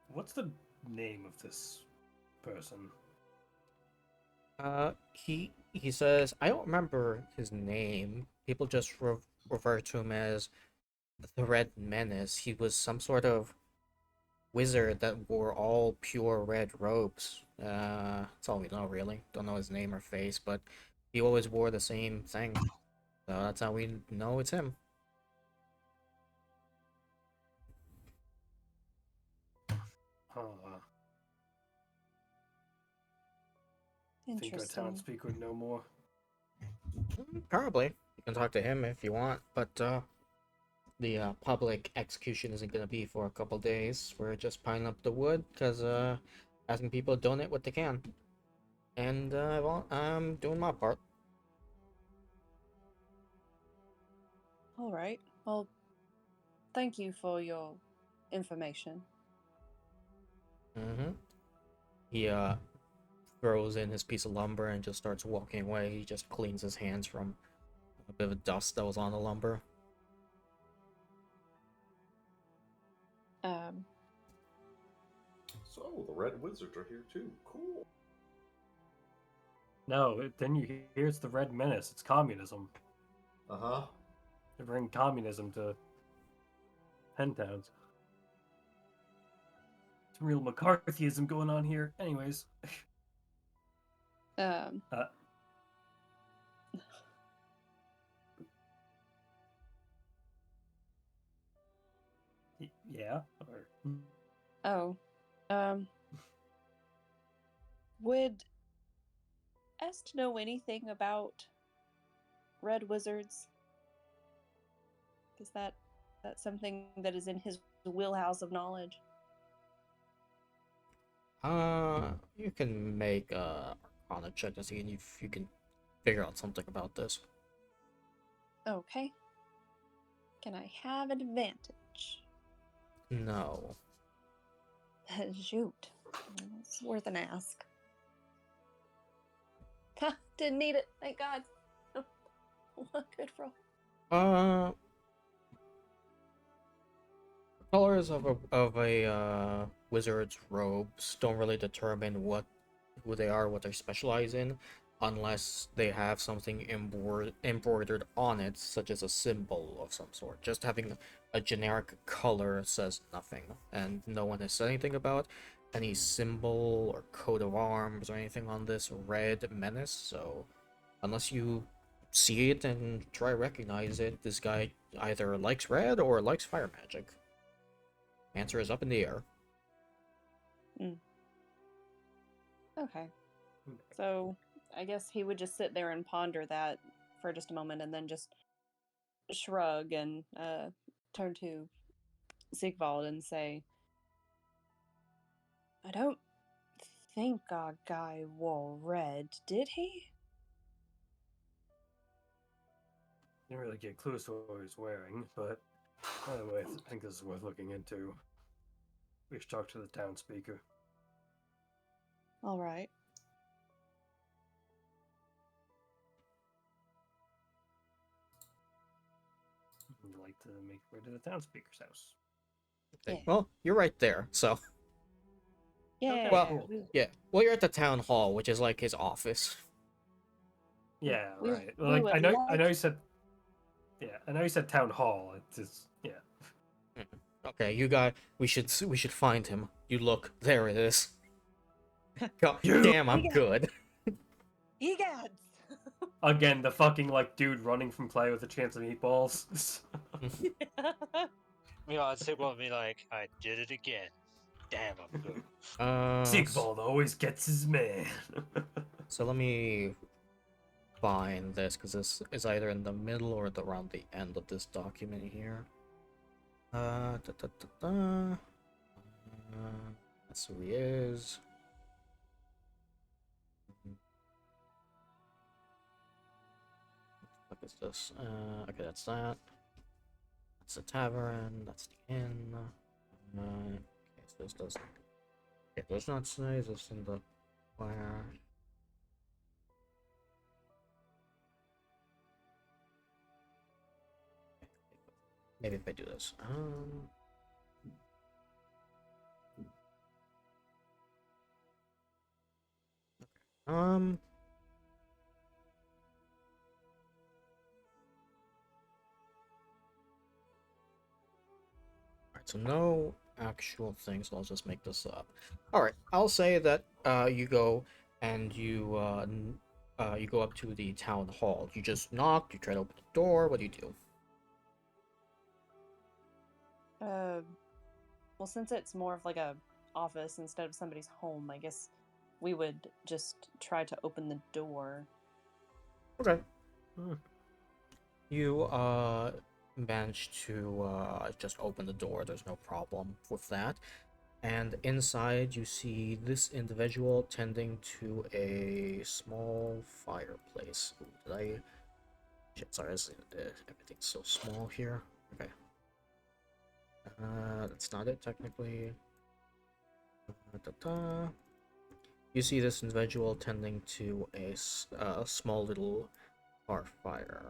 What's the name of this person? He says I don't remember his name. People just refer to him as the Red Menace. He was some sort of wizard that wore all pure red robes. That's all we know, really. Don't know his name or face, but he always wore the same thing. So that's how we know it's him. Huh. Think our Interesting. townspeople would know more. Probably. You can talk to him if you want, but the public execution isn't gonna be for a couple days. We're just piling up the wood because asking people to donate what they can, and well, I'm doing my part. All right. Well, thank you for your information. Mm-hmm. He throws in his piece of lumber and just starts walking away. He just cleans his hands from a bit of dust that was on the lumber. So the Red Wizards are here too. Cool. No, then you hear it's the Red Menace. It's communism. Uh-huh. They bring communism to Pentowns. Some real McCarthyism going on here. Anyways. Um, Yeah. Or... oh, would Est know anything about red wizards? Is that's something that is in his wheelhouse of knowledge? You can make a Arcana check to see if you can figure out something about this. Okay. Can I have advantage? No. Shoot. It's worth an ask. Ha! Didn't need it. Thank God. Good roll. Colors of a wizard's robes don't really determine who they are, what they specialize in, unless they have something embroidered on it, such as a symbol of some sort. Just having a generic color says nothing, and no one has said anything about any symbol or coat of arms or anything on this red menace. So, unless you see it and try to recognize it, this guy either likes red or likes fire magic. Answer is up in the air. Okay. So I guess he would just sit there and ponder that for just a moment and then just shrug and turn to Sigvald and say, I don't think our guy wore red, did he? Didn't really get clues to what he was wearing, but anyway, I think this is worth looking into. We should talk to the town speaker. All right. I'd like to make our way to the town speaker's house. Okay. Yeah. Well, you're right there, so. Yeah. Well, yeah. Well, you're at the town hall, which is like his office. Yeah, We- right. we Like would I know like- you said. Yeah, I know you said town hall. It's just yeah. Okay, we should find him. You look, there it is. God You- damn, I'm Yeah. good. Egads! Again, the fucking like dude running from play with a chance of meatballs. Meanwhile, Sigma will be like, I did it again. Damn, I'm good. Sigvald always gets his man. So let me find this, because this is either in the middle or around the end of this document here. That's who he is. What is this? Okay, that's that. That's the tavern. That's the inn. Okay, so this doesn't. It does not say this in the flash. Maybe if I do this. Um. Alright, so no actual thing, so I'll just make this up. Alright, I'll say that you go and you go up to the town hall. You just knock, you try to open the door, what do you do? Well, since it's more of like a office instead of somebody's home, I guess we would just try to open the door. Okay. You manage to just open the door, there's no problem with that. And inside you see this individual tending to a small fireplace. Ooh, did I... Shit, sorry, everything's so small here. Okay. That's not it, technically. You see this individual tending to a small little hearth fire.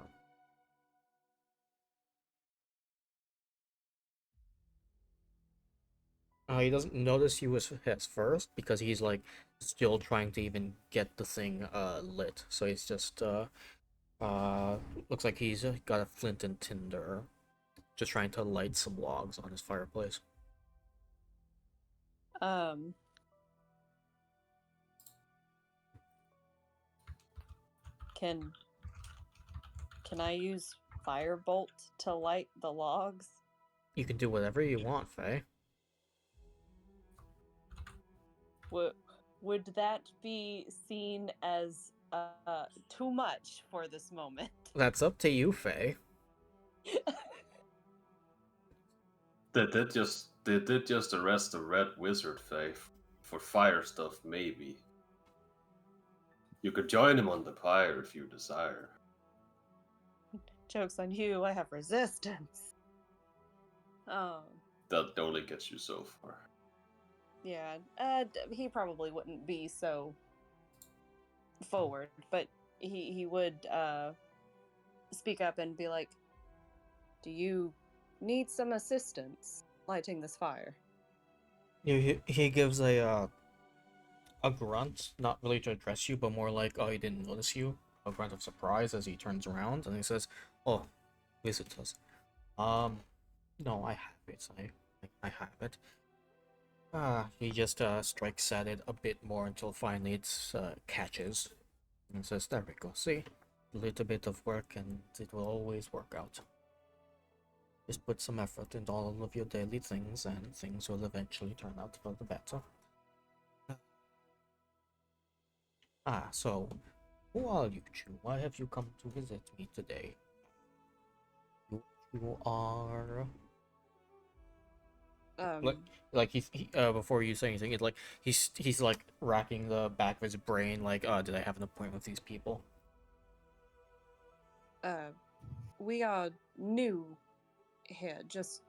He doesn't notice you as his first because he's like still trying to even get the thing lit. So he's just looks like he's got a flint and tinder, just trying to light some logs on his fireplace. Can I use firebolt to light the logs? You can do whatever you want, Faye. Would that be seen as too much for this moment? That's up to you, Faye. They did just arrest the Red Wizard, Faye, For fire stuff, maybe. You could join him on the pyre if you desire. Joke's on you, I have resistance. That only gets you so far. Yeah, he probably wouldn't be so forward, but he would speak up and be like, "Do you need some assistance lighting this fire?" He gives a grunt, not really to address you, but more like, oh, he didn't notice you. A grunt of surprise as he turns around and he says, "Oh, visitors. No, I have it. I have it." He just strikes at it a bit more until finally it catches. And says, "There we go. See, a little bit of work and it will always work out. Just put some effort into all of your daily things and things will eventually turn out for the better." So, who are you two? Why have you come to visit me today? You are... Like before you say anything, it's like he's like racking the back of his brain, like, did I have an appointment with these people? We are new here, just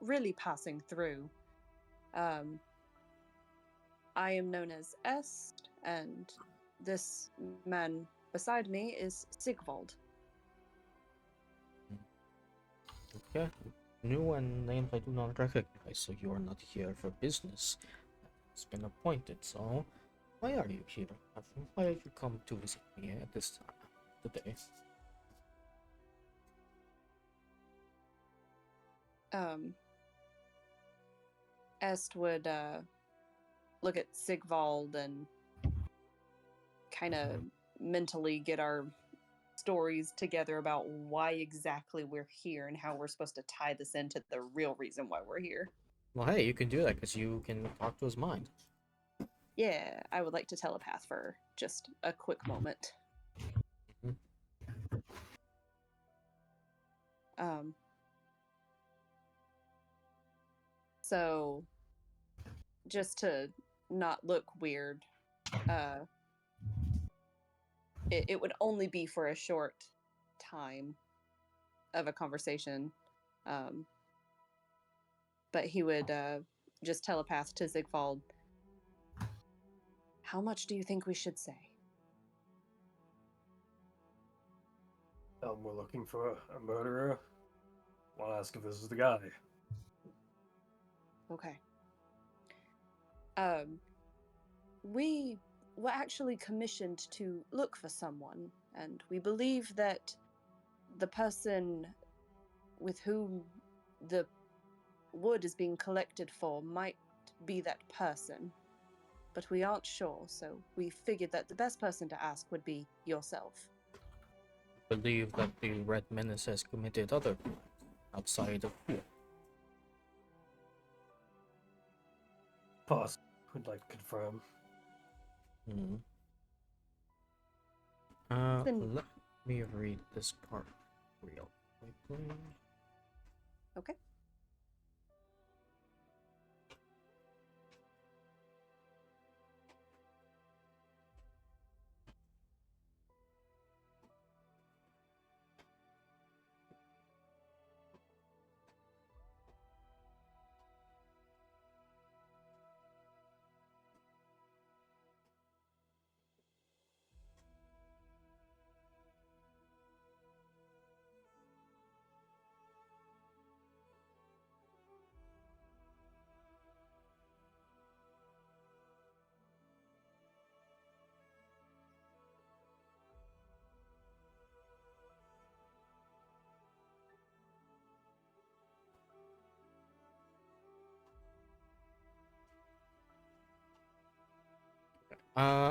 really passing through. I am known as Est, and this man beside me is Sigvald. Okay. New and names I do not recognize, so you are not here for business. It's been appointed, so why are you here? Why have you come to visit me at this time today? Est would look at Sigvald and kind of mentally get our stories together about why exactly we're here and how we're supposed to tie this into the real reason why we're here. Well, hey, you can do that because you can talk to his mind. Yeah, I would like to telepath for just a quick moment. So, just to not look weird, it would only be for a short time of a conversation. But he would just telepath to Sigvald. How much do you think we should say? We're looking for a murderer. Want to ask if this is the guy. Okay. We were actually commissioned to look for someone, and we believe that the person with whom the wood is being collected for might be that person. But we aren't sure, so we figured that the best person to ask would be yourself. Believe that the Red Menace has committed other crimes outside of here. Boss would like to confirm. Let me read this part real quickly. Okay.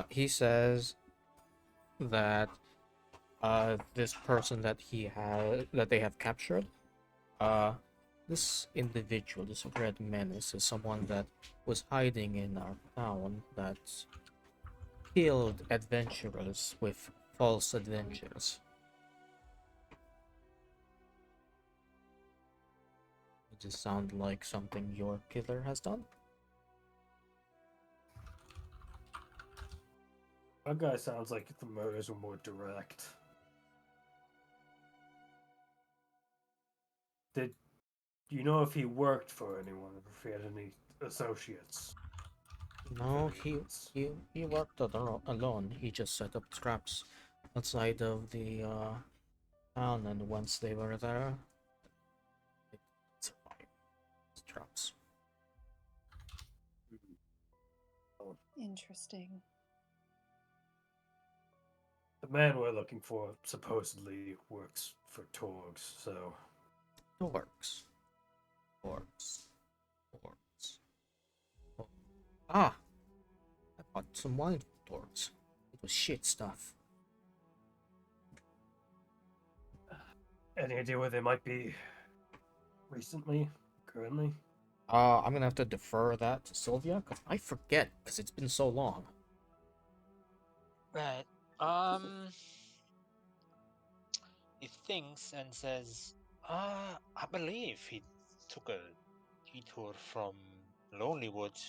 He says that this person that they have captured, this individual, this Red Menace, is someone that was hiding in our town that killed adventurers with false adventures. Does this sound like something your killer has done? That guy sounds like the murders were more direct. Did you know if he worked for anyone, or if he had any associates? No, Affiliates? he worked alone. He just set up traps outside of the town, and once they were there, they survived these traps. Interesting. The man we're looking for supposedly works for Torgs, so Orcs. Orcs. Orcs. Oh. Ah! I bought some wine from Orcs. It was shit stuff. any idea where they might be recently, currently? I'm gonna have to defer that to Sylvia, because I forget, because it's been so long. Right. He thinks and says, I believe he took a detour from Lonelywood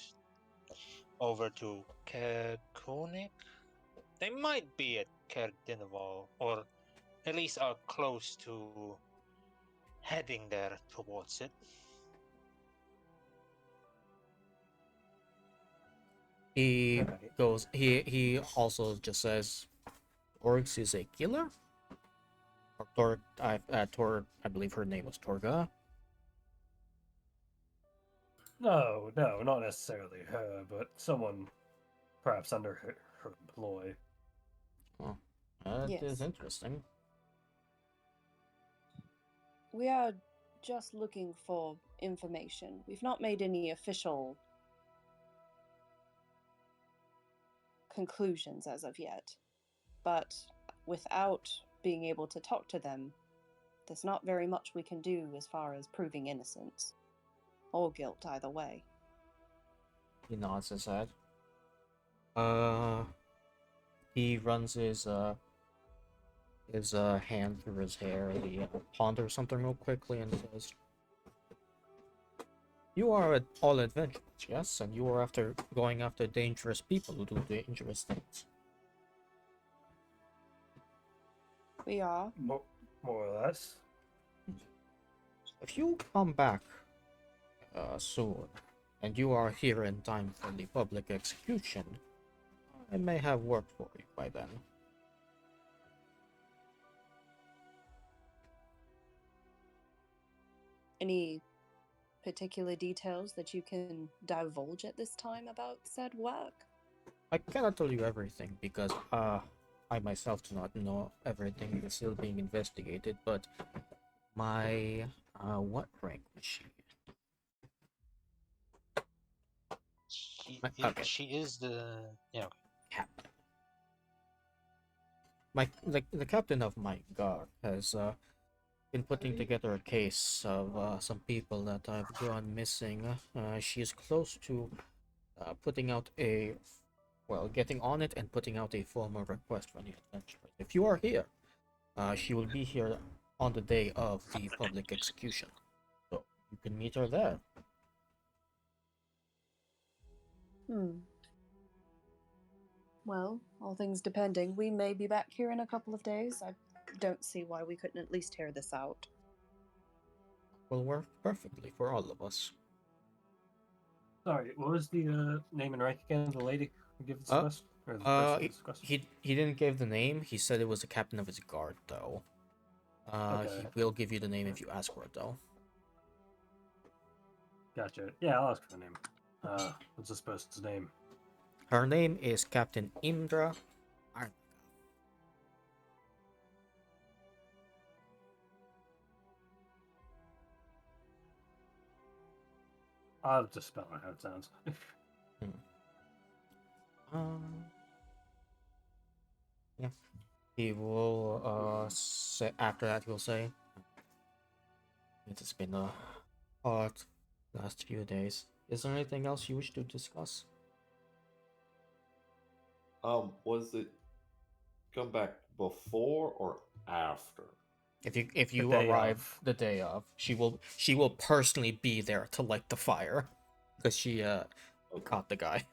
over to Kerkonik. They might be at Kerdinoval, or at least are close to heading there towards it. He Right. goes, he also just says, Orcs is a killer? Or I believe her name was Torga. No, not necessarily her, but someone perhaps under her employ. Oh, that is Yes. interesting. We are just looking for information. We've not made any official conclusions as of yet. But without being able to talk to them, there's not very much we can do as far as proving innocence. Or guilt, either way. He nods his head. He runs his hand through his hair. He ponders something real quickly and says, "You are all adventurers, yes, and you are going after dangerous people who do dangerous things." We are. More or less. If you come back soon, and you are here in time for the public execution, I may have work for you by then. Any particular details that you can divulge at this time about said work? I cannot tell you everything because I myself do not know everything. It's still being investigated, but my what rank was she? Okay. She is the Captain. The captain of my guard has been putting together a case of some people that have gone missing. She is close to putting out getting on it and putting out a formal request for the adventurers. If you are here, she will be here on the day of the public execution, so you can meet her there. Well, all things depending, we may be back here in a couple of days. I don't see why we couldn't at least hear this out. Will work perfectly for all of us. Sorry, what was the name and rank again? The lady who gave this quest? Or the person who gave this quest? He didn't give the name. He said it was the captain of his guard, though. Okay. He will give you the name if you ask for it, though. Gotcha. Yeah, I'll ask for the name. What's this person's name? Her name is Captain Indra. I'll just spell it how it sounds. Yeah. He will say after that he'll say, "It has been a hard last few days. Is there anything else you wish to discuss?" Was it come back before or after? If you day arrive of. the day of, she will personally be there to light the fire, because she caught the guy.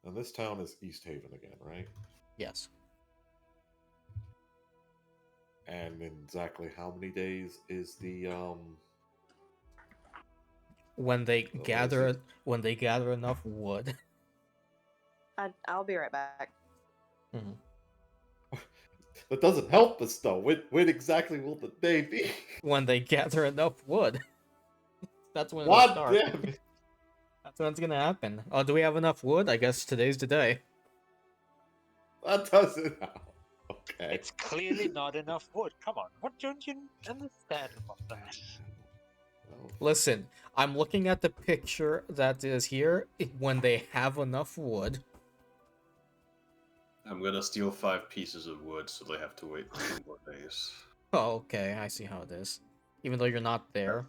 And this town is East Haven again, right? Yes. And in exactly how many days is the When they gather racing? when they gather enough wood. I'll be right back. Mhm. That doesn't help us though. When exactly will the day be? When they gather enough wood. That's when it'll God start. damn it! That's when it's gonna happen. Oh, do we have enough wood? I guess today's the day. That doesn't help. Okay. It's clearly not enough wood. Come on, what don't you understand about that? Well, Listen, I'm looking at the picture that is here. When they have enough wood. I'm gonna steal 5 pieces of wood, so they have to wait 2 more days. Oh, okay, I see how it is. Even though you're not there.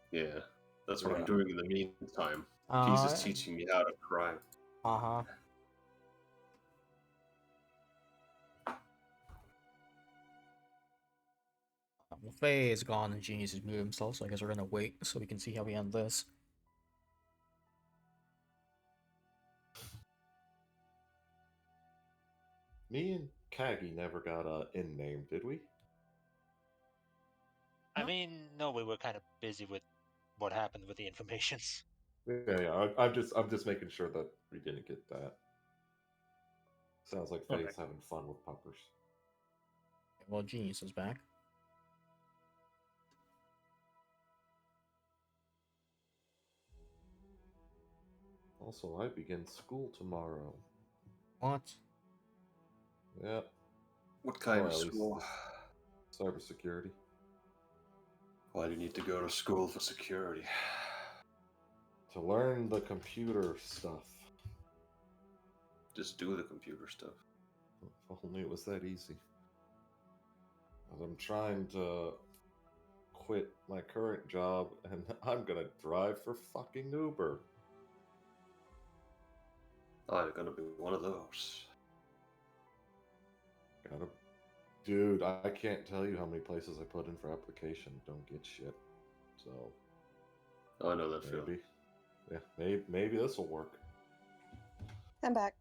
Yeah, that's what I'm Okay. doing in the meantime. Peace Uh, is teaching me how to cry. uh-huh. Well, Faye is gone and Genius has muted himself, so I guess we're gonna wait so we can see how we end this. me and Kagi never got a in name, did we? I mean, no, we were kind of busy with what happened with the informations. Yeah. I'm just making sure that we didn't get that. Sounds like Okay. Faye's having fun with puppers. Well, Genius is back. Also, I begin school tomorrow. What? Yep. What kind Or of at least school? cybersecurity. Why do you need to go to school for security? To learn the computer stuff. Just do the computer stuff. If only it was that easy. I'm trying to quit my current job and I'm gonna drive for fucking Uber. I'm gonna be one of those. Gotta. Dude, I can't tell you how many places I put in for application. Don't get shit. So. I know that feeling. Maybe. Yeah, maybe this will work. I'm back.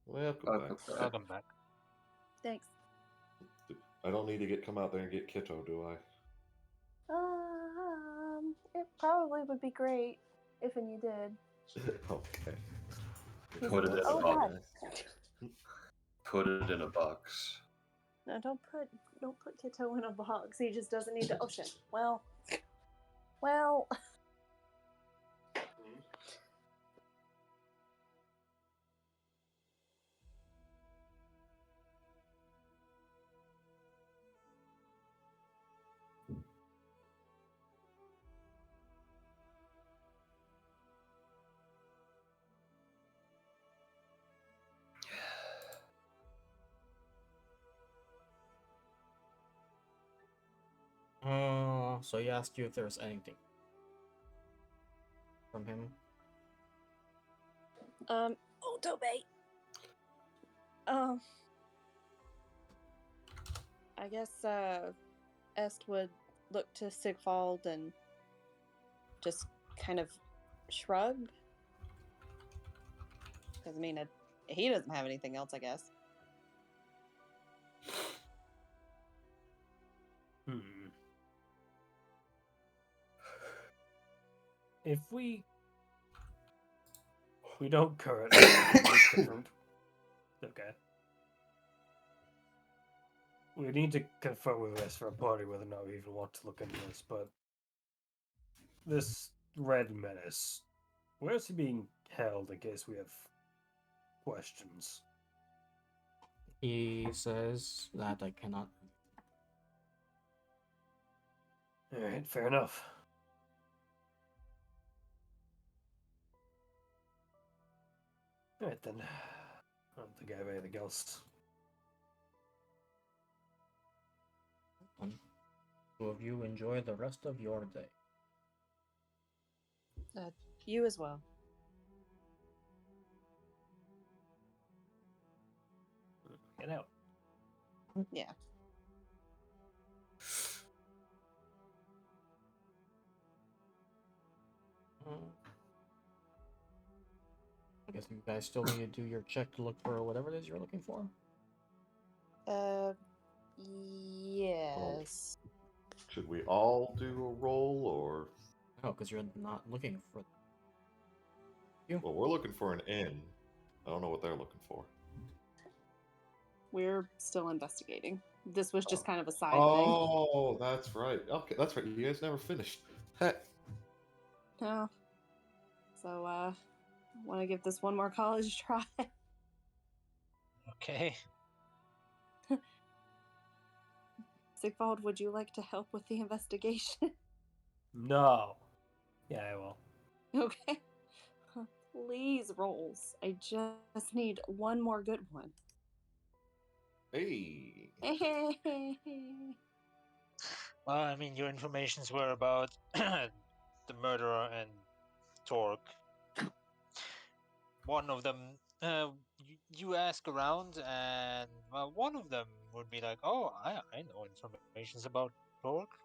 Welcome I'll back. come back. Welcome back. Thanks. I don't need to come out there and get Kitto, do I? It probably would be great if and you did. Okay. Put it in a Oh, box. God. Put it in a box. No, don't put Kitto in a box. He just doesn't need to. Oh shit. Well. So he asked you if there's anything from him. Oh, Tobe. I guess Est would look to Sigvald and just kind of shrug. Because I mean, he doesn't have anything else, I guess. If we don't currently confirmed. Okay. We need to confirm with us for a party whether or not we even want to look into this, but this Red Menace, where is he being held in case we have questions? He says that I cannot. Alright, fair enough. Alright then. I don't think I have anything else. Two of you enjoy the rest of your day. You as well. Get out. Yeah. guess you guys still need to do your check to look for whatever it is you're looking for. Yes. Should we all do a roll, or? No, because you're not looking for. Well, we're looking for an inn. I don't know what they're looking for. We're still investigating. This was just kind of a side thing. Oh, that's right. Okay, that's right. You guys never finished. Heck. No. So, want to give this one more college try? Okay. Sigvald, would you like to help with the investigation? No. Yeah, I will. Okay. Please, rolls. I just need one more good one. Hey. Well, I mean, your informations were about the murderer and Torque. One of them, you ask around, and well, one of them would be like, "Oh, I know informations about Torque.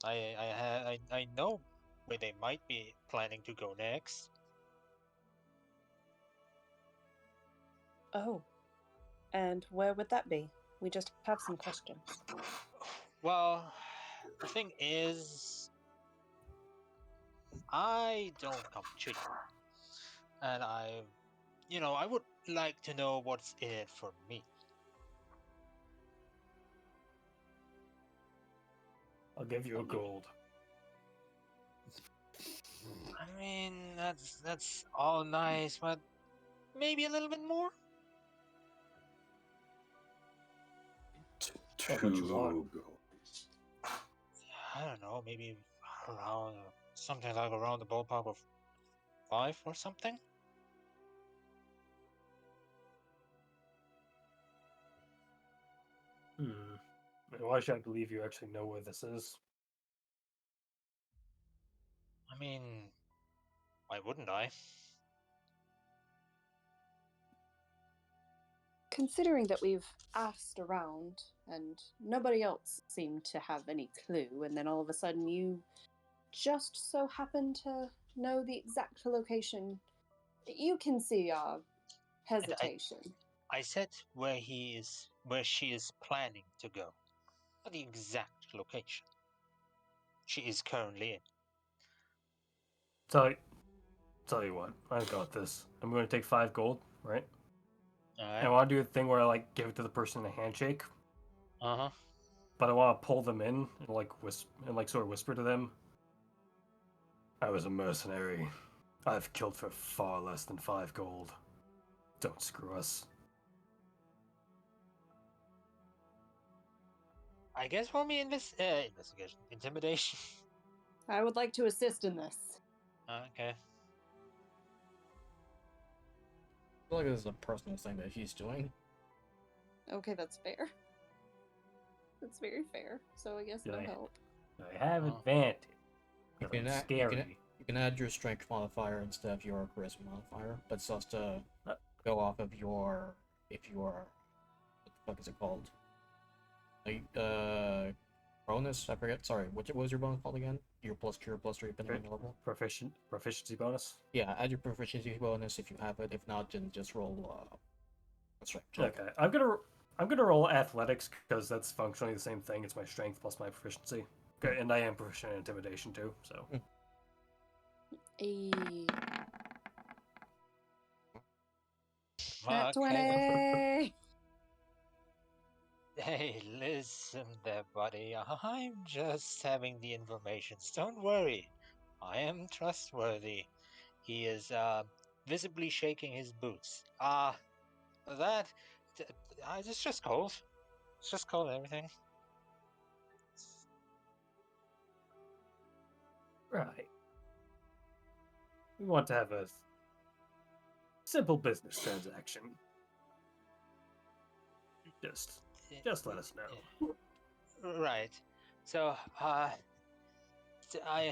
I know where they might be planning to go next." Oh. And where would that be? We just have some questions. Well, the thing is, I don't come cheap, and I would like to know what's in it for me. I'll give you a gold. I mean, that's all nice, but maybe a little bit more. How much you want? I don't know, maybe around something like around the ballpark of 5 or something. Why should I believe you actually know where this is? I mean, why wouldn't I? Considering that we've asked around and nobody else seemed to have any clue, and then all of a sudden you just so happen to know the exact location, you can see our hesitation. I said where she is planning to go, not the exact location she is currently in. Tell you what, I've got this. I'm going to take 5 gold, right? All And I right. want to do a thing where I like give it to the person in a handshake, Uh-huh. but I want to pull them in and sort of whisper to them. I was a mercenary. I've killed for far less than 5 gold. Don't screw us. I guess roll me investigation, intimidation. I would like to assist in this. Okay. I feel like this is a personal thing that he's doing. Okay, that's fair. That's very fair. So I guess no Yeah. help. I have Oh. advantage. You 'cause can, I'm add, scary. you can add your strength modifier instead of your charisma modifier, but it's just to go off of your if you are what the fuck is it called? Like bonus, I forget. Sorry, what was your bonus called again? Your plus 2 or plus 3 depending on your level. Proficiency bonus. Yeah, add your proficiency bonus if you have it. If not, then just roll strength check. Okay, I'm gonna roll athletics because that's functionally the same thing. It's my strength plus my proficiency. Okay, and I am proficient in intimidation too. So Nat Okay. 20! Hey, listen there, buddy. I'm just having the information. Don't worry. I am trustworthy. He is visibly shaking his boots. That it's just cold. It's just cold. Everything. right, we want to have a simple business transaction. Just let us know. Right. So, I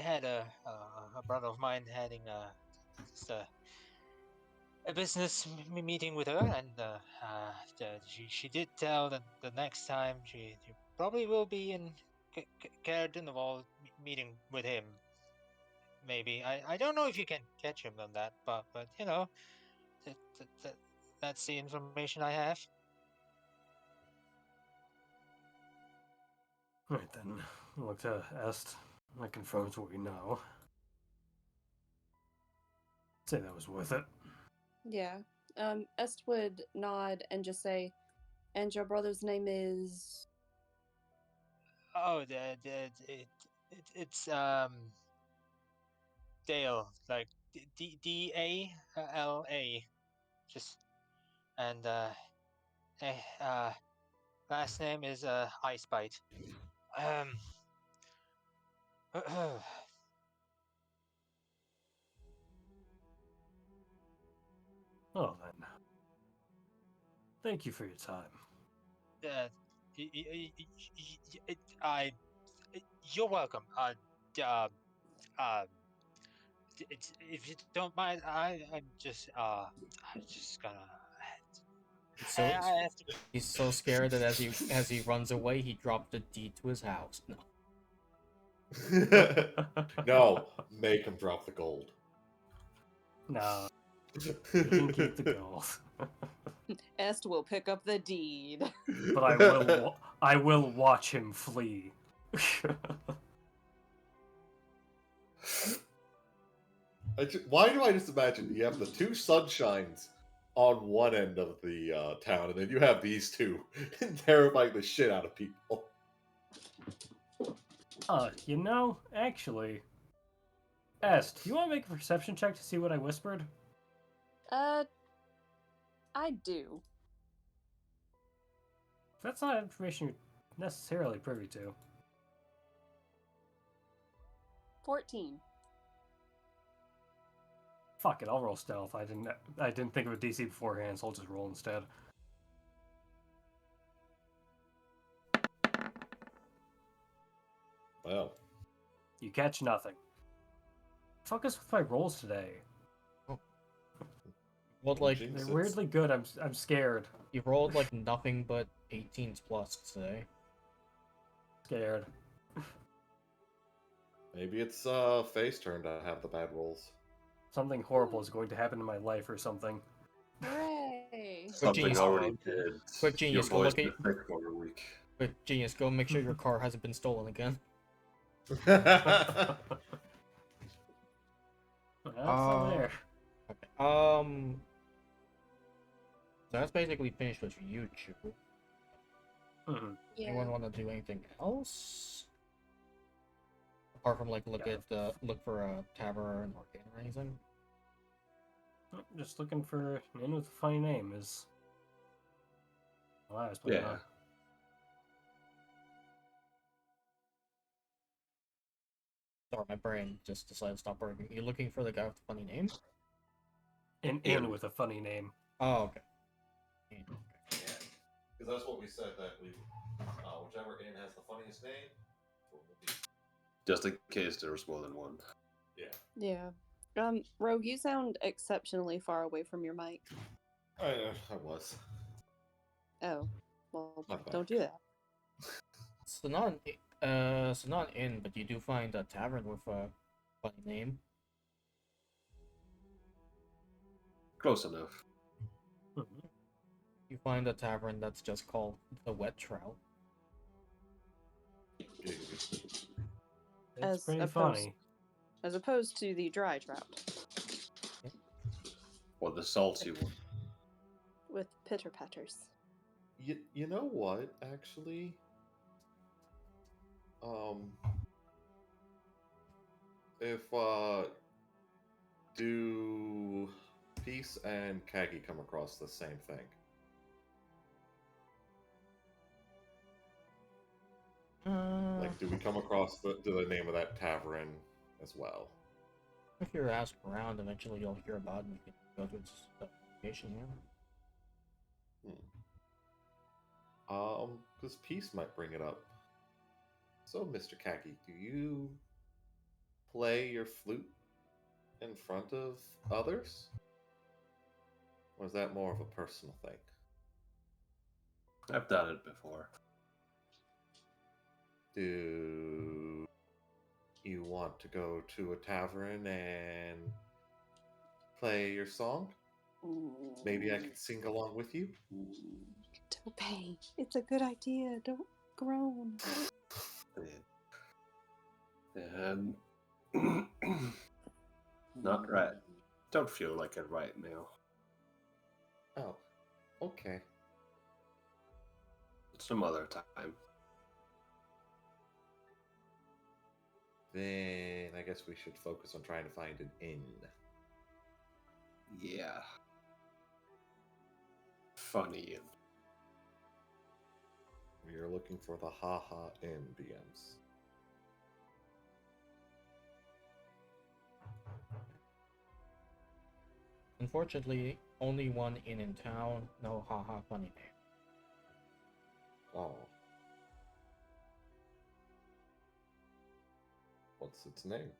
had a brother of mine having just a business meeting with her, and she did tell that the next time she probably will be in Caradinval meeting with him. maybe. I don't know if you can catch him on that, but you know, that, that, that, that's the information I have. Right then, look to Est. That confirms what we know. Say that was worth it. Yeah. Est would nod and just say, "And your brother's name is." Oh, it's Dale, like Dala, just and eh, last name is Icebite. Um, Well then, thank you for your time. uh, I, you're welcome. Uh, uh, if you don't mind, I'm just gonna. So I have to. he's so scared that as he runs away, he dropped the deed to his house. No. No, make him drop the gold. No, you can keep the gold. Est will pick up the deed. But I will watch him flee. Why do I just imagine you have the two sunshines on one end of the town, and then you have these two terrifying the shit out of people? You know, actually, Est, you want to make a perception check to see what I whispered? I do. That's not information you're necessarily privy to. 14. Fuck it, I'll roll stealth. I didn't think of a DC beforehand, so I'll just roll instead. Well, You catch nothing. Focus with my rolls today. Rolled like jinx They're it. weirdly good. I'm scared. you rolled like nothing but 18s plus today. Scared. Maybe it's Faye's turn to have the bad rolls. Something horrible is going to happen in my life or something. Hooray! Something genius. already did. Quick genius, Your go voice look is at- thick for a week. Quick, genius, go make sure your car hasn't been stolen again. That's not there. Okay. So that's basically finished with you two. Mhm. Anyone want to do anything else? Apart from like look for a tavern or inn or anything. Just looking for an inn with a funny name is. Well, I was planning Yeah. on. Sorry, my brain just decided to stop working. You're looking for the guy with the funny name? An inn with a funny name. Oh, okay. Because that's what we said, that whichever inn has the funniest name, will be. Just in case there was more than one. Yeah. Yeah. Rogue, you sound exceptionally far away from your mic. I was. Oh, well, My bad. don't do that. So not an inn, but you do find a tavern with a funny name. Close enough. Mhm. You find a tavern that's just called the Wet Trout. It's As pretty opposed- funny. As opposed to the dry trout Or the salty one. with pitter patters. You know what, actually? If do Peace and Kagi come across the same thing? Like, do we come across the name of that tavern as well? If you ask around, eventually you'll hear about it and you can go to its location here. Because Peace might bring it up. So, Mr. Kagi, do you play your flute in front of others? Or is that more of a personal thing? I've done it before. Do you want to go to a tavern and play your song? Maybe I can sing along with you? Topay, it's a good idea. Don't groan. And not right. Don't feel like it right now. Oh, okay. Some other time. Then I guess we should focus on trying to find an inn. Yeah. Funny. We are looking for the Haha Inn, DMs. Unfortunately, only one inn in town. No haha funny name. Oh. What's its name?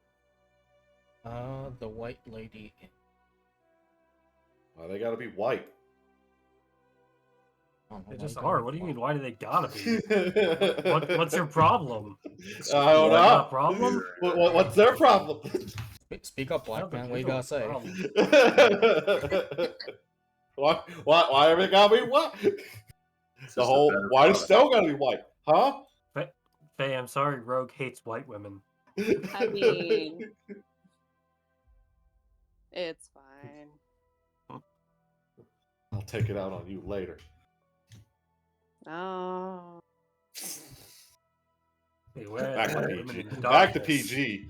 The White Lady Inn. Why they gotta be white? I don't know They why just you are. gotta What do you be mean? white. Why do they gotta be? What's What's your problem? I don't Got a know. problem? What's their problem? Speak up, I black don't think man. What you you know gotta what's say? the problem. Why are they gotta be white? It's The just a whole better why does product. Snow gotta be white? Huh? Faye, I'm sorry, Rogue hates white women. I mean, it's fine. I'll take it out on you later. Oh. Beware Back the to white women in PG. the Back to darkness. PG.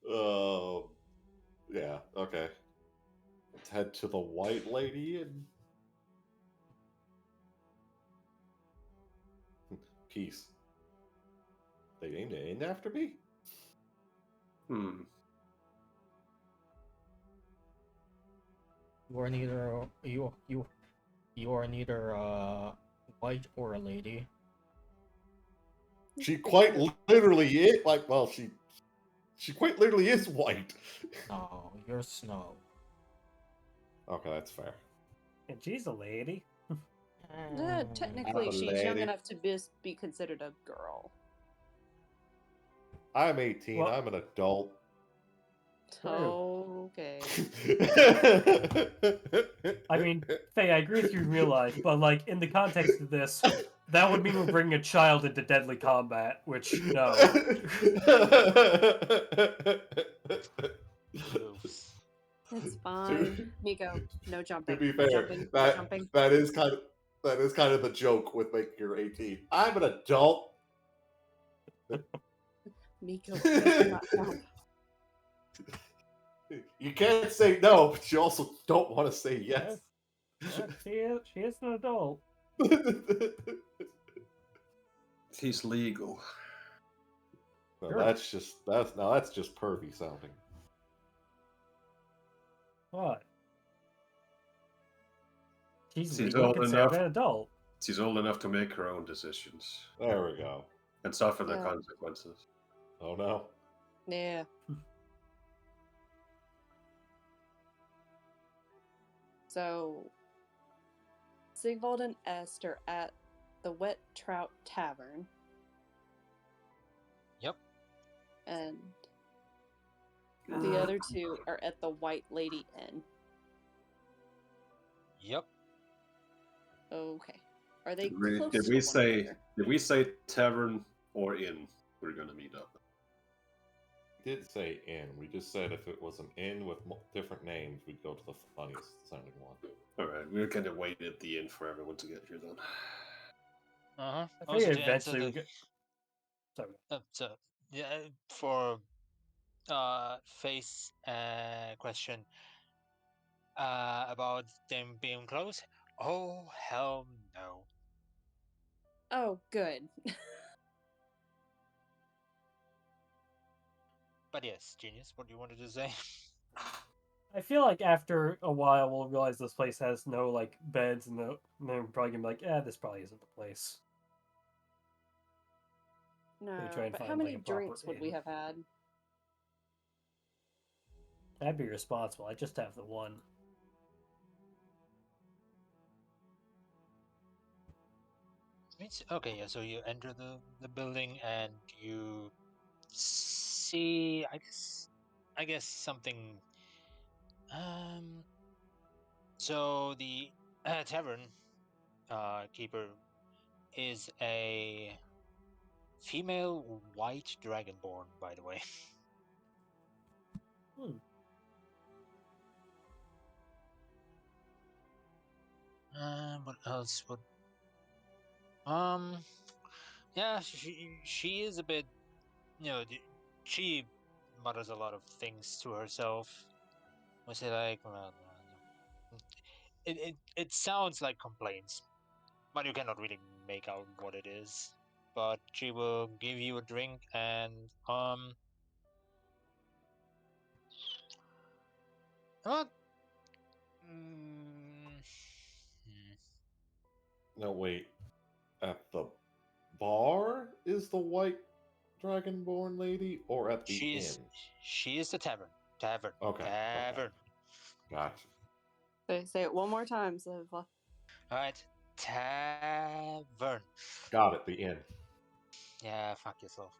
Oh, yeah. Okay. Let's head to the White Lady and peace. They named it in after me. You are neither you are neither white or a lady. She quite literally is like. Well, she quite literally is white. No, you're snow. Okay, that's fair. And she's a lady. Technically, a she's young lady. enough to be considered a girl. I'm 18. Well- I'm an adult. True. Okay. I mean, Faye, I agree with you in real life, but like in the context of this, that would mean we're bringing a child into deadly combat, which no. Oops. It's fine. Nico, no To jumping. be No fair, jumping. No jumping. that is kind of the joke with making her 18. I'm an adult. Nico, do not jump. You can't say no, but you also don't want to say yes. Yeah, she is an adult. He's legal. No, Sure. that's just pervy sounding. What? She's She's legally old considered enough. an adult. She's old enough to make her own decisions There we go. and suffer the Yeah. consequences. Oh no. Yeah. So, Sigvald and Est are at the Wet Trout Tavern. Yep. And the other two are at the White Lady Inn. Yep. Okay. Are they Did close we to one say another? tavern or inn? We're gonna meet up. We did say inn. We just said if it was an inn with different names, we'd go to the funniest sounding one. All right, we're gonna wait at the inn for everyone to get here then. Uh-huh. I Also, think to answer eventually we the get. Sorry. so yeah, for face question about them being close. Oh hell no. Oh, good. But yes, genius. What you wanted to say? I feel like after a while we'll realize this place has no like beds and then we're probably gonna be like, this probably isn't the place. No, try and but how find, many like, a proper drinks would we inn. have had? I'd be responsible. I just have the one. I mean, Right. Okay. Yeah. So you enter the building and you see. I guess something. Um. So the tavern keeper is a female white dragonborn, by the way. Hmm. What else would? Um. Yeah. She is a bit. She mutters a lot of things to herself. Was it like? It sounds like complaints, but you cannot really make out what it is. But she will give you a drink and what? Mm, hmm. No, wait. At the bar is the white dragonborn lady, or at the inn? She is the tavern. Tavern. Okay, okay, Tavern. gotcha. Say it one more time, Silva. All right. Tavern. Got it, the inn. Yeah, fuck yourself.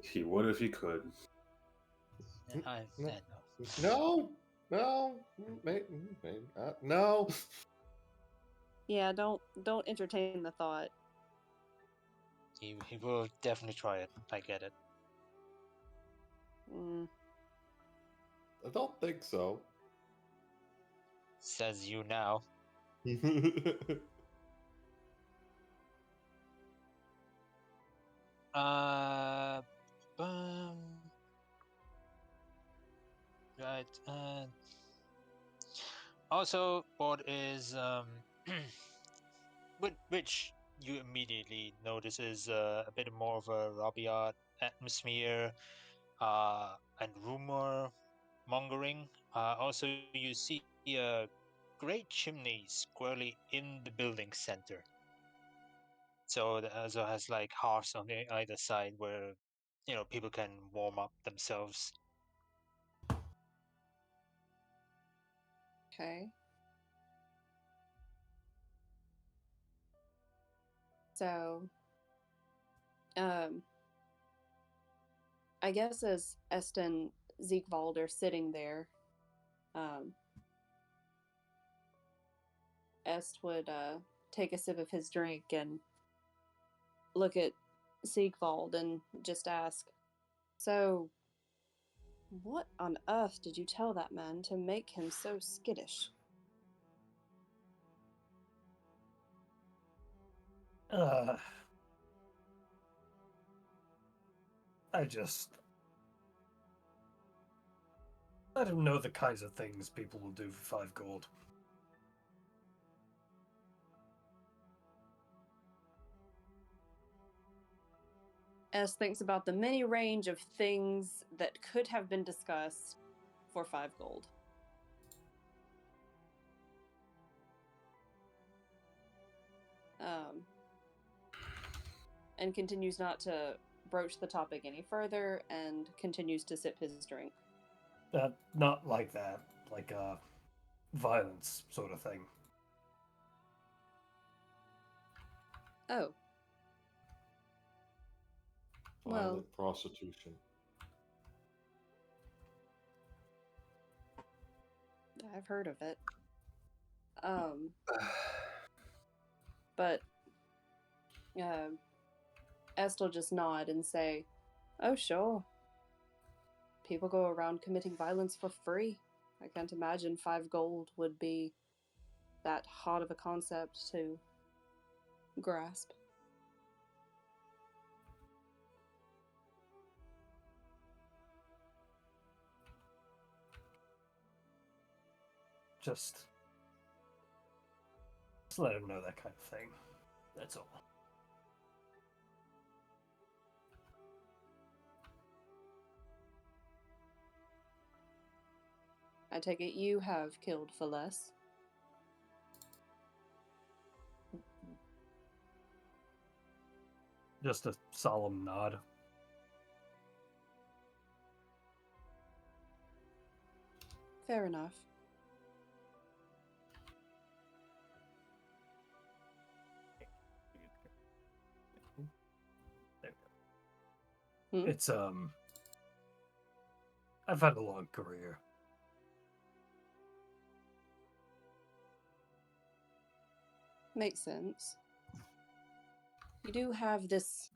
He would if he could. I No. know. No, no. Yeah, don't entertain the thought. He will definitely try it. I get it. Mm. I don't think so. Says you now. Uh, um, right. Also, what is which you immediately notice is a bit more of a Rabiat atmosphere, and rumor mongering. Also, you see a great chimney squarely in the building center. So it also has like hearths on either side where people can warm up themselves. Okay. So, I guess as Est and Ziegwald are sitting there, Est would take a sip of his drink and look at Siegwald and just ask, "So, what on earth did you tell that man to make him so skittish?" Uh, I just. I don't know the kinds of things people will do for 5 gold. Est thinks about the many range of things that could have been discussed for 5 gold. And continues not to broach the topic any further and continues to sip his drink. Not like that. Like violence sort of thing. Oh. Well, Violent prostitution. I've heard of it. But Est will just nod and say, "Oh, sure. People go around committing violence for free. I can't imagine 5 gold would be that hard of a concept to grasp." Just let him know that kind of thing. That's all. I take it you have killed for less. Just a solemn nod. Fair enough. It's I've had a long career. Makes sense. You do have this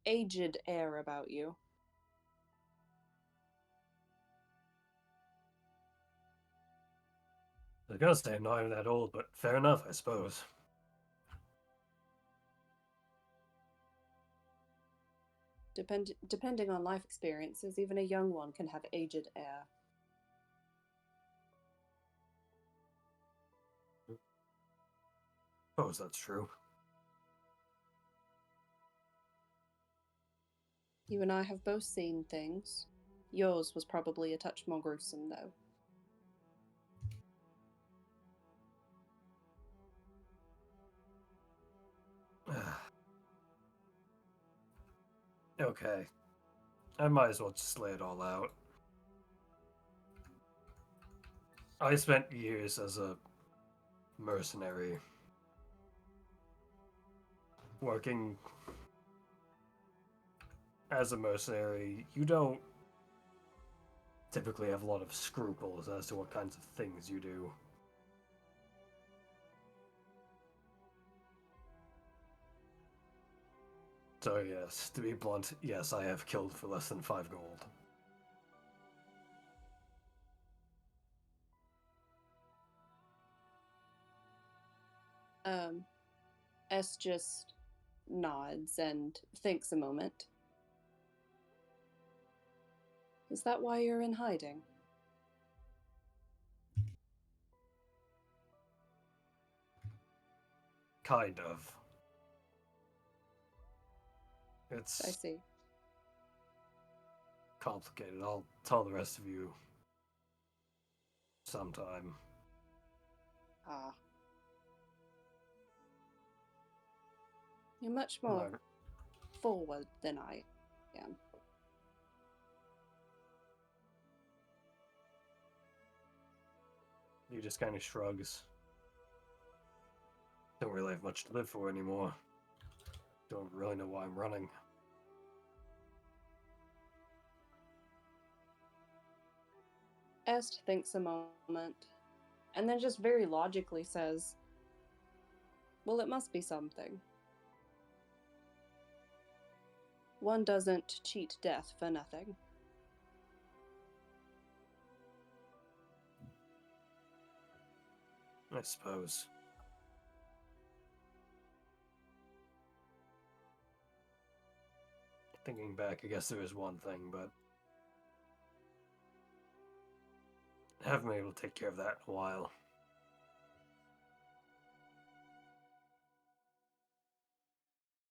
aged air about you. I was gonna say I'm not even that old, but fair enough, I suppose. Depending on life experiences, even a young one can have aged air. Suppose that's true. You and I have both seen things. Yours was probably a touch more gruesome, though. Okay. I might as well just lay it all out. I spent years as a mercenary. Working as a mercenary, you don't typically have a lot of scruples as to what kinds of things you do. So yes, to be blunt, yes, I have killed for less than 5 gold. S just nods and thinks a moment. Is that why you're in hiding? Kind of. I It's see. complicated. I'll tell the rest of you sometime. Ah. You're much more No, forward than I am. he just kind of shrugs. Don't really have much to live for anymore. Don't really know why I'm running. Est thinks a moment, and then just very logically says, well, it must be something. One doesn't cheat death for nothing. I suppose. Thinking back, I guess there is one thing, but I haven't been able to take care of that in a while.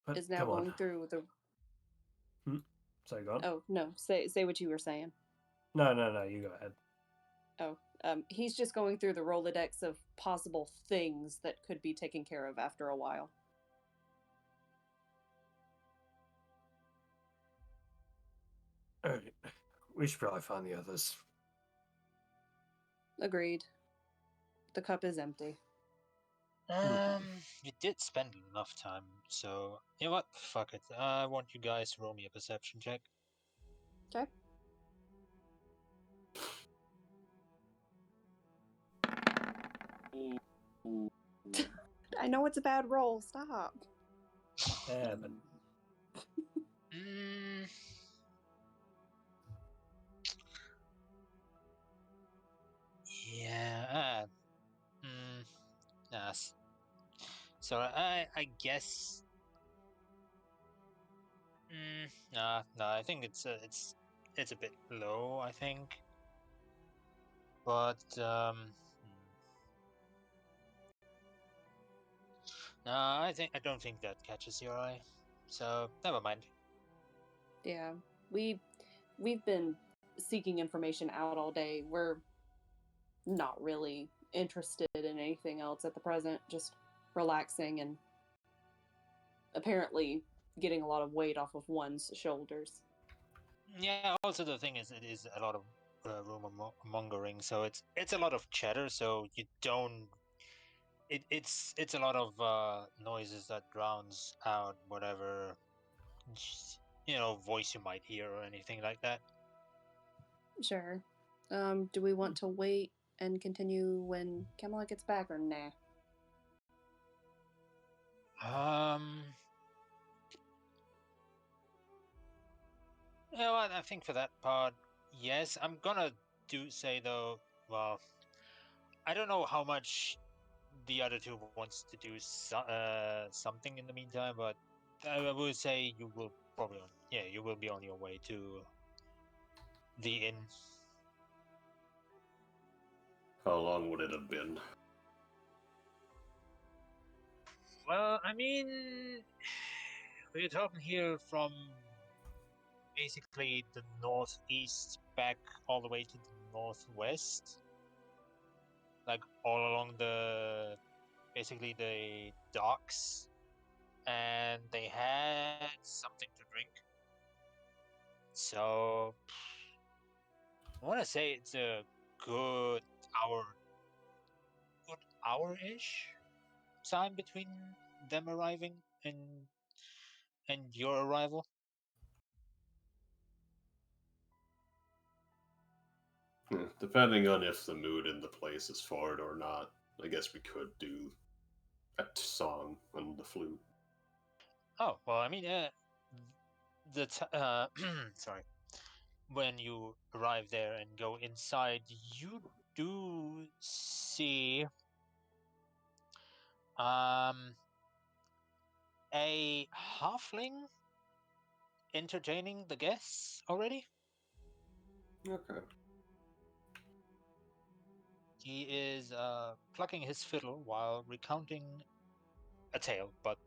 But Is now come going on. through the. Sorry, go on. Oh no, say what you were saying. No, you go ahead. Oh, he's just going through the Rolodex of possible things that could be taken care of after a while. Alright. We should probably find the others. Agreed. The cup is empty. You did spend enough time, so you know what? Fuck it. I want you guys to roll me a perception check. Okay. I know it's a bad roll. Stop. But Mm, yeah. Yes. So I guess. No. I think it's a bit low. I think, but no. I don't think that catches your eye. So never mind. Yeah, we've been seeking information out all day. We're not really interested in anything else at the present. Just relaxing and apparently getting a lot of weight off of one's shoulders. Yeah. Also, the thing is, it is a lot of rumor mongering, so it's a lot of chatter. So you don't. It's a lot of noises that drowns out whatever voice you might hear or anything like that. Sure. Do we want to wait and continue when Camelot gets back, or nah? I think for that part, yes. I'm gonna say though, well, I don't know how much the other two wants to do something in the meantime, but I would say you will you will be on your way to the inn. How long would it have been? Well, I mean, we're talking here from basically the northeast back all the way to the northwest, like all along basically the docks, and they had something to drink. So I want to say it's a good hour-ish time between them arriving and your arrival. Depending on if the mood in the place is for it or not, I guess we could do a song on the flute. Oh well, I mean, sorry. When you arrive there and go inside, you do see a halfling entertaining the guests already. Okay. He is plucking his fiddle while recounting a tale, but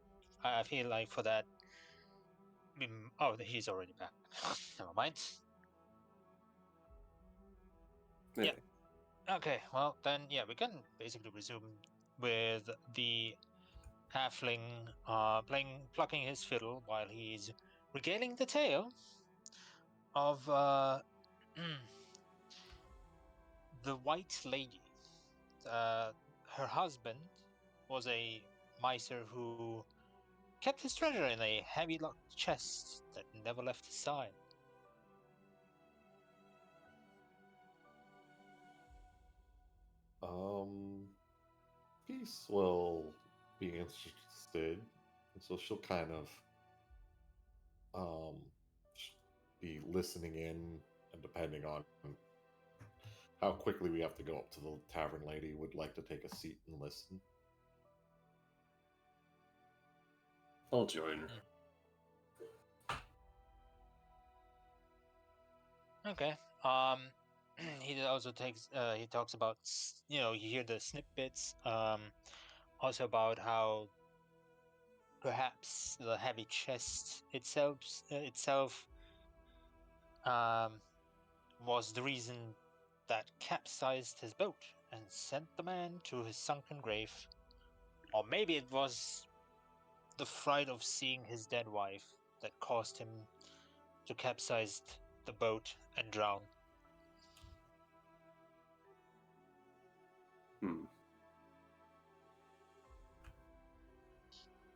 I feel like for that. Oh, he's already back. Never mind. Yeah. Okay. Well, then, yeah, we can basically resume with the halfling plucking his fiddle while he's regaling the tale of the White Lady. Her husband was a miser who kept his treasure in a heavy locked chest that never left his side. Peace will be interested, and so she'll kind of um be listening in, and depending on how quickly we have to go up to the tavern lady, would like to take a seat and listen. I'll join her. Okay. He also he talks about you hear the snippets also about how perhaps the heavy chest itself was the reason that capsized his boat and sent the man to his sunken grave. Or maybe it was the fright of seeing his dead wife that caused him to capsize the boat and drown.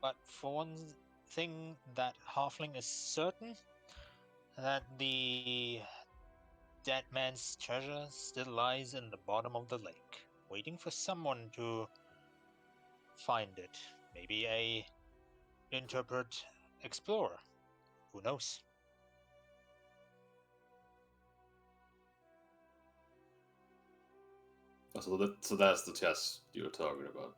But for one thing, that halfling is certain that the dead man's treasure still lies in the bottom of the lake, waiting for someone to find it. Maybe a interpret explorer. Who knows? So that's the chest you were talking about.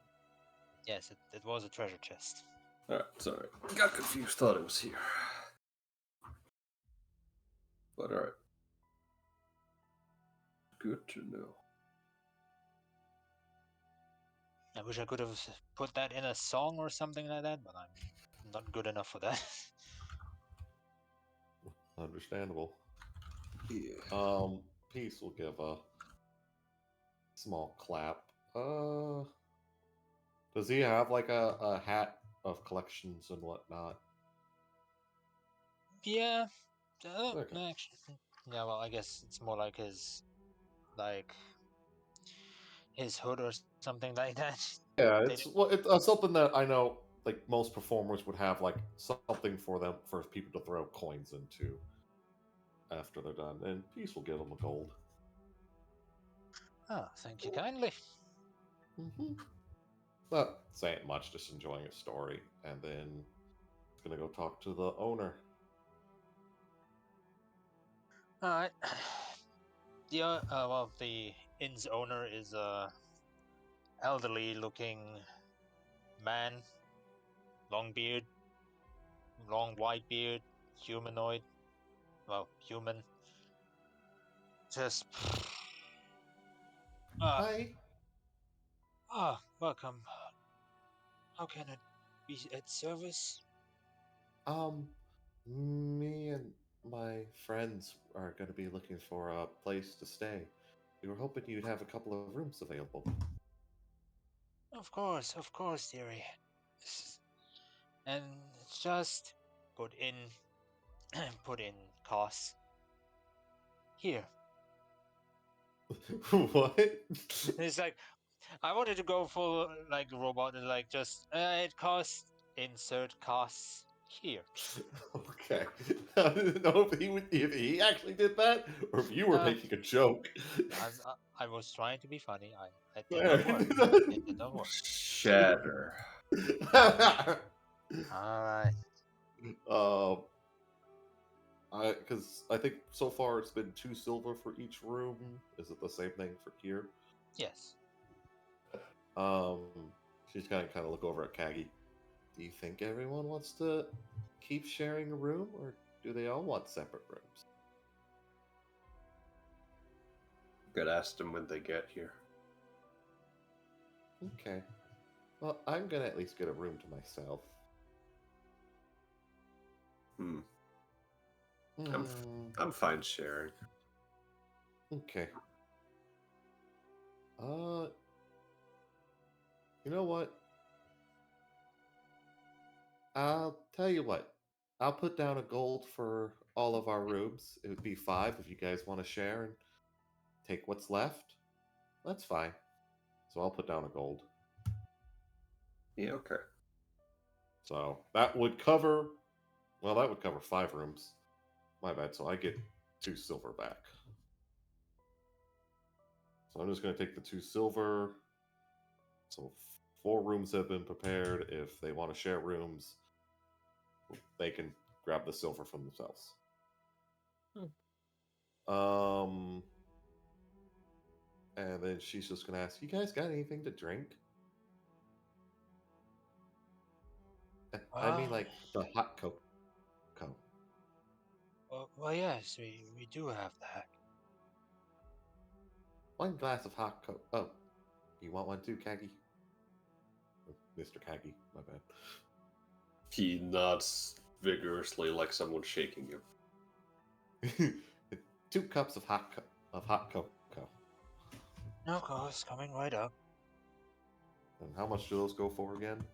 Yes, it was a treasure chest. Alright, sorry. Got confused, thought it was here. But alright. Good to know. I wish I could have put that in a song or something like that, but I'm not good enough for that. Understandable. Yeah. Peace will give a small clap. Does he have like a hat of collections and whatnot? Yeah. Okay. Actually, yeah. Well, I guess it's more like his hood or something like that. Yeah, They it's something that I know like most performers would have like something for them for people to throw coins into after they're done, and Peace will give them a gold. Oh, thank you kindly. Mm-hmm. Not saying much, just enjoying a story, and then it's gonna go talk to the owner. All right. The inn's owner is a elderly-looking man, long beard, long white beard, humanoid. Well, human. Just Hi. welcome. How can I be at service? Me and my friends are gonna be looking for a place to stay. We were hoping you'd have a couple of rooms available. Of course, dearie. And just put in put in costs. Here. What? It's like I wanted to go full like robot and like just it costs insert costs here. Okay. I didn't know if he actually did that or if you were Uh, making a joke. as I was trying to be funny, I did Fair. not work. It did not work. Shatter. Alright. um, because I think so far it's been 2 silver for each room. Is it the same thing for here? Yes. Um, she's gonna kind of look over at Kagi. Do you think everyone wants to keep sharing a room, or do they all want separate rooms? Could ask them when they get here. Okay. Well, I'm gonna at least get a room to myself. Hmm. Hmm. I'm fine sharing. Okay. You know what? I'll tell you what. I'll put down a gold for all of our rooms. It would be 5 if you guys want to share and take what's left. That's fine. So I'll put down a gold. Yeah, okay. So that would cover. Well, that would cover 5 rooms. My bad. So I get 2 silver back. So I'm just going to take the 2 silver. So 4 rooms have been prepared. If they want to share rooms, they can grab the silver from themselves. And then she's just gonna ask, "You guys got anything to drink?" I mean, like the hot cocoa. Well, yes, we do have that. 1 glass of hot cocoa. Oh, you want one too, Kagi? Mr. Kagi, my bad. He nods vigorously like someone shaking him. 2 cups of hot cocoa. Of course, coming right up. And how much do those go for again?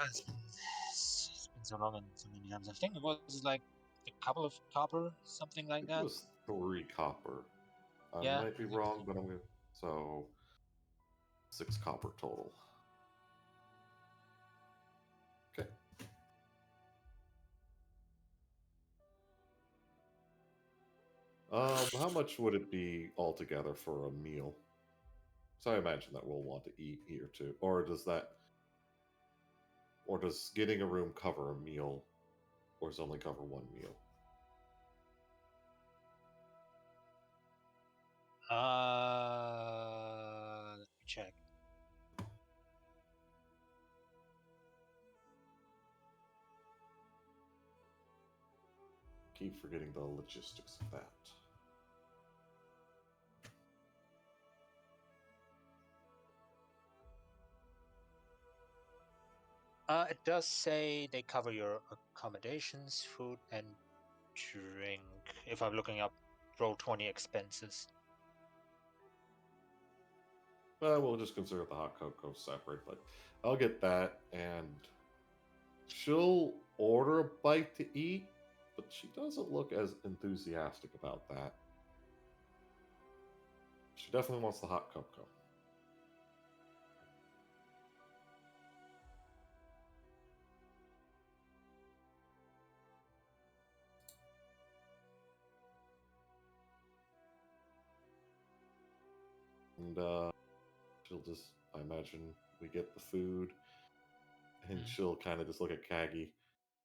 It's been so long and so many times. I think it was like a couple of copper, something I like think it that. was 3 copper. I Yeah. might be wrong, but I'm gonna. So 6 copper total. Okay. How much would it be altogether for a meal? So I imagine that we'll want to eat here too. Or does getting a room cover a meal, or does it only cover 1 meal? Let me check. Keep forgetting the logistics of that. It does say they cover your accommodations, food, and drink. If I'm looking up Roll20 expenses. We'll just consider the hot cocoa separate, but I'll get that, and she'll order a bite to eat, but she doesn't look as enthusiastic about that. She definitely wants the hot cocoa. And she'll just, I imagine, we get the food, and she'll kind of just look at Kagi.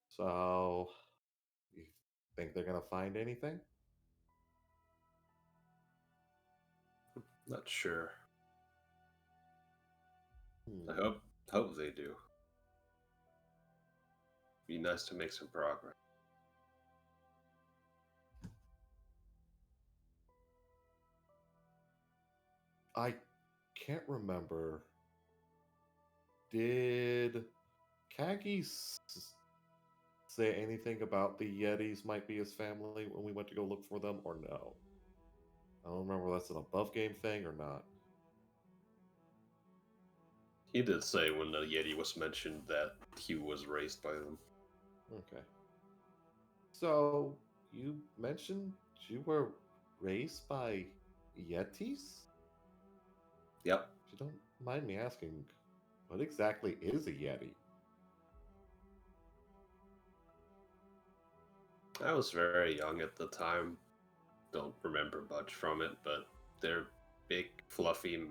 So, you think they're gonna find anything? Not sure. Hmm. I hope they do. Be nice to make some progress. I can't remember. Did Kagi say anything about the Yetis might be his family when we went to go look for them, or no? I don't remember if that's an above game thing or not. He did say when the Yeti was mentioned that he was raised by them. Okay. So, you mentioned you were raised by Yetis? Yep. If you don't mind me asking, what exactly is a Yeti? I was very young at the time. Don't remember much from it, but they're big, fluffy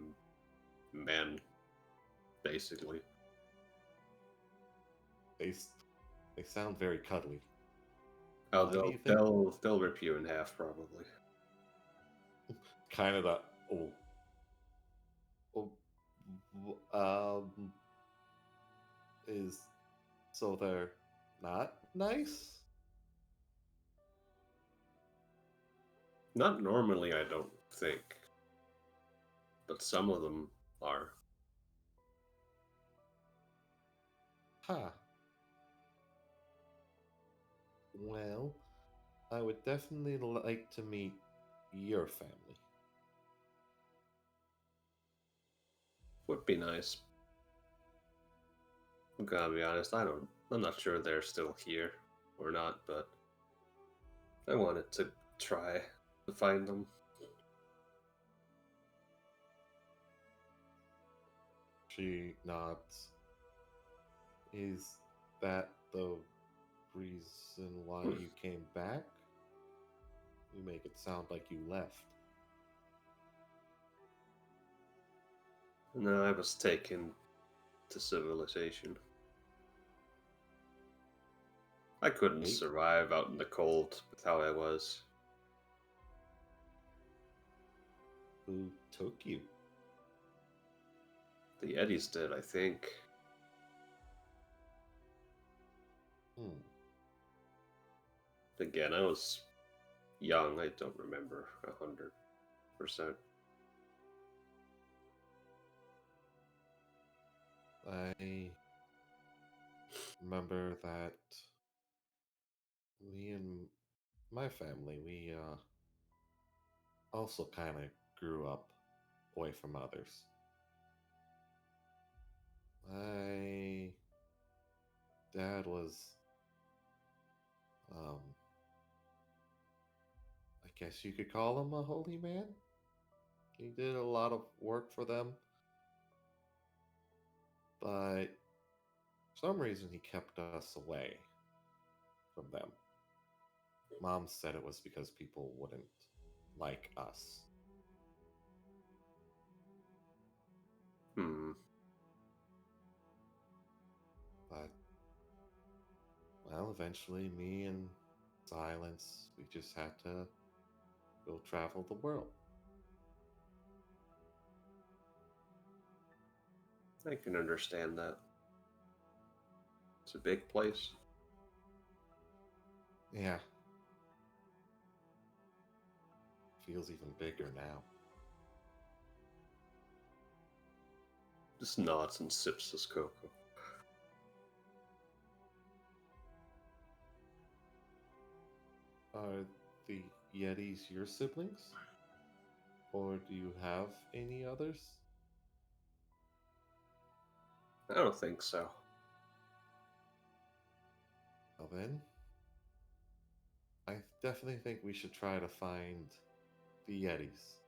men, basically. They, they sound very cuddly. Oh, Why do they'll you think they'll rip you in half probably. kind of that? Oh, is so they're not nice? Not normally, I don't think, but some of them are. Huh. Well, I would definitely like to meet your family. Would be nice. I'm gonna be honest, I'm not sure they're still here or not, but I wanted to try to find them. She nods. Is that the reason why you came back? You make it sound like you left. No, I was taken to civilization. I couldn't Hey, survive out in the cold with how I was. who took you? The Eddies did, I think. Hmm. Again, I was young. I don't remember 100%. I remember that me and my family, we also kind of grew up away from others. My dad was, um, I guess you could call him a holy man. He did a lot of work for them, but for some reason he kept us away from them. Mom said it was because people wouldn't like us. Hmm. But, well, eventually me and Silence, we just had to go travel the world. I can understand that. It's a big place. Yeah, feels even bigger now. Just nods and sips his cocoa. Are the Yetis your siblings? Or do you have any others? I don't think so. Well, then, I definitely think we should try to find the Yetis.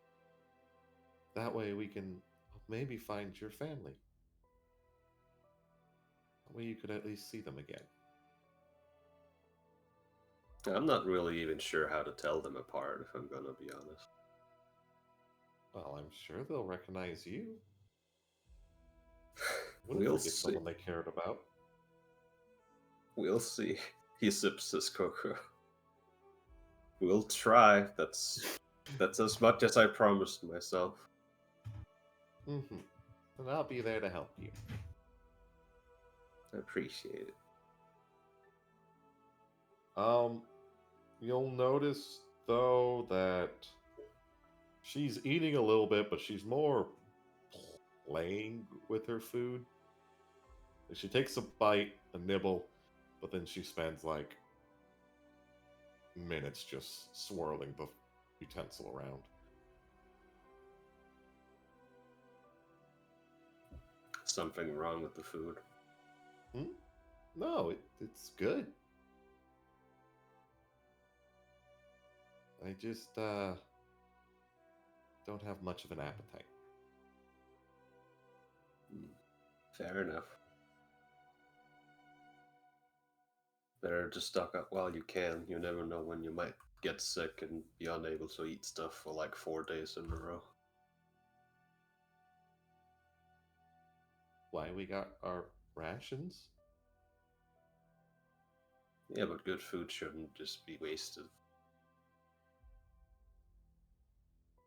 That way we can maybe find your family. That way you could at least see them again. I'm not really even sure how to tell them apart, if I'm gonna be honest. Well, I'm sure they'll recognize you. Wouldn't We'll forget see. someone they cared about. We'll see. He sips his cocoa. We'll try. That's as much as I promised myself. Mm-hmm. And I'll be there to help you. I appreciate it. You'll notice though that she's eating a little bit, but she's more playing with her food. She takes a bite, a nibble, but then she spends like minutes just swirling the utensil around. Something wrong with the food. No, it's good. I just don't have much of an appetite. Fair enough. Better to stock up while you can. You never know when you might get sick and be unable to eat stuff for like 4 days in a row. Why we got our rations? Yeah, but good food shouldn't just be wasted.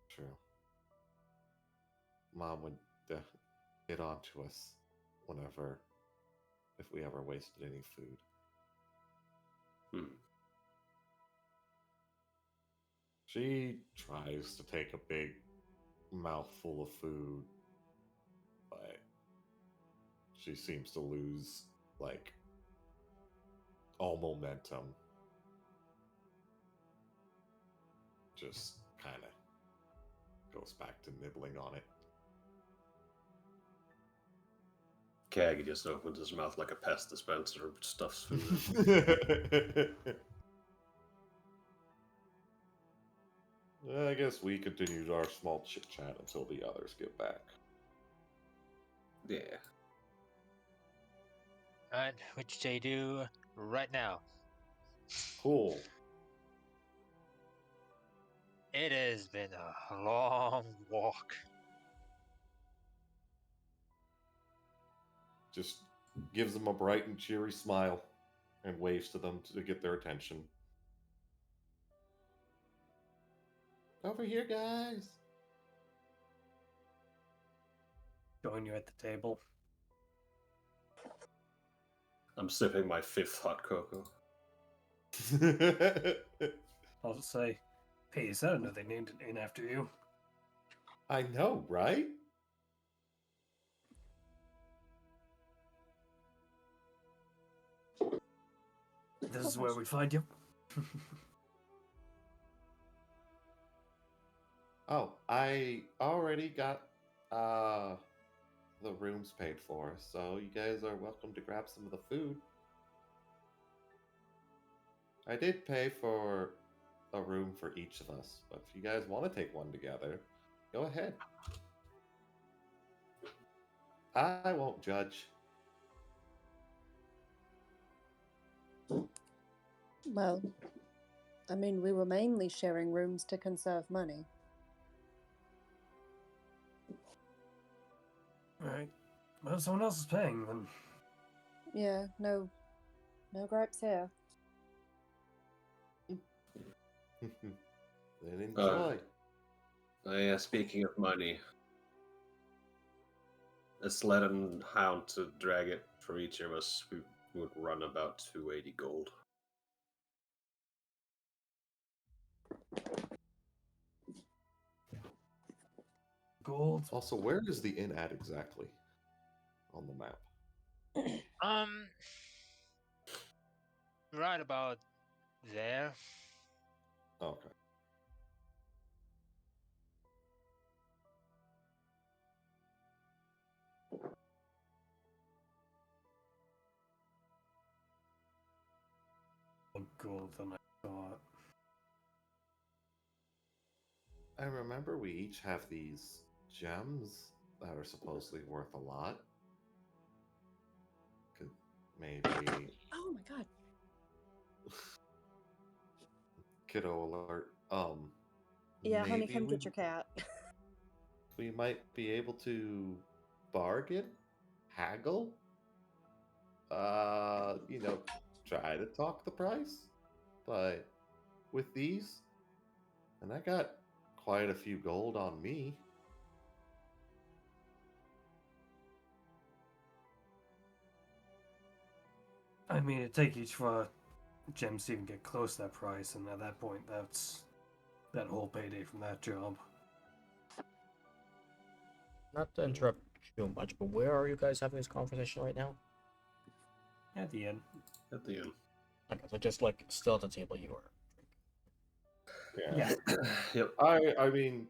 True. Mom would get on to us if we ever wasted any food. She tries to take a big mouthful of food, but she seems to lose, like, all momentum. Just kind of goes back to nibbling on it. Kag just opens his mouth like a pest dispenser and stuffs food in. I guess we continued our small chit chat until the others get back. Yeah. And which they do right now. Cool. It has been a long walk. Just gives them a bright and cheery smile and waves to them to get their attention. Over here, guys. Join you at the table. I'm sipping my 5th hot cocoa. I'll just say, Peace, I don't know they named it in after you. I know, right? This is where we find you. Oh, I already got the rooms paid for, so you guys are welcome to grab some of the food. I did pay for a room for each of us, but if you guys want to take one together, go ahead. I won't judge. Well, I mean, we were mainly sharing rooms to conserve money. Alright. Well, if someone else is paying, then Yeah, no gripes here. Then enjoy. Speaking of money, a sled and hound to drag it for each of us, we would run about 280 gold. gold. Also, where is the inn at exactly on the map? Right about there. Okay. More gold than I thought. I remember we each have these gems that are supposedly worth a lot. Could maybe Oh my god. kiddo alert. Yeah, honey, Maybe come we get your cat. we might be able to bargain, haggle, try to talk the price. But with these, and I got quite a few gold on me. I mean, it'd take each for gems to even get close to that price, and at that point, that's that whole payday from that job. Not to interrupt too much, but where are you guys having this conversation right now? At the end. At the end. Okay, so just like still at the table you are. Yeah. Yep. I mean,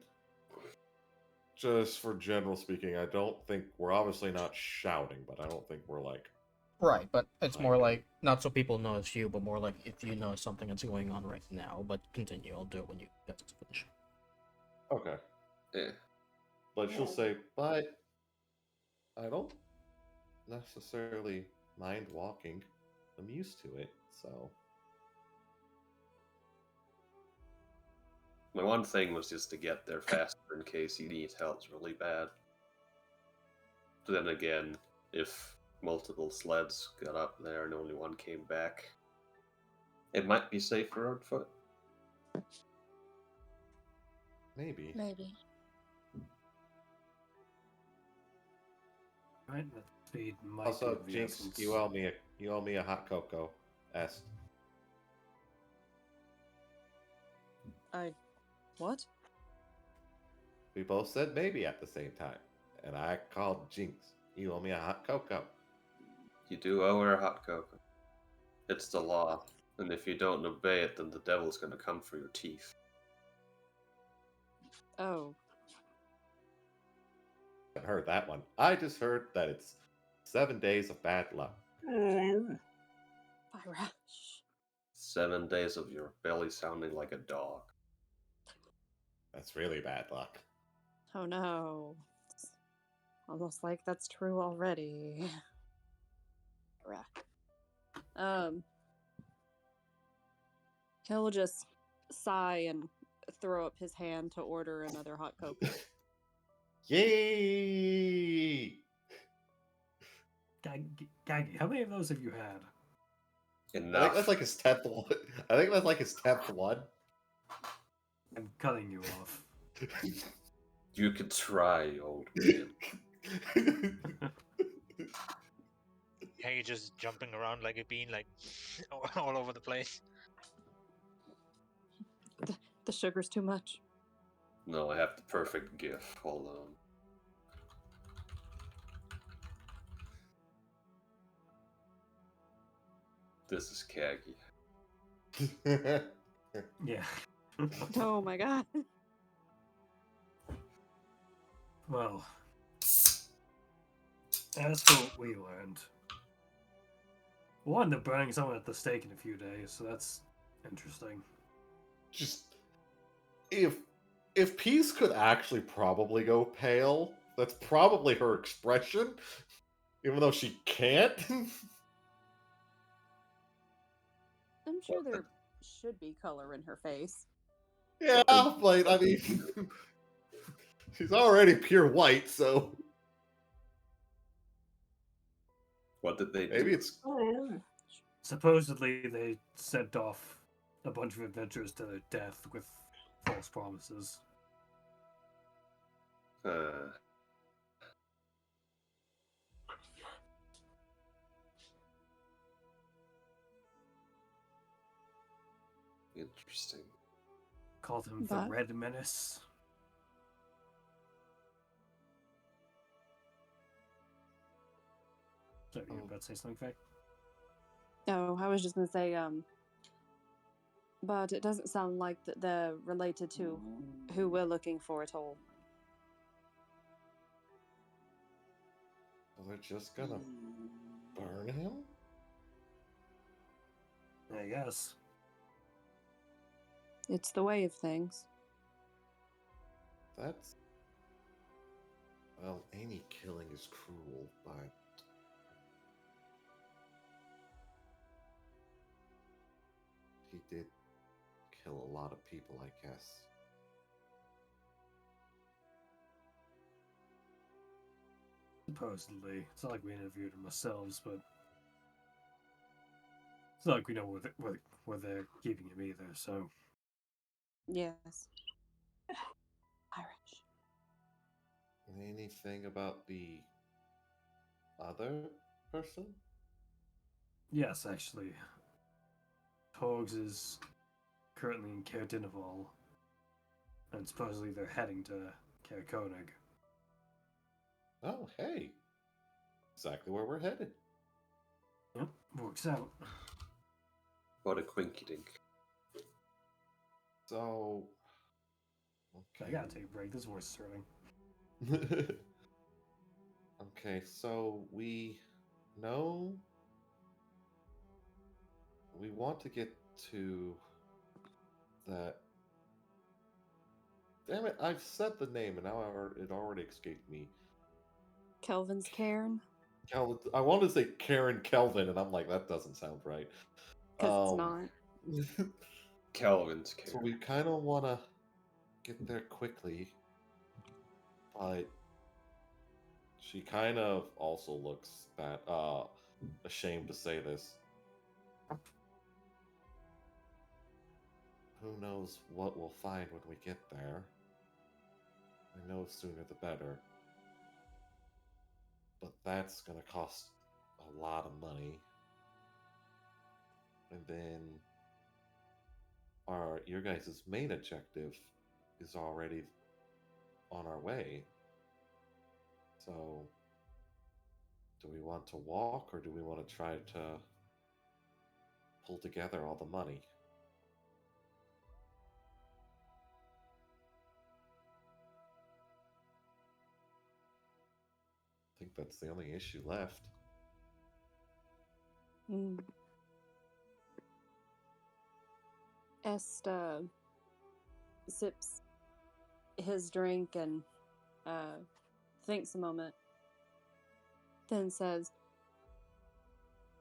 just for general speaking, I don't think we're obviously not shouting, but I don't think we're like. Right, but it's more Okay. like not so people know it's you, but more like if you know something that's going on right now. But continue, I'll do it when you get to finish. Okay. Yeah. But she'll say, but I don't necessarily mind walking. I'm used to it, so. My one thing was just to get there faster in case he needs help really bad. But then again, if multiple sleds got up there and only one came back, it might be safer on foot. Maybe. Maybe. Right, that speed might Also, be of the Jinx, essence. you owe me a hot cocoa. S. What? We both said maybe at the same time, and I called Jinx. You owe me a hot cocoa. You do owe her a hot cocoa. It's the law, and if you don't obey it, then the devil's going to come for your teeth. Oh. I haven't heard that one. I just heard that it's 7 days of bad luck. Ira. 7 days of your belly sounding like a dog. That's really bad luck. Oh no. It's almost like that's true already. Ira. He'll just sigh and throw up his hand to order another hot cocoa. Yay! Gaggy, how many of those have you had? I think Enough. that's like his 10th one. I think that's like his 10th one. I'm cutting you off. You could try, old man. Yeah, you're just jumping around like a bean, like all over the place. The sugar's too much. No, I have the perfect gif. Hold on. This is Kaggy. Yeah. Oh my god. Well, as for what we learned, we'll end up burning someone at the stake in a few days, so that's interesting. Just if Peace could actually probably go pale, that's probably her expression, even though she can't. I'm sure there should be color in her face. Yeah, but I mean, she's already pure white, so What did they do? maybe it's. Supposedly, they sent off a bunch of adventurers to their death with false promises. Interesting. Called him the But- Red Menace. So you were about to say something, Faye? Oh, I was just gonna say, but it doesn't sound like that they're related to who we're looking for at all. Well, they're just gonna burn him? I guess. It's the way of things. That's. Well, any killing is cruel, but. He did kill a lot of people, I guess. Supposedly. It's not like we interviewed them ourselves, but it's not like we know where they're keeping him either, so. Yes. Irish. Anything about the other person? Yes, actually. Torgs is currently in Caer Dineval, and supposedly they're heading to Caer Koenig. Oh, hey. Exactly where we're headed. Yep, works out. What a quinky dink. So. I Okay. gotta take a break. This voice is hurting. Okay, so we know we want to get to that. Damn it, I've said the name and now it already escaped me. Kelvin's Cairn? I wanted to say Karen Kelvin, and I'm like, that doesn't sound right. Because it's not. Calvin's So care. we kind of want to get there quickly, but she kind of also looks ashamed to say this. Who knows what we'll find when we get there? I know sooner the better. But that's gonna cost a lot of money. And then your guys' main objective is already on our way. So do we want to walk or do we want to try to pull together all the money? I think that's the only issue left. Est sips his drink and thinks a moment, then says,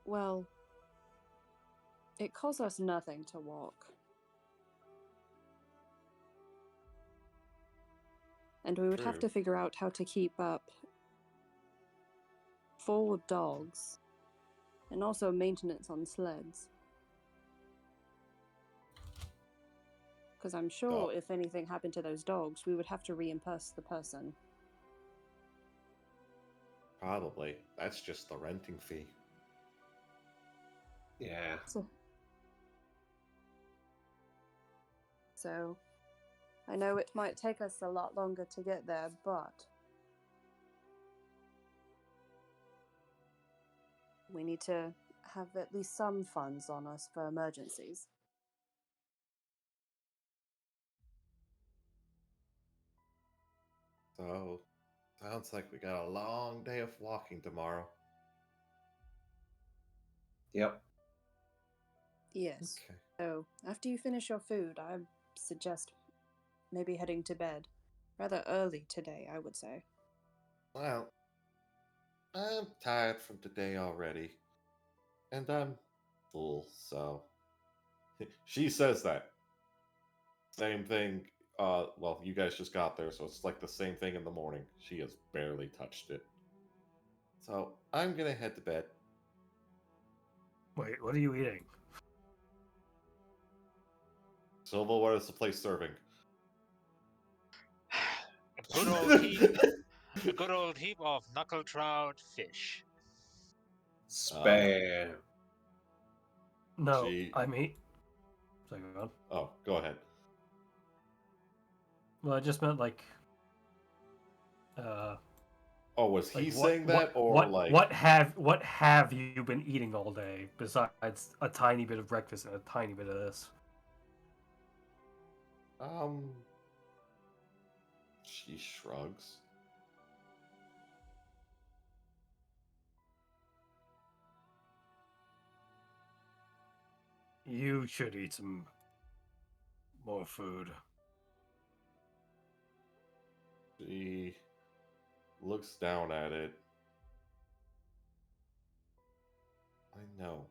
well, it costs us nothing to walk. And we would have True. to figure out how to keep up 4 dogs and also maintenance on sleds. Because I'm sure if anything happened to those dogs, we would have to reimburse the person. Probably. That's just the renting fee. Yeah. So, I know it might take us a lot longer to get there, but we need to have at least some funds on us for emergencies. So, sounds like we got a long day of walking tomorrow. Yep. Yes. Okay. So, after you finish your food, I suggest maybe heading to bed. Rather early today, I would say. Well, I'm tired from today already. And I'm full, so. She says that. Same thing. Well, you guys just got there, so it's like the same thing in the morning. She has barely touched it. So, I'm gonna head to bed. Wait, what are you eating? Silva, what is the place serving? A good old heap of knuckle trout fish. Spam. No, She- I mean. Sorry, go on. Oh, go ahead. Well, I just meant like. Oh, was he Like saying that, or like? what have you been eating all day besides a tiny bit of breakfast and a tiny bit of this? She shrugs. You should eat some more food. She looks down at it. I know,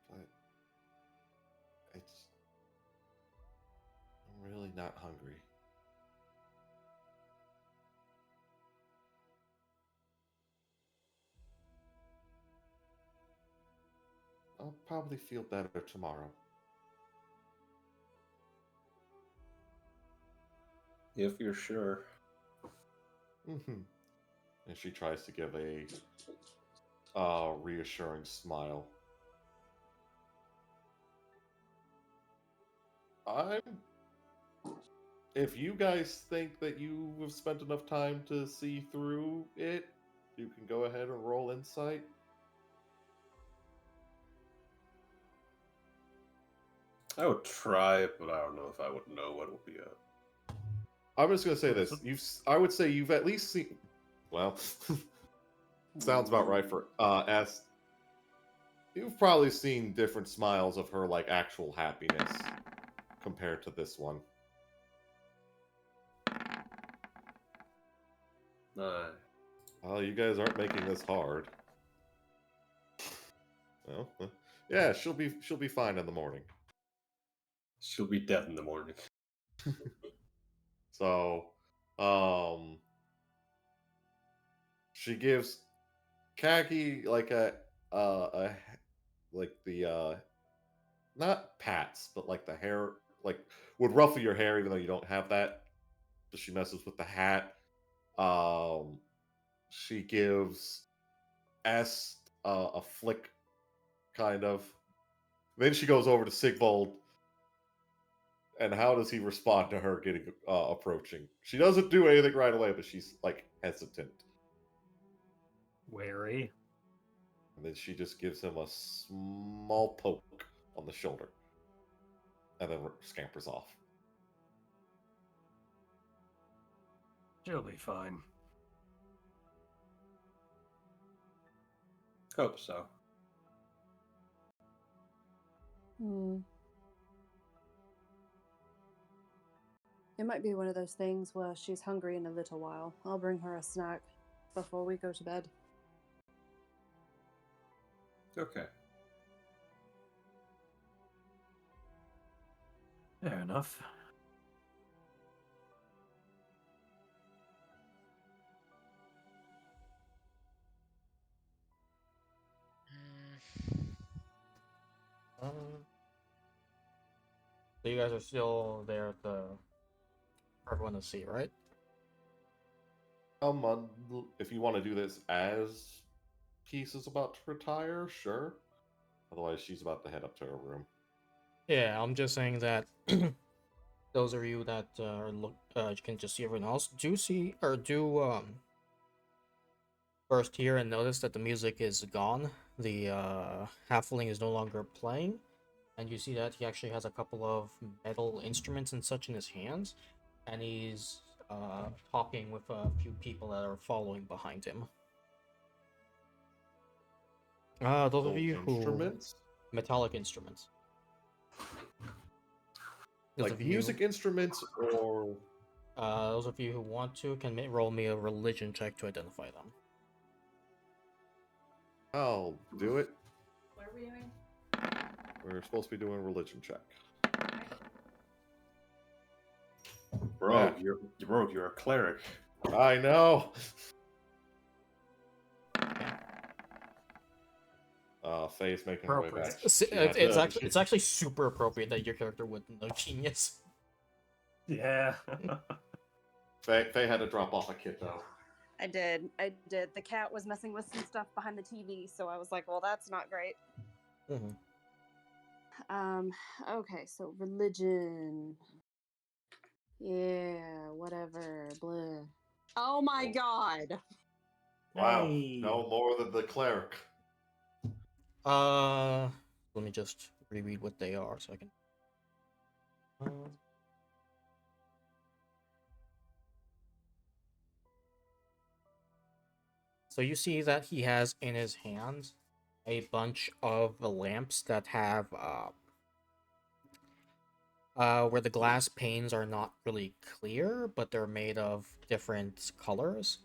but I'm really not hungry. I'll probably feel better tomorrow. If you're sure. Mm-hmm. And she tries to give a reassuring smile. I'm. If you guys think that you have spent enough time to see through it, you can go ahead and roll insight. I would try, but I don't know if I would know what it would be at. I'm just gonna say this: I would say you've at least seen. Well, sounds about right for S. You've probably seen different smiles of her like actual happiness compared to this one. Nah. Well, you guys aren't making this hard. Well, yeah, she'll be fine in the morning. She'll be dead in the morning. So, she gives Kagi like a like the not pats, but like the hair, like would ruffle your hair even though you don't have that. So she messes with the hat. She gives S a flick, kind of. Then she goes over to Sigvold. And how does he respond to her getting approaching? She doesn't do anything right away, but she's like hesitant. Wary. And then she just gives him a small poke on the shoulder. And then scampers off. She'll be fine. Hope so. It might be one of those things where she's hungry in a little while. I'll bring her a snack before we go to bed. Okay. Fair enough. So you guys are still there at the for everyone to see, right? If you want to do this as Peace is about to retire, sure. Otherwise, she's about to head up to her room. Yeah, I'm just saying that those of you that can just see everyone else do see or do first hear and notice that the music is gone. The halfling is no longer playing, and you see that he actually has a couple of metal instruments and such in his hands, and he's talking with a few people that are following behind him. Those of you who Instruments? metallic instruments. Those Like of you, music instruments or... those of you who want to can roll me a religion check to identify them. I'll do it. What are we doing? We're supposed to be doing a religion check. Bro, you're a cleric. I know. Faye's making her way back. It's actually super appropriate that your character would know genius. Yeah. Faye had to drop off a kid though. I did. The cat was messing with some stuff behind the TV, so I was like, well, that's not great. Okay, so religion. Yeah, whatever. Blah. Oh my god. Wow, Hey. no more than the cleric. Let me just reread what they are so I can. So you see that he has in his hands a bunch of lamps that have where the glass panes are not really clear, but they're made of different colors.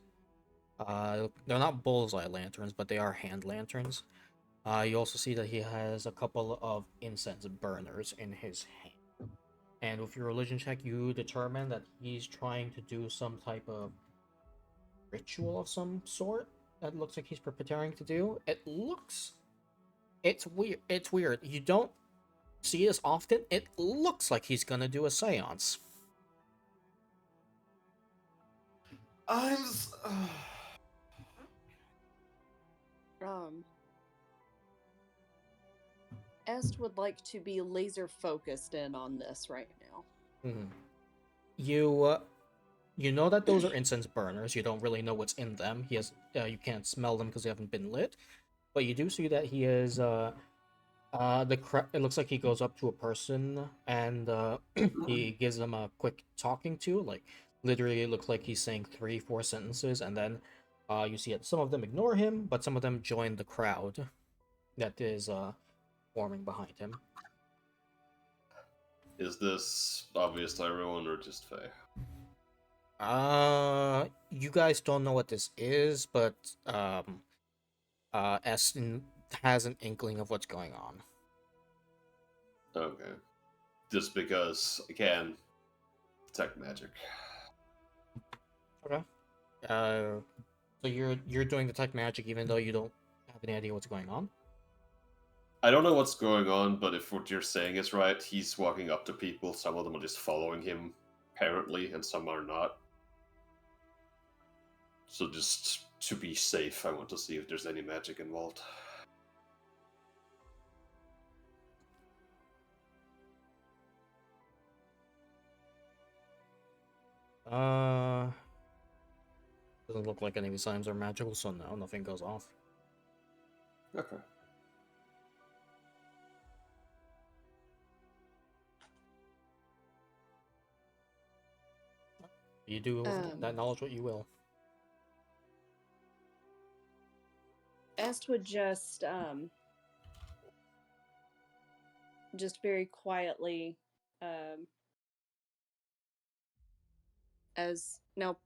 They're not bullseye lanterns, but they are hand lanterns. You also see that he has a couple of incense burners in his hand. And with your religion check, you determine that he's trying to do some type of ritual of some sort that looks like he's preparing to do. It looks It's weird. It's weird. You don't see this often. It looks like he's gonna do a seance. I'm. s- Est would like to be laser focused in on this right now. Mhm. You know that those are incense burners. You don't really know what's in them. You can't smell them because they haven't been lit. But you do see that he is it looks like he goes up to a person and he gives them a quick talking to. Like literally, it looks like he's saying 3, 4 sentences, and then you see that some of them ignore him, but some of them join the crowd that is forming behind him. Is this obvious to everyone or just Faye? You guys don't know what this is, but Eston has an inkling of what's going on. Okay. Just because, again, detect magic. Okay. So you're doing detect magic even though you don't have any idea what's going on. I don't know what's going on, but if what you're saying is right, he's walking up to people. Some of them are just following him, apparently, and some are not. So just to be safe, I want to see if there's any magic involved. Doesn't look like any of the signs are magical, so no, nothing goes off. Okay. You do that knowledge what you will. Est would just very quietly, as now,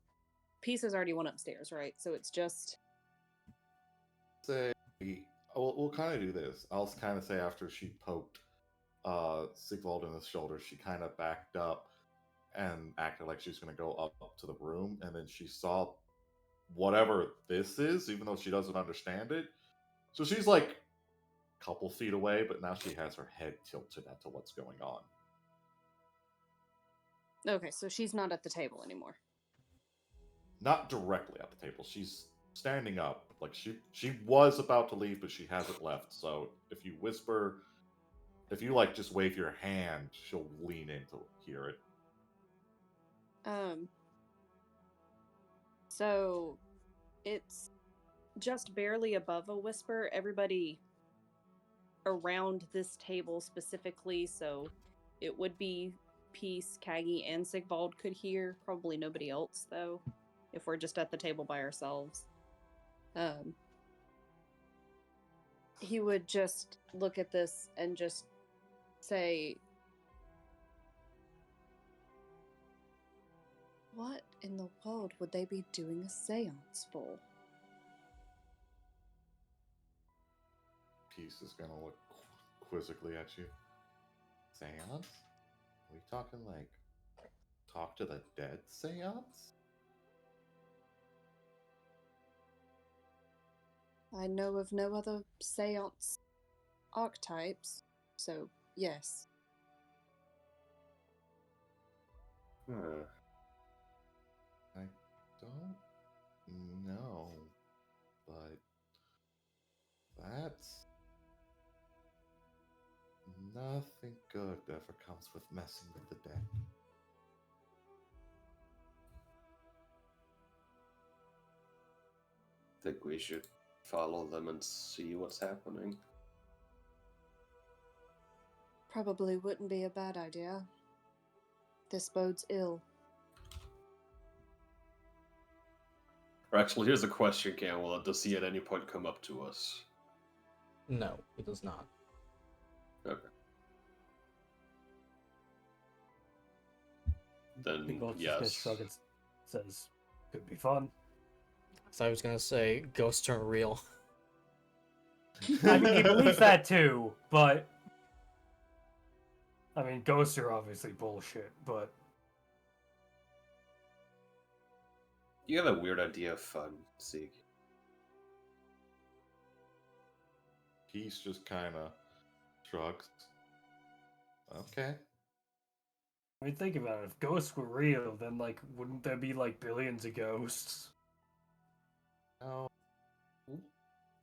Peace has already went upstairs, right? So it's just Say, we'll kind of do this. I'll kind of say after she poked Sigvald in the shoulder, she kind of backed up and acted like she's going to go up to the room, and then she saw whatever this is, even though she doesn't understand it. So she's like a couple feet away, but now she has her head tilted at to what's going on. okay. So she's not at the table anymore. Not directly at the table. She's standing up. Like she was about to leave, but she hasn't left. So if you whisper, if you like just wave your hand, she'll lean in to hear it. So it's just barely above a whisper. Everybody around this table specifically, so it would be Peace, Kagi, and Sigvald could hear. Probably nobody else, though, if we're just at the table by ourselves. He would just look at this and just say, "What in the world would they be doing a seance for?" Peace is gonna look quizzically at you. Seance? Are we talking like talk to the dead seance? I know of no other seance archetypes, so yes. I don't know, but that's nothing good ever comes with messing with the dead. Think we should follow them and see what's happening. Probably wouldn't be a bad idea. This bodes ill. Or actually, here's a question, Camel. Does he at any point come up to us? No, it does not. Okay. The Then, ghost just gonna yes. shrug and says, "Could be fun." So I was gonna say ghosts turn real. I mean, he believes that too, but I mean, ghosts are obviously bullshit. But You have a weird idea of fun, Sieg. Peace just kind of shrugs. Okay. I mean, think about it. If ghosts were real, then like, wouldn't there be like billions of ghosts? No,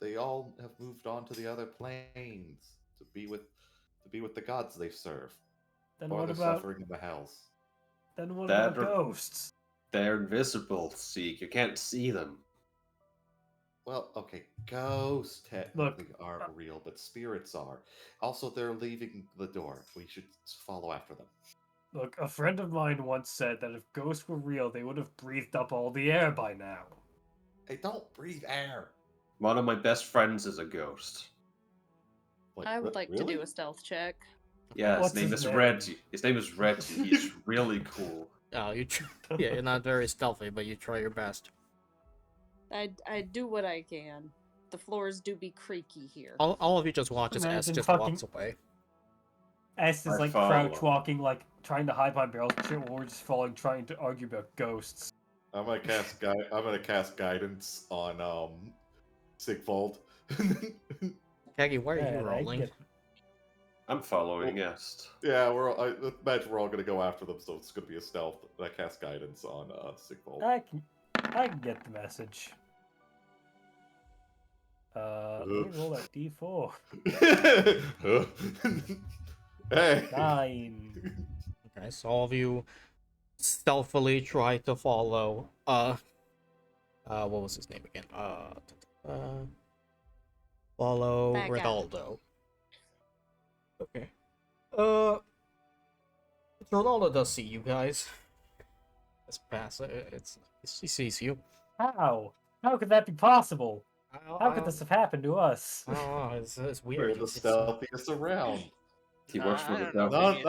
they all have moved on to the other planes to be with the gods they serve, Then or what they're about suffering in the hells. That or ghosts? they're invisible, Seek. You can't see them. Well, okay, ghosts technically Look, aren't real, but spirits are. Also, they're leaving the door. We should follow after them. Look, a friend of mine once said that if ghosts were real, they would have breathed up all the air by now. They don't breathe air. One of my best friends is a ghost. Wait, I would like to really? do a stealth check. Yeah, What's his name? Reggie. His name is Reggie. He's really cool. Yeah, yeah, you're not very stealthy, but you try your best. I do what I can. The floors do be creaky here. All of you just watch as S Imagine just fucking- walks away. S is I like follow. crouch walking, like trying to hide behind barrels and shit, while we're just falling, trying to argue about ghosts. I'm gonna cast guidance on Sigfold. Kagi, why are you Man, I rolling? get- I'm following Est. Yeah, I imagine we're all gonna go after them, so it's gonna be a stealth. I cast guidance on Sigfold. I can get the message. Let me roll that D4. Hey. 9. Okay, so all of you stealthily try to follow. What was his name again? Follow That guy. Ronaldo. Okay. Ronaldo does see you guys. It's pass. He sees you. How? How could that be possible? How could I this have happened to us? don't know. It's We're weird. the It's- stealthiest around. He works for I the don't know, devil. maybe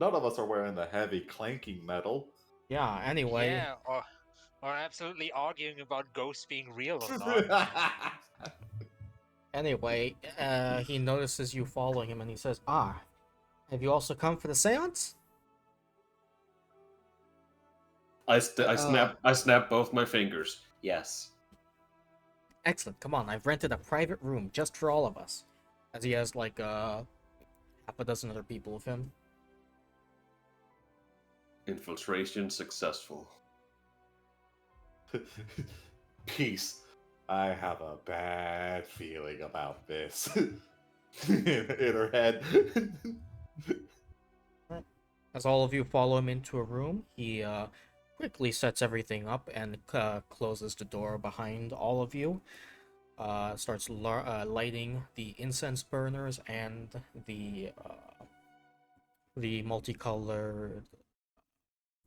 None of us are wearing the heavy clanking metal. Yeah. Anyway. Yeah, or absolutely arguing about ghosts being real or not. Anyway, he notices you following him, and he says, "Ah, have you also come for the séance?" I snap both my fingers. Yes. Excellent. Come on, I've rented a private room just for all of us. As he has like half a dozen other people with him. Infiltration successful. Peace. I have a bad feeling about this. in her head. As all of you follow him into a room, he quickly sets everything up and closes the door behind all of you. Starts lighting the incense burners and the multicolored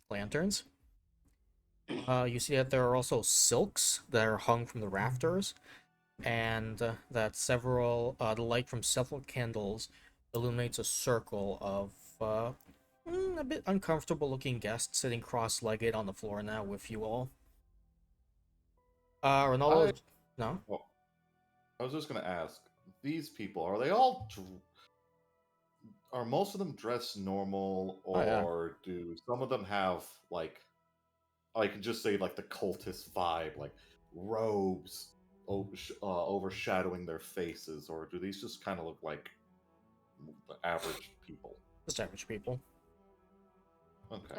lanterns. You see that there are also silks that are hung from the rafters, and that the light from several candles illuminates a circle of a bit uncomfortable looking guests sitting cross-legged on the floor now with you all. Ronaldo, no? Well, I was just gonna ask, these people, are they all are most of them dressed normal, Oh, yeah. or do some of them have like I can just say like the cultist vibe, like robes overshadowing their faces, or do these just kind of look like the average people? Just average people. Okay.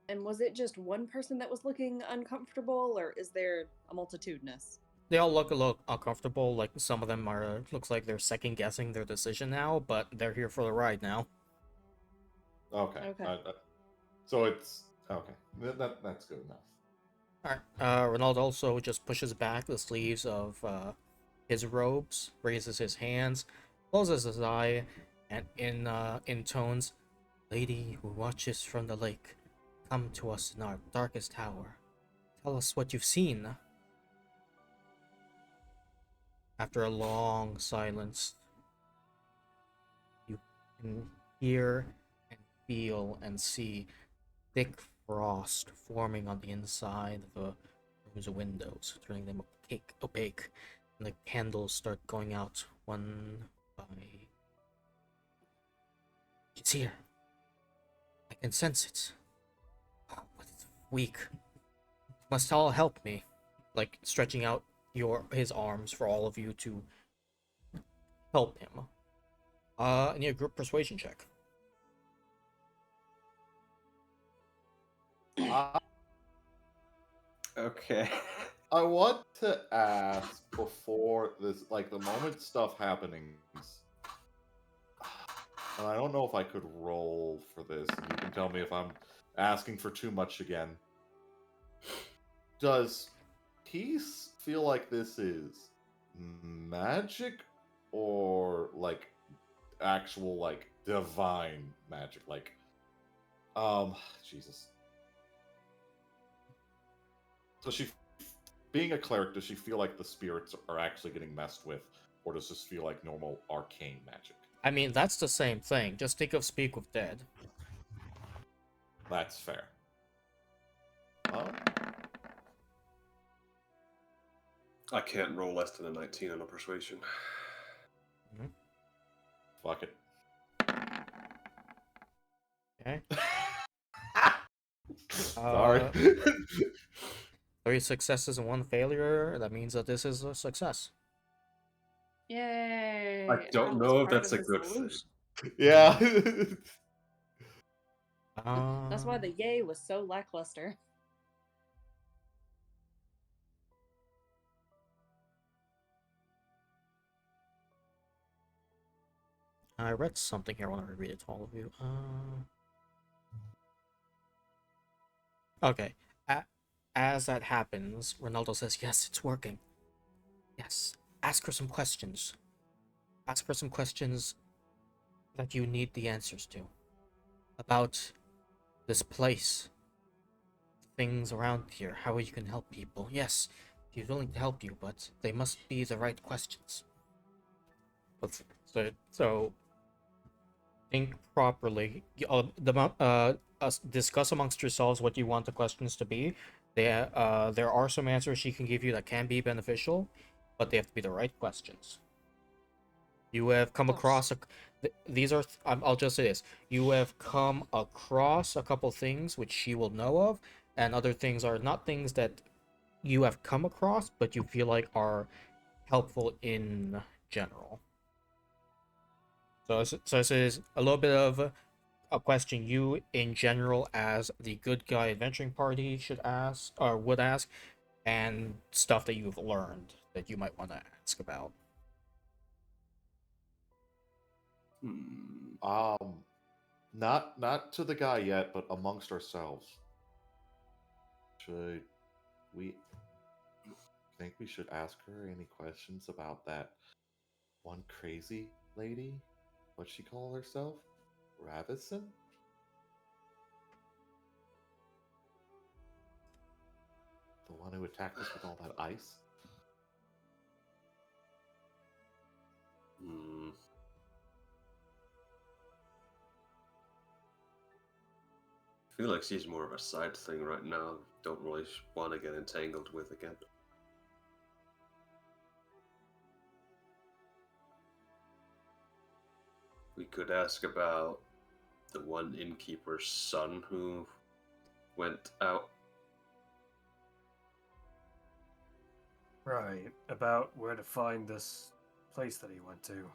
And was it just one person that was looking uncomfortable, or is there a multitudinous? They all look a little uncomfortable, like some of them are, looks like they're second guessing their decision now, but they're here for the ride now. Okay. Okay. So it's okay. That's good enough. Alright, Ronaldo also just pushes back the sleeves of his robes, raises his hands, closes his eye, and intones, "Lady who watches from the lake, come to us in our darkest hour. Tell us what you've seen." After a long silence, you can hear and feel and see thick frost forming on the inside of the room's windows, turning them opaque, and the candles start going out one by. It's here. I can sense it. But it's weak. Must all help me. Like stretching out his arms for all of you to help him. I need a group persuasion check. I, Okay. I want to ask before this, like the moment stuff happenings, and I don't know if I could roll for this, and you can tell me if I'm asking for too much again. Does Peace feel like this is magic or like actual like divine magic? Like, Jesus. So she, being a cleric, does she feel like the spirits are actually getting messed with, or does this feel like normal arcane magic? I mean, that's the same thing. Just think of Speak with Dead. That's fair. I can't roll less than a 19 on a persuasion. Fuck it. Okay. Sorry. 3 successes and 1 failure. That means that this is a success. Yay! I don't was know if part that's of a the good thing. solution. Yeah. That's why the yay was so lackluster. I read something here. I want to read it to all of you. Okay. As that happens, Ronaldo says, "Yes, it's working. Yes. Ask her some questions. Ask her some questions that you need the answers to. About this place, things around here, how you can help people. Yes, he's willing to help you, but they must be the right questions. But so think properly. Discuss amongst yourselves what you want the questions to be. There are some answers she can give you that can be beneficial, but they have to be the right questions. You have come across these are. I'll just say this: you have come across a couple things which she will know of, and other things are not things that you have come across, but you feel like are helpful in general. So this is a little bit of a question you, in general, as the good guy adventuring party should ask or would ask, and stuff that you've learned that you might want to ask about. Not to the guy yet, but amongst ourselves. Should we think we should ask her any questions about that one crazy lady? What'd she call herself? Ravison? The one who attacked us with all that ice? Hmm. I feel like she's more of a side thing right now. Don't really want to get entangled with again. We could ask about the one innkeeper's son who went out. Right, about where to find this place that he went to.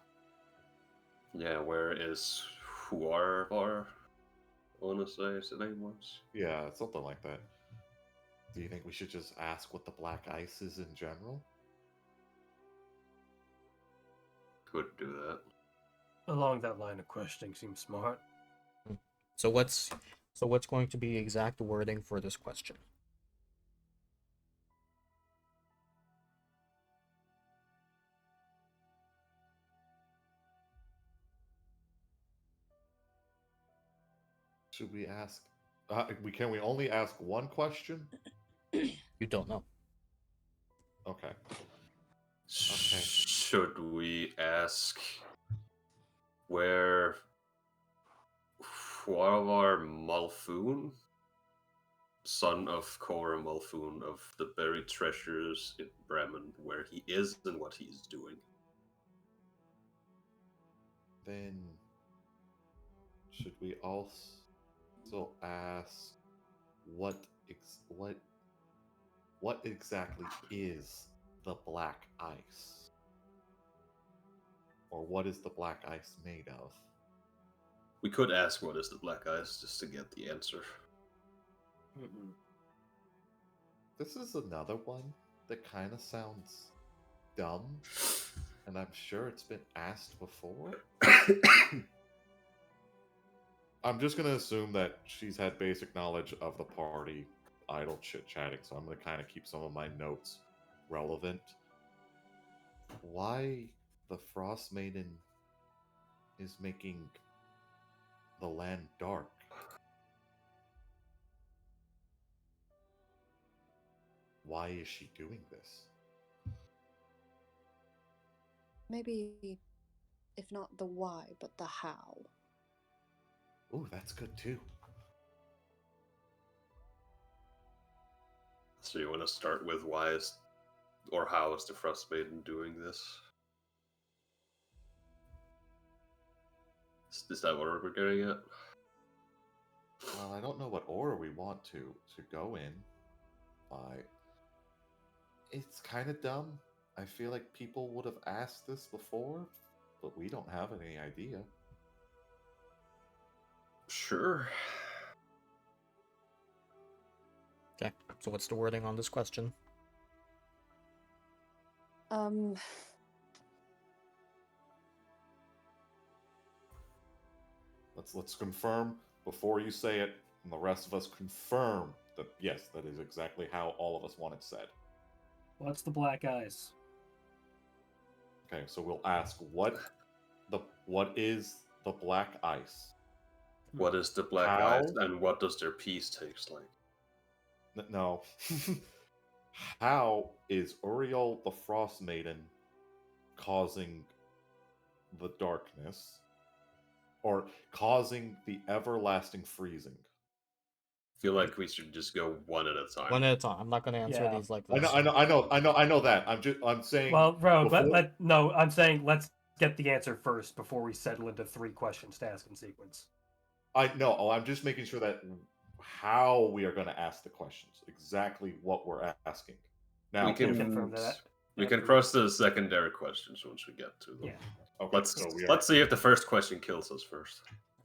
Yeah, where is Huarvar? I want to say his name was. Yeah, something like that. Do you think we should just ask what the black ice is in general? Could do that. Along that line of questioning seems smart. So what's going to be exact wording for this question? Should we ask? Can we only ask one question? You don't know. Okay. Should we ask where Huarvar Malfoon, son of Cora Malfoon of the buried treasures in Bremen, where he is and what he's doing? Then should we also ask what exactly is the black ice? Or what is the black ice made of? We could ask what is the black ice just to get the answer. Mm-mm. This is another one that kind of sounds dumb, and I'm sure it's been asked before. I'm just gonna assume that she's had basic knowledge of the party, idle chit-chatting, so I'm gonna kind of keep some of my notes relevant. Why the Frost Maiden is making the land dark? Why is she doing this? Maybe, if not the why, but the how. Ooh, that's good too. So you want to start with why is or how is the Frost Maiden doing this? Is that what we're getting at? Well, I don't know what order we want to go in. It's kind of dumb. I feel like people would have asked this before, but we don't have any idea. Sure. Okay, so what's the wording on this question? Let's confirm before you say it, and the rest of us confirm that yes, that is exactly how all of us want it said. What's the black eyes? Okay, so we'll ask what is the black ice? What is the black How? ice and what does their peace taste like? No. How is Uriel the Frost Maiden causing the darkness or causing the everlasting freezing? Feel like we should just go one at a time. One at a time. I'm not going to answer Yeah. these like I this. know that. I'm saying. Well, Rogue, before- no, I'm saying let's get the answer first before we settle into 3 questions to ask in sequence. I know. Oh, I'm just making sure that how we are going to ask the questions, exactly what we're asking. Now, We can confirm that. We can after- cross the secondary questions once we get to them. Yeah. okay, Let's so we are, let's see if the first question kills us first.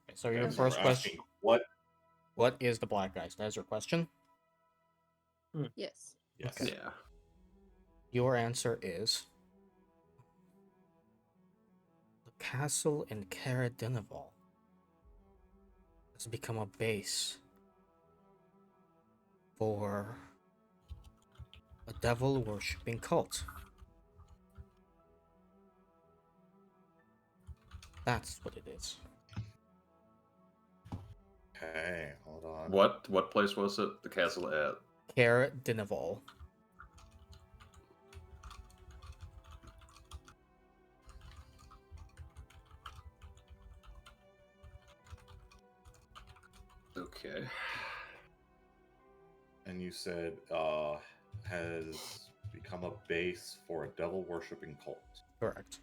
Okay, so your okay, so first we're question, asking what is the black ice? That's your question? Yes. Yes. Okay. Yeah. Your answer is the castle in Caradinival has become a base for a devil worshipping cult. That's what it is. Okay, hold on. What place was it? The castle at? Caradinival. Okay. And you said has become a base for a devil worshipping cult. Correct.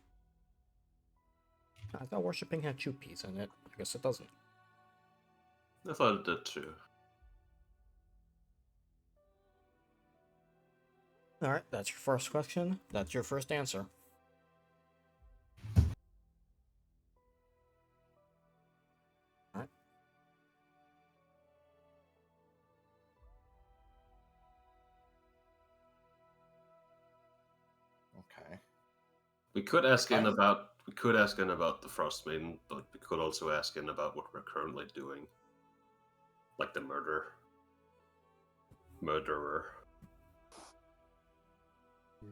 I thought worshipping had 2 P's in it. I guess it doesn't. I thought it did too. Alright, that's your first question. That's your first answer. Alright. Okay. We could ask in Kind of- about the Frost Maiden, but we could also ask in about what we're currently doing. Like the murderer.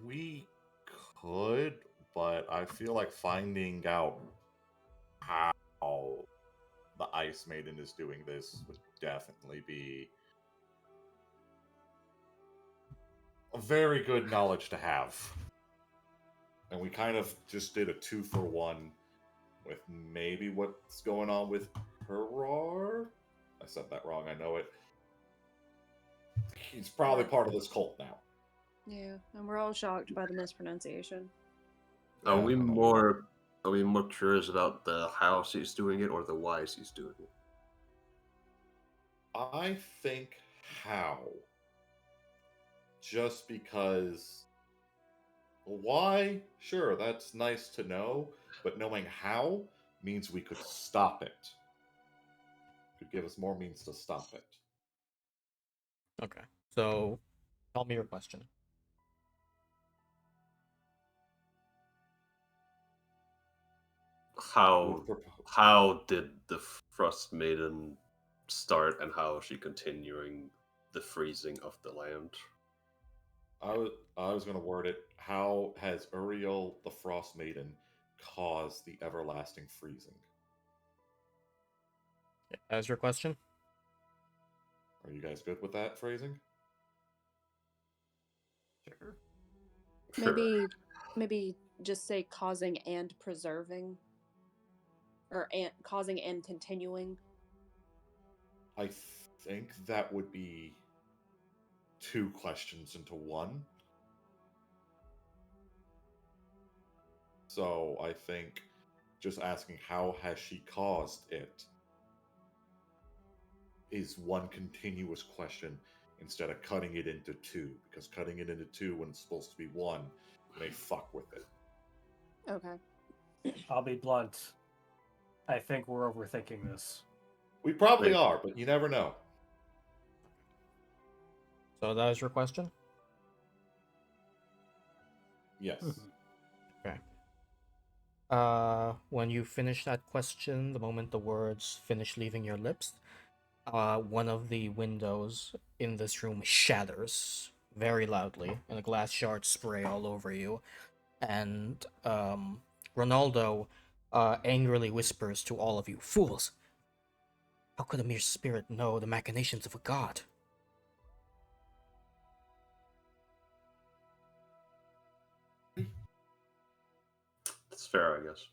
We could, but I feel like finding out how the Ice Maiden is doing this would definitely be a very good knowledge to have. And we kind of just did a 2-for-1 with maybe what's going on with Herrar. I said that wrong, I know it. He's probably part of this cult now. Yeah, and we're all shocked by the mispronunciation. Are Yeah, we I know. more curious about the how she's doing it or the why she's doing it? I think how. Just because, Why? Sure, that's nice to know, but knowing how means we could stop it. Could give us more means to stop it. Okay. So, tell me your question. How With how did the Frost Maiden start, and how is she continuing the freezing of the land? I was going to word it. How has Uriel, the Frost Maiden, caused the everlasting freezing? As your question? Are you guys good with that phrasing? Sure. Maybe just say causing and preserving, or causing and continuing. I think that would be two questions into one. So I think just asking how has she caused it is one continuous question instead of cutting it into two, because cutting it into two when it's supposed to be one may fuck with it. Okay. I'll be blunt. I think we're overthinking this. We probably Maybe. are, but you never know. So, that is your question? Yes. Okay. When you finish that question, the moment the words finish leaving your lips, one of the windows in this room shatters very loudly, and the glass shards spray all over you. And Ronaldo angrily whispers to all of you, "Fools! How could a mere spirit know the machinations of a god?" It's fair, I guess.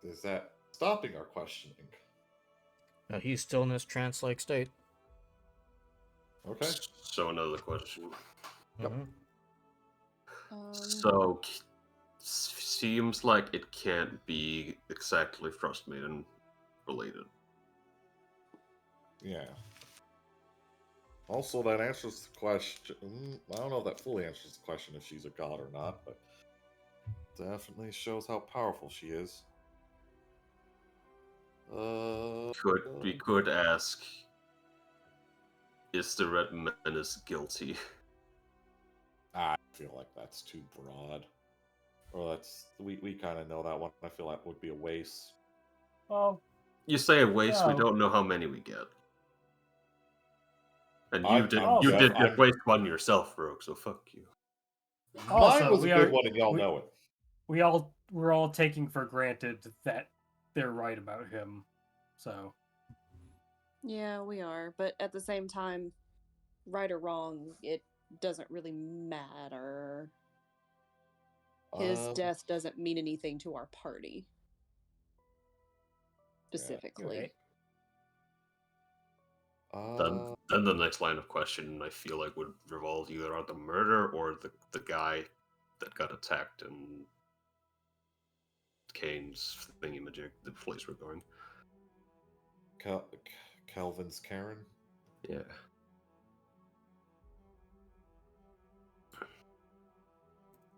Is that stopping our questioning? He's still in his trance-like state. Okay. So another question. Yep. So seems like it can't be exactly Frost Maiden related. Yeah. Also, that answers the question. I don't know if that fully answers the question if she's a god or not, but definitely shows how powerful she is. We could ask, is the Red Menace guilty? I feel like that's too broad. Or that's we kind of know that one. I feel that would be a waste. Well, You say a waste, we No. don't know how many we get. And I'm you def- did I'm- waste one yourself, Rogue, so fuck you. Mine Also, was a we good are- one, and y'all we- know it. we're all taking for granted that they're right about him. So Yeah, we are, but at the same time, right or wrong, it doesn't really matter. His Um, death doesn't mean anything to our party. you're Specifically. right. Then the next line of question I feel like would revolve either on the murder or the guy that got attacked in Kane's thingy-majig, the place we're going. Kelvin's Karen. Yeah.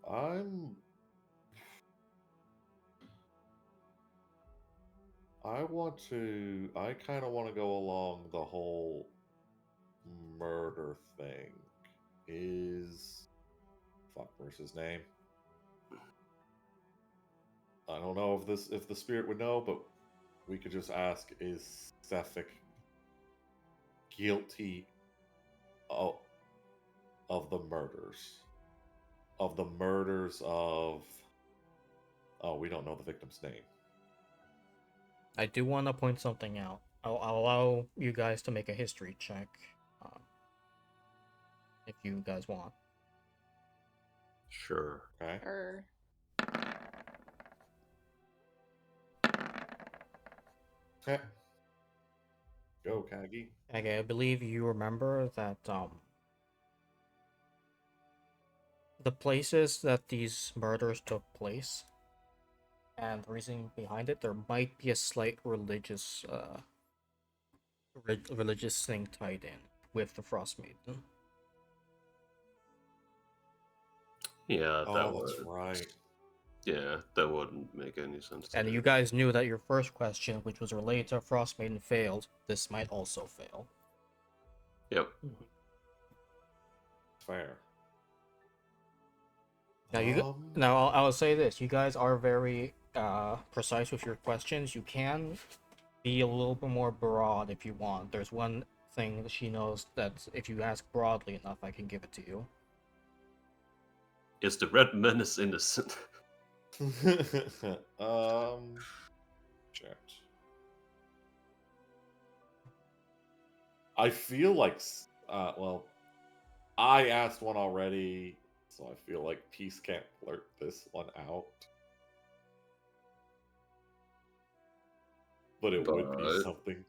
I kind of want to go along the whole murder thing. Where's his name? I don't know if the spirit would know, but we could just ask: is Sefik guilty of the murders? Of the murders of? Oh, we don't know the victim's name. I do want to point something out. I'll allow you guys to make a history check, if you guys want. Sure. Okay. Okay. Go, Kagi. Okay, I believe you remember that the places that these murders took place And the reason behind it, there might be a slight religious religious thing tied in with the Frost Maiden. Yeah, that Oh, that's would. right. Yeah, that wouldn't make any sense. To And me. you guys knew that your first question, which was related to Frost Maiden, failed. This might also fail. Yep. Fair. Now I'll say this: you guys are very precise with your questions. You can be a little bit more broad if you want. There's one thing that she knows that if you ask broadly enough, I can give it to you. Is the Red Menace innocent? Chat. I feel like, well, I asked one already, so I feel like Peace can't blurt this one out. But it would be But- something.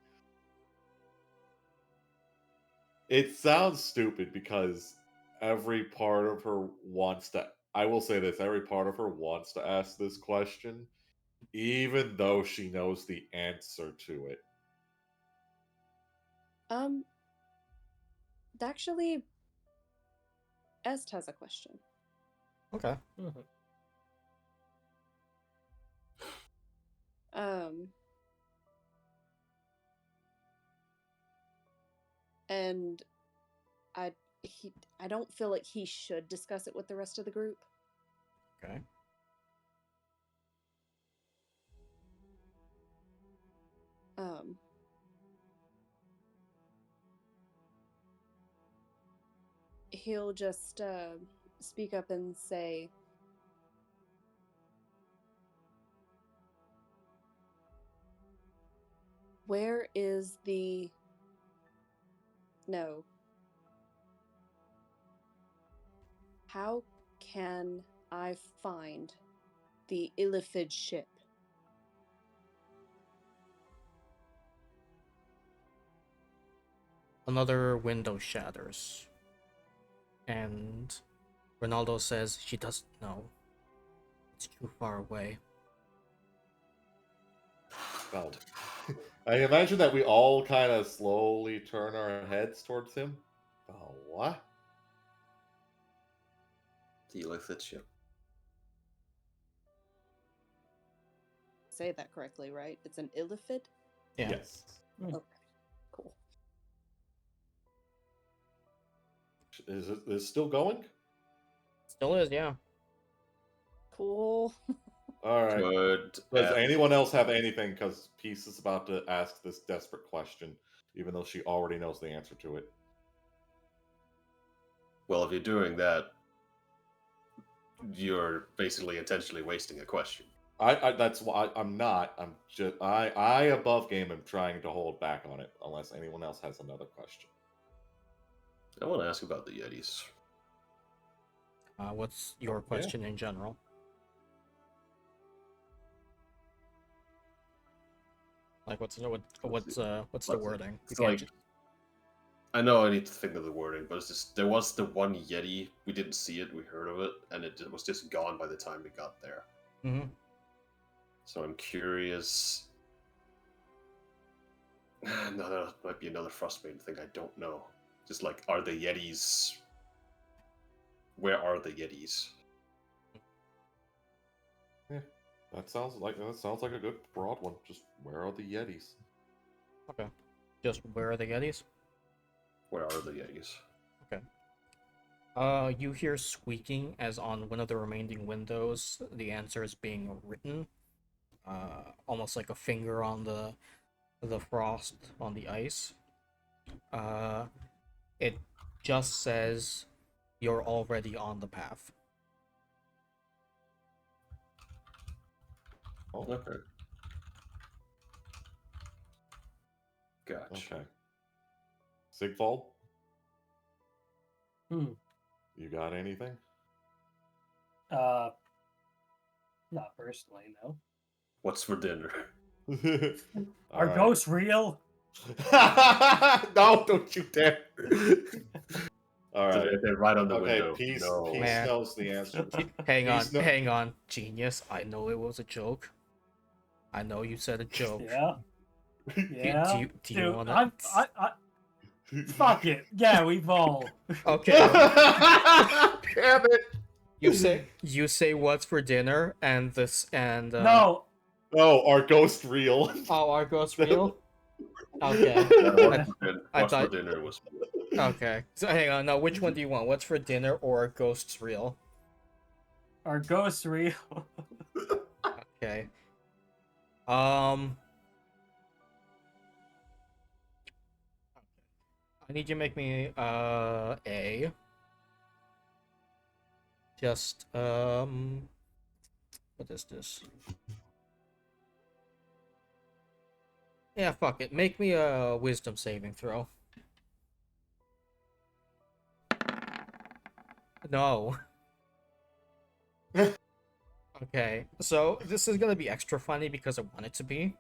It sounds stupid because every part of her wants to. I will say this: every part of her wants to ask this question, even though she knows the answer to it. Actually, Est has a question. Okay. And I don't feel like he should discuss it with the rest of the group. Okay. He'll just speak up and say, "Where is the... No. How can I find the Illithid ship?" Another window shatters. And Ronaldo says she doesn't know. It's too far away. Well, I imagine that we all kind of slowly turn our heads towards him. Oh, what? The Illithid ship. Say that correctly, right? It's an Illithid? Yeah. Yes. Okay, cool. Is it still going? Still is, yeah. Cool. All right. Could Does anyone else have anything? Because Peace is about to ask this desperate question, even though she already knows the answer to it. Well, if you're doing that, you're basically intentionally wasting a question. That's why I'm not. I'm just I above game am trying to hold back on it unless anyone else has another question. I want to ask about the Yetis. What's your question in general? Like, what's the wording? It's You can't like, ju- I know I need to think of the wording, but it's just there was the one Yeti. We didn't see it, we heard of it, and it was just gone by the time we got there. Mhm. So I'm curious. No, that might be another Frostbane thing I don't know. Just like, are the Yetis? Where are the Yetis? That sounds like a good broad one. Just where are the Yetis? Okay. Just where are the Yetis? Where are the Yetis? Okay. You hear squeaking as on one of the remaining windows, the answer is being written. Almost like a finger on the frost on the ice. It just says you're already on the path. Oh, Okay. Gotcha. okay. Sigfold, Hmm. you got anything? Not personally, no. What's for dinner? Are Alright. ghosts real? No, don't you dare. All right. They're right on the Okay, window. Peace No. Peace Man. knows the answer. Hang on, Peace kno- hang on, genius. I know it was a joke, I know you said a joke. Yeah. Yeah. do you Dude, wanna? fuck it. Yeah, we bowl. Okay. Damn it! You say what's for dinner, and No. Oh, our ghost real. Oh, our ghost real. Okay. What's thought- for dinner was. Okay. So hang on. No, which one do you want? What's for dinner or ghosts real? Our ghost real. Okay. I need you to make me a. Just what is this? Yeah, fuck it. Make me a wisdom saving throw. No. Okay, so this is gonna be extra funny because I want it to be.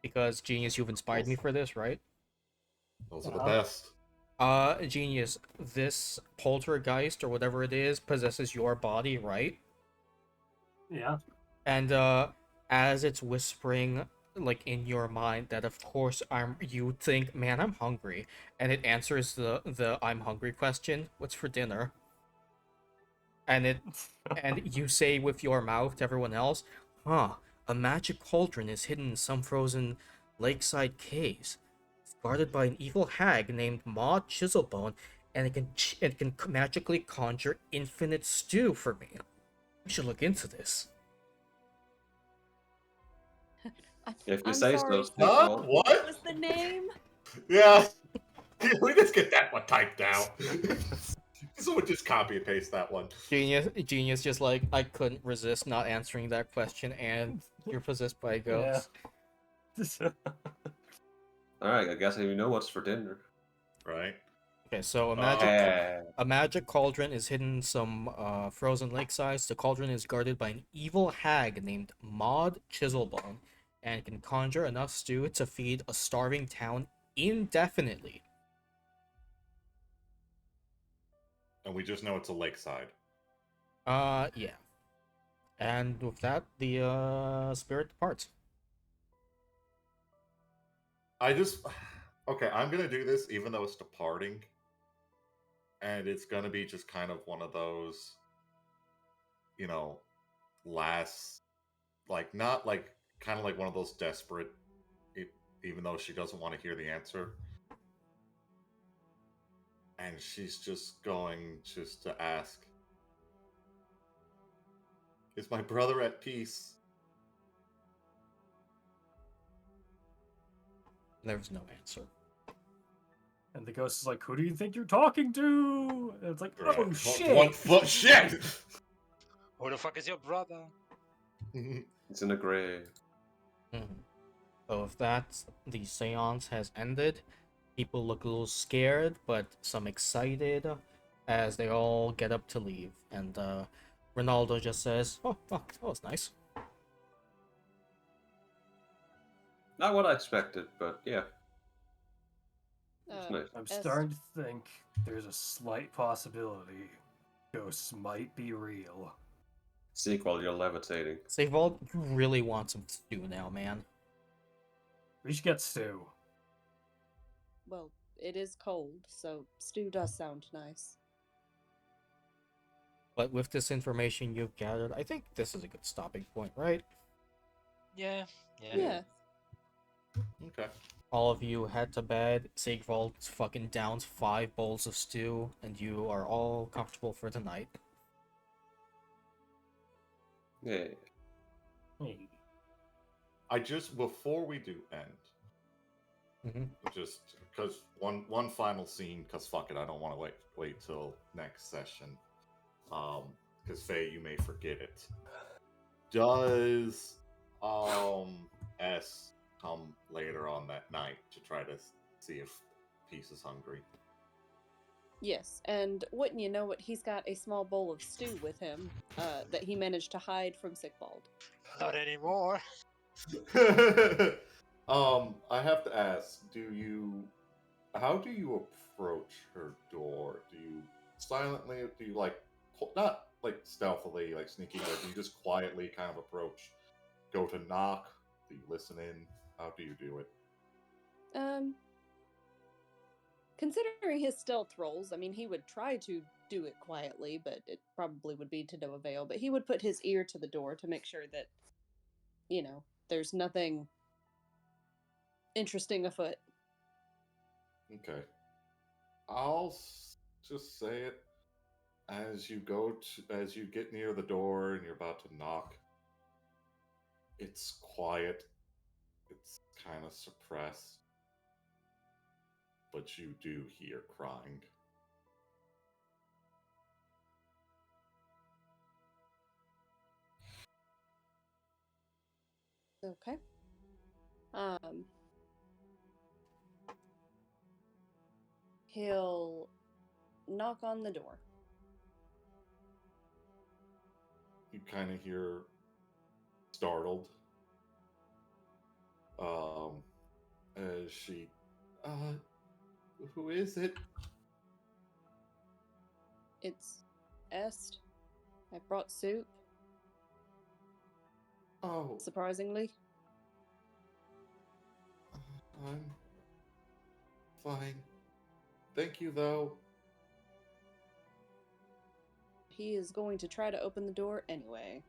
Because Genius, you've inspired me for this, right? Those are the best. Genius, this poltergeist or whatever it is possesses your body, right? Yeah. And as it's whispering like in your mind that of course you think, man, I'm hungry, and it answers the I'm hungry question, what's for dinner? And you say with your mouth to everyone else, huh, a magic cauldron is hidden in some frozen lakeside caves. It's guarded by an evil hag named Maud Chiselbone, and it can magically conjure infinite stew for me. I should look into this. If you I'm say sorry, so, Huh? well, What? What was the name? Yeah. We just get that one typed out. Someone just copy and paste that one. Genius, just like, I couldn't resist not answering that question, and you're possessed by a ghost. Yeah. alright, I guess I know what's for dinner. Right? Okay, so Yeah. a magic cauldron is hidden in some frozen lakesides. The cauldron is guarded by an evil hag named Maud Chiselbone, and can conjure enough stew to feed a starving town indefinitely. And we just know it's a lakeside. Yeah. And with that, the spirit departs. Okay, I'm gonna do this even though it's departing. And it's gonna be just kind of one of those, last, like, not like, kind of like one of those desperate, even though she doesn't want to hear the answer. And she's just going just to ask, is my brother at peace? There's no answer. And the ghost is like, who do you think you're talking to? And it's like, oh Right. shit. What shit? Who the fuck is your brother? It's in the grave. So with that, the seance has ended. People look a little scared, but some excited as they all get up to leave. And Ronaldo just says, oh, that was nice. Not what I expected, but yeah. Uh, It's nice. I'm Yes. starting to think there's a slight possibility ghosts might be real. Sequel, you're levitating. Savevault, you really want some stew now, man. We should get stew. Well, it is cold, so stew does sound nice. But with this information you've gathered, I think this is a good stopping point, right? Yeah. Yeah. Okay. All of you head to bed. Sigvald fucking downs 5 bowls of stew, and you are all comfortable for the night. Yeah. Hey. Before we do end, just because one final scene, because fuck it, I don't want to wait till next session. Because Faye, you may forget it. Does S come later on that night to try to see if Peace is hungry? Yes, and wouldn't you know it, he's got a small bowl of stew with him that he managed to hide from Sigvald. Not anymore. I have to ask, how do you approach her door? Do you silently, do you not like stealthily, like sneaking, or do you just quietly kind of approach go to knock? Do you listen in? How do you do it? Considering his stealth rolls, I mean, he would try to do it quietly, but it probably would be to no avail. But he would put his ear to the door to make sure that, there's nothing interesting afoot. Okay. I'll just say it as you as you get near the door and you're about to knock. It's quiet. It's kind of suppressed. But you do hear crying. Okay. He'll knock on the door. You kind of hear startled. As she, who is it? It's Est. I brought soup, Oh, surprisingly. I'm fine. Thank you, though. He is going to try to open the door anyway.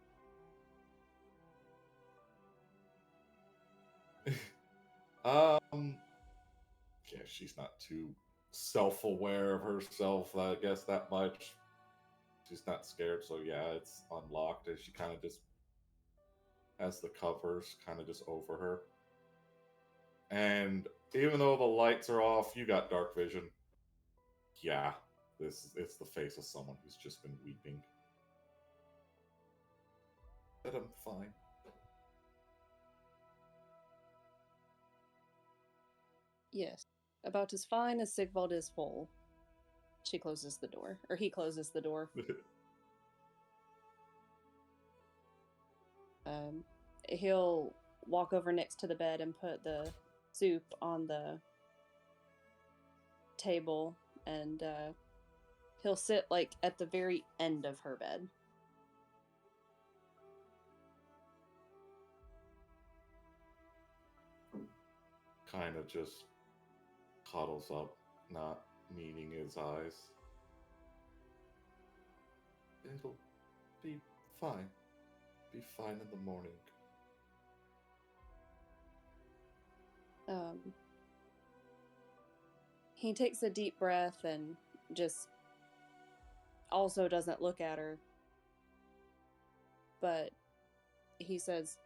Yeah, she's not too self-aware of herself, I guess, that much. She's not scared, so yeah, it's unlocked, and she kind of just has the covers kind of just over her. And even though the lights are off, you got dark vision. Yeah, it's the face of someone who's just been weeping. But I'm fine. Yes. About as fine as Sigvald is full. She closes the door. Or he closes the door. He'll walk over next to the bed and put the soup on the table, and he'll sit like at the very end of her bed. Kind of just cuddles up, not meeting his eyes. It'll be fine. Be fine in the morning. He takes a deep breath and just also doesn't look at her. But he says,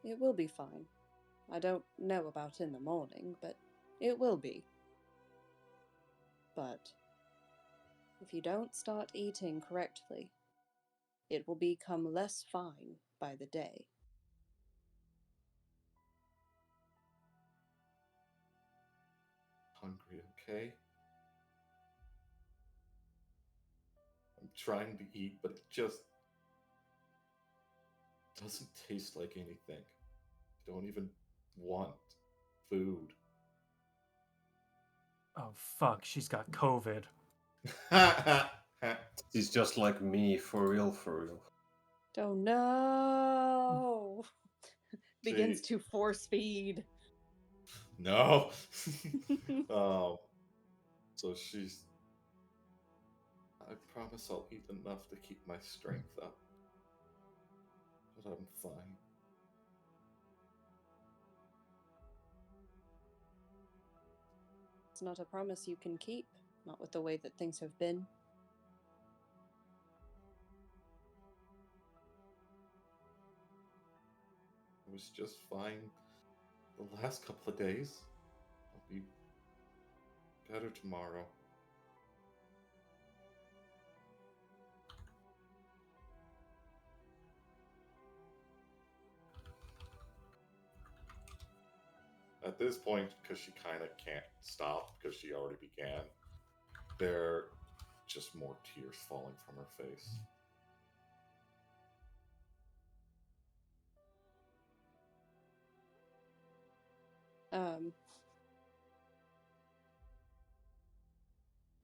"It will be fine. I don't know about in the morning, but it will be. But if you don't start eating correctly, it will become less fine by the day." Hungry, okay? I'm trying to eat, but it just doesn't taste like anything. I don't even want food. Oh fuck, she's got COVID. He's just like me, for real, for real. Oh no! Begins See. to force feed. No. So she's. I promise I'll eat enough to keep my strength up. But I'm fine. It's not a promise you can keep, not with the way that things have been. I was just fine the last couple of days. I'll be better tomorrow. At this point, because she kind of can't stop because she already began, there are just more tears falling from her face.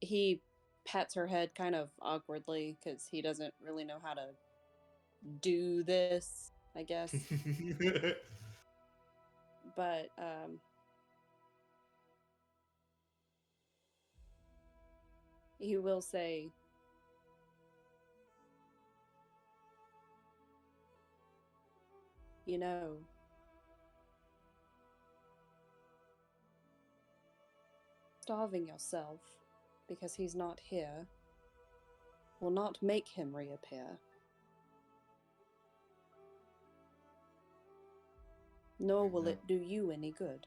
He pats her head kind of awkwardly because he doesn't really know how to do this. I guess. But he will say, you know, starving yourself because he's not here will not make him reappear. Nor will it do you any good.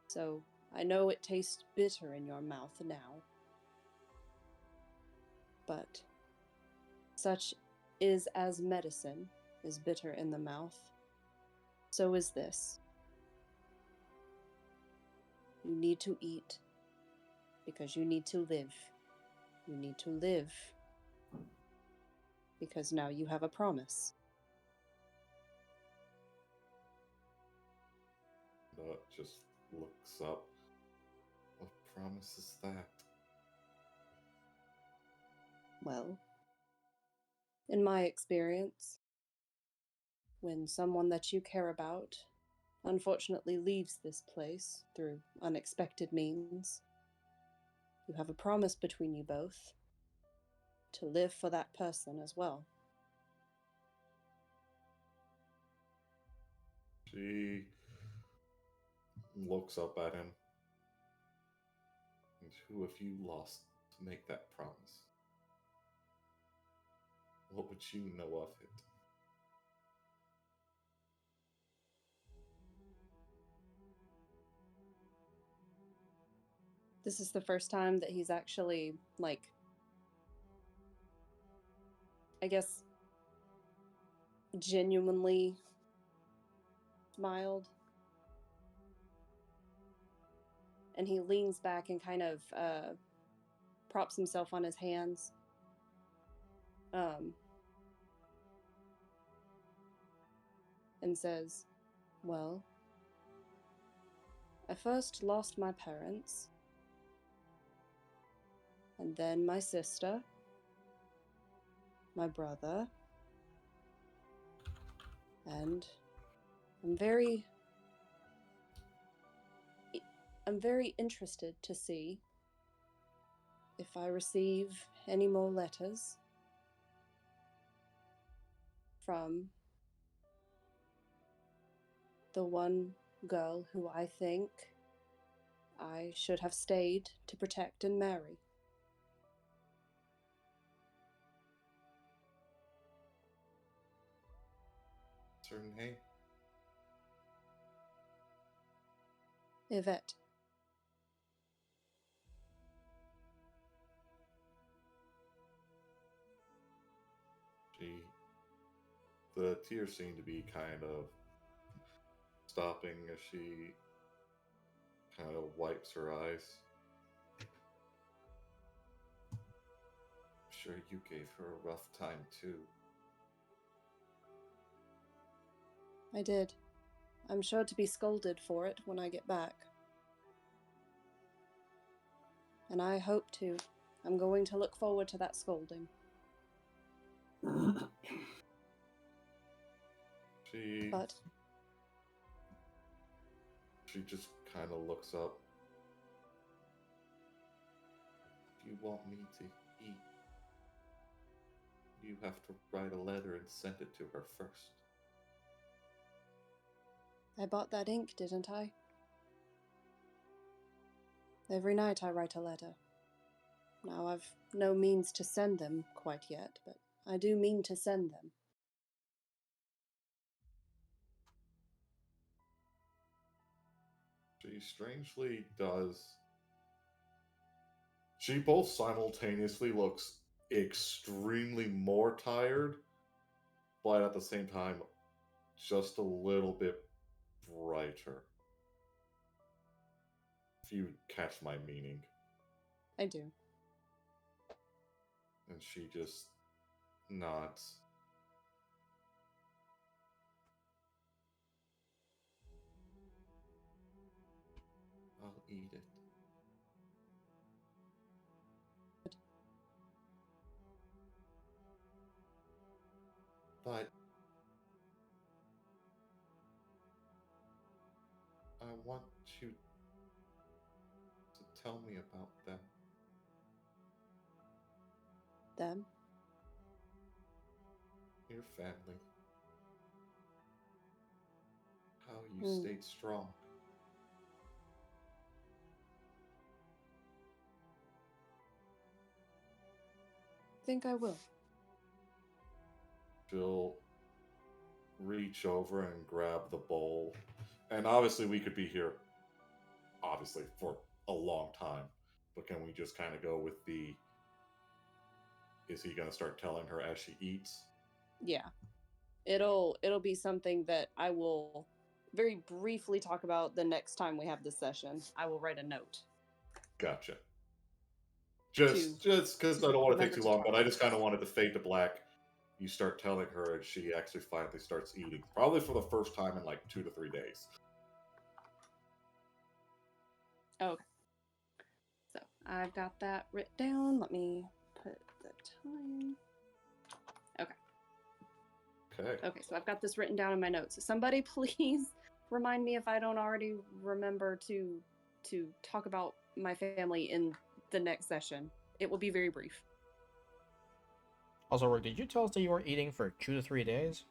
So, I know it tastes bitter in your mouth now, but such is as medicine is bitter in the mouth, so is this. You need to eat because you need to live. You need to live because now you have a promise. Just looks up. What promise is that? Well, in my experience, when someone that you care about unfortunately leaves this place through unexpected means, you have a promise between you both to live for that person as well. She looks up at him. And who have you lost to make that promise? What would you know of it? This is the first time that he's actually, I guess, genuinely smiled. And he leans back and kind of props himself on his hands. And says, well, I first lost my parents, and then my sister, my brother, and I'm very interested to see if I receive any more letters from the one girl who I think I should have stayed to protect and marry. What's her name? Yvette. The tears seem to be kind of stopping as she kind of wipes her eyes. I'm sure you gave her a rough time too. I did. I'm sure to be scolded for it when I get back. And I hope to. I'm going to look forward to that scolding. But she just kind of looks up. If you want me to eat, you have to write a letter and send it to her first. I bought that ink, didn't I? Every night I write a letter. Now I've no means to send them quite yet, but I do mean to send them. She strangely does. She both simultaneously looks extremely more tired, but at the same time, just a little bit brighter. If you catch my meaning. I do. And she just nods. I'll eat it. But want you to tell me about them. Them? Your family. How you Hmm. stayed strong. Think I will. She'll reach over and grab the bowl. And obviously, we could be here, obviously, for a long time. But can we just kind of go with the. Is he going to start telling her as she eats? Yeah. It'll be something that I will very briefly talk about the next time we have this session. I will write a note. Gotcha. Just because I don't want to take remember too to long, talk but I about just kind of wanted to fade to black. You start telling her, and she actually finally starts eating. Probably for the first time in like 2 to 3 days. Okay. So I've got that written down. Let me put the time. Okay. Okay, so I've got this written down in my notes. Somebody please remind me if I don't already remember to talk about my family in the next session. It will be very brief. Also, Roy, did you tell us that you were eating for 2 to 3 days?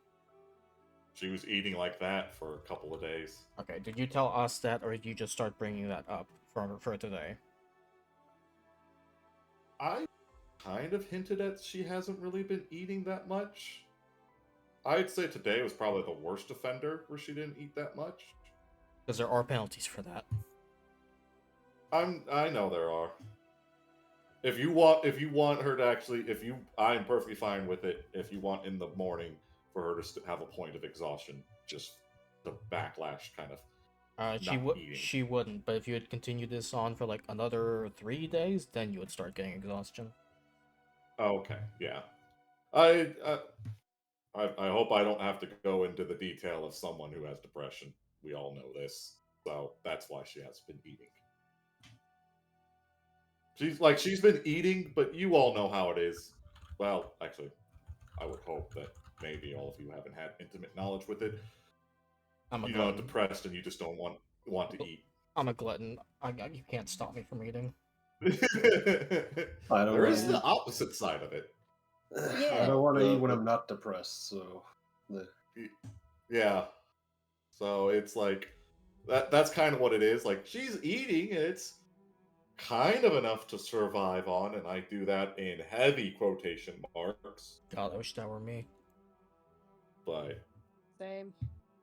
She was eating like that for a couple of days. Okay, did you tell us that, or did you just start bringing that up for today? I kind of hinted at she hasn't really been eating that much. I'd say today was probably the worst offender where she didn't eat that much. Because there are penalties for that. I know there are. If you want her to actually, I'm perfectly fine with it. If you want in the morning for her to have a point of exhaustion, just the backlash kind of. She wouldn't, but if you had continued this on for like another 3 days, then you would start getting exhaustion. Okay, yeah. I hope I don't have to go into the detail of someone who has depression. We all know this, so that's why she has been eating. She's been eating, but you all know how it is. Well, actually, I would hope that maybe all of you haven't had intimate knowledge with it. I'm a You know, glutton. depressed and you just don't want to eat. I'm a glutton. You can't stop me from eating. I don't There wanna is the eat. opposite side of it. Yeah. I don't want to The- eat when the- I'm not depressed, so. Yeah. So it's like that's kind of what it is. Like she's eating, it's kind of enough to survive on, and I do that in heavy quotation marks. God, I wish that were me. But Same.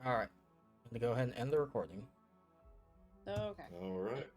Alright. I'm gonna go ahead and end the recording. Okay. all right.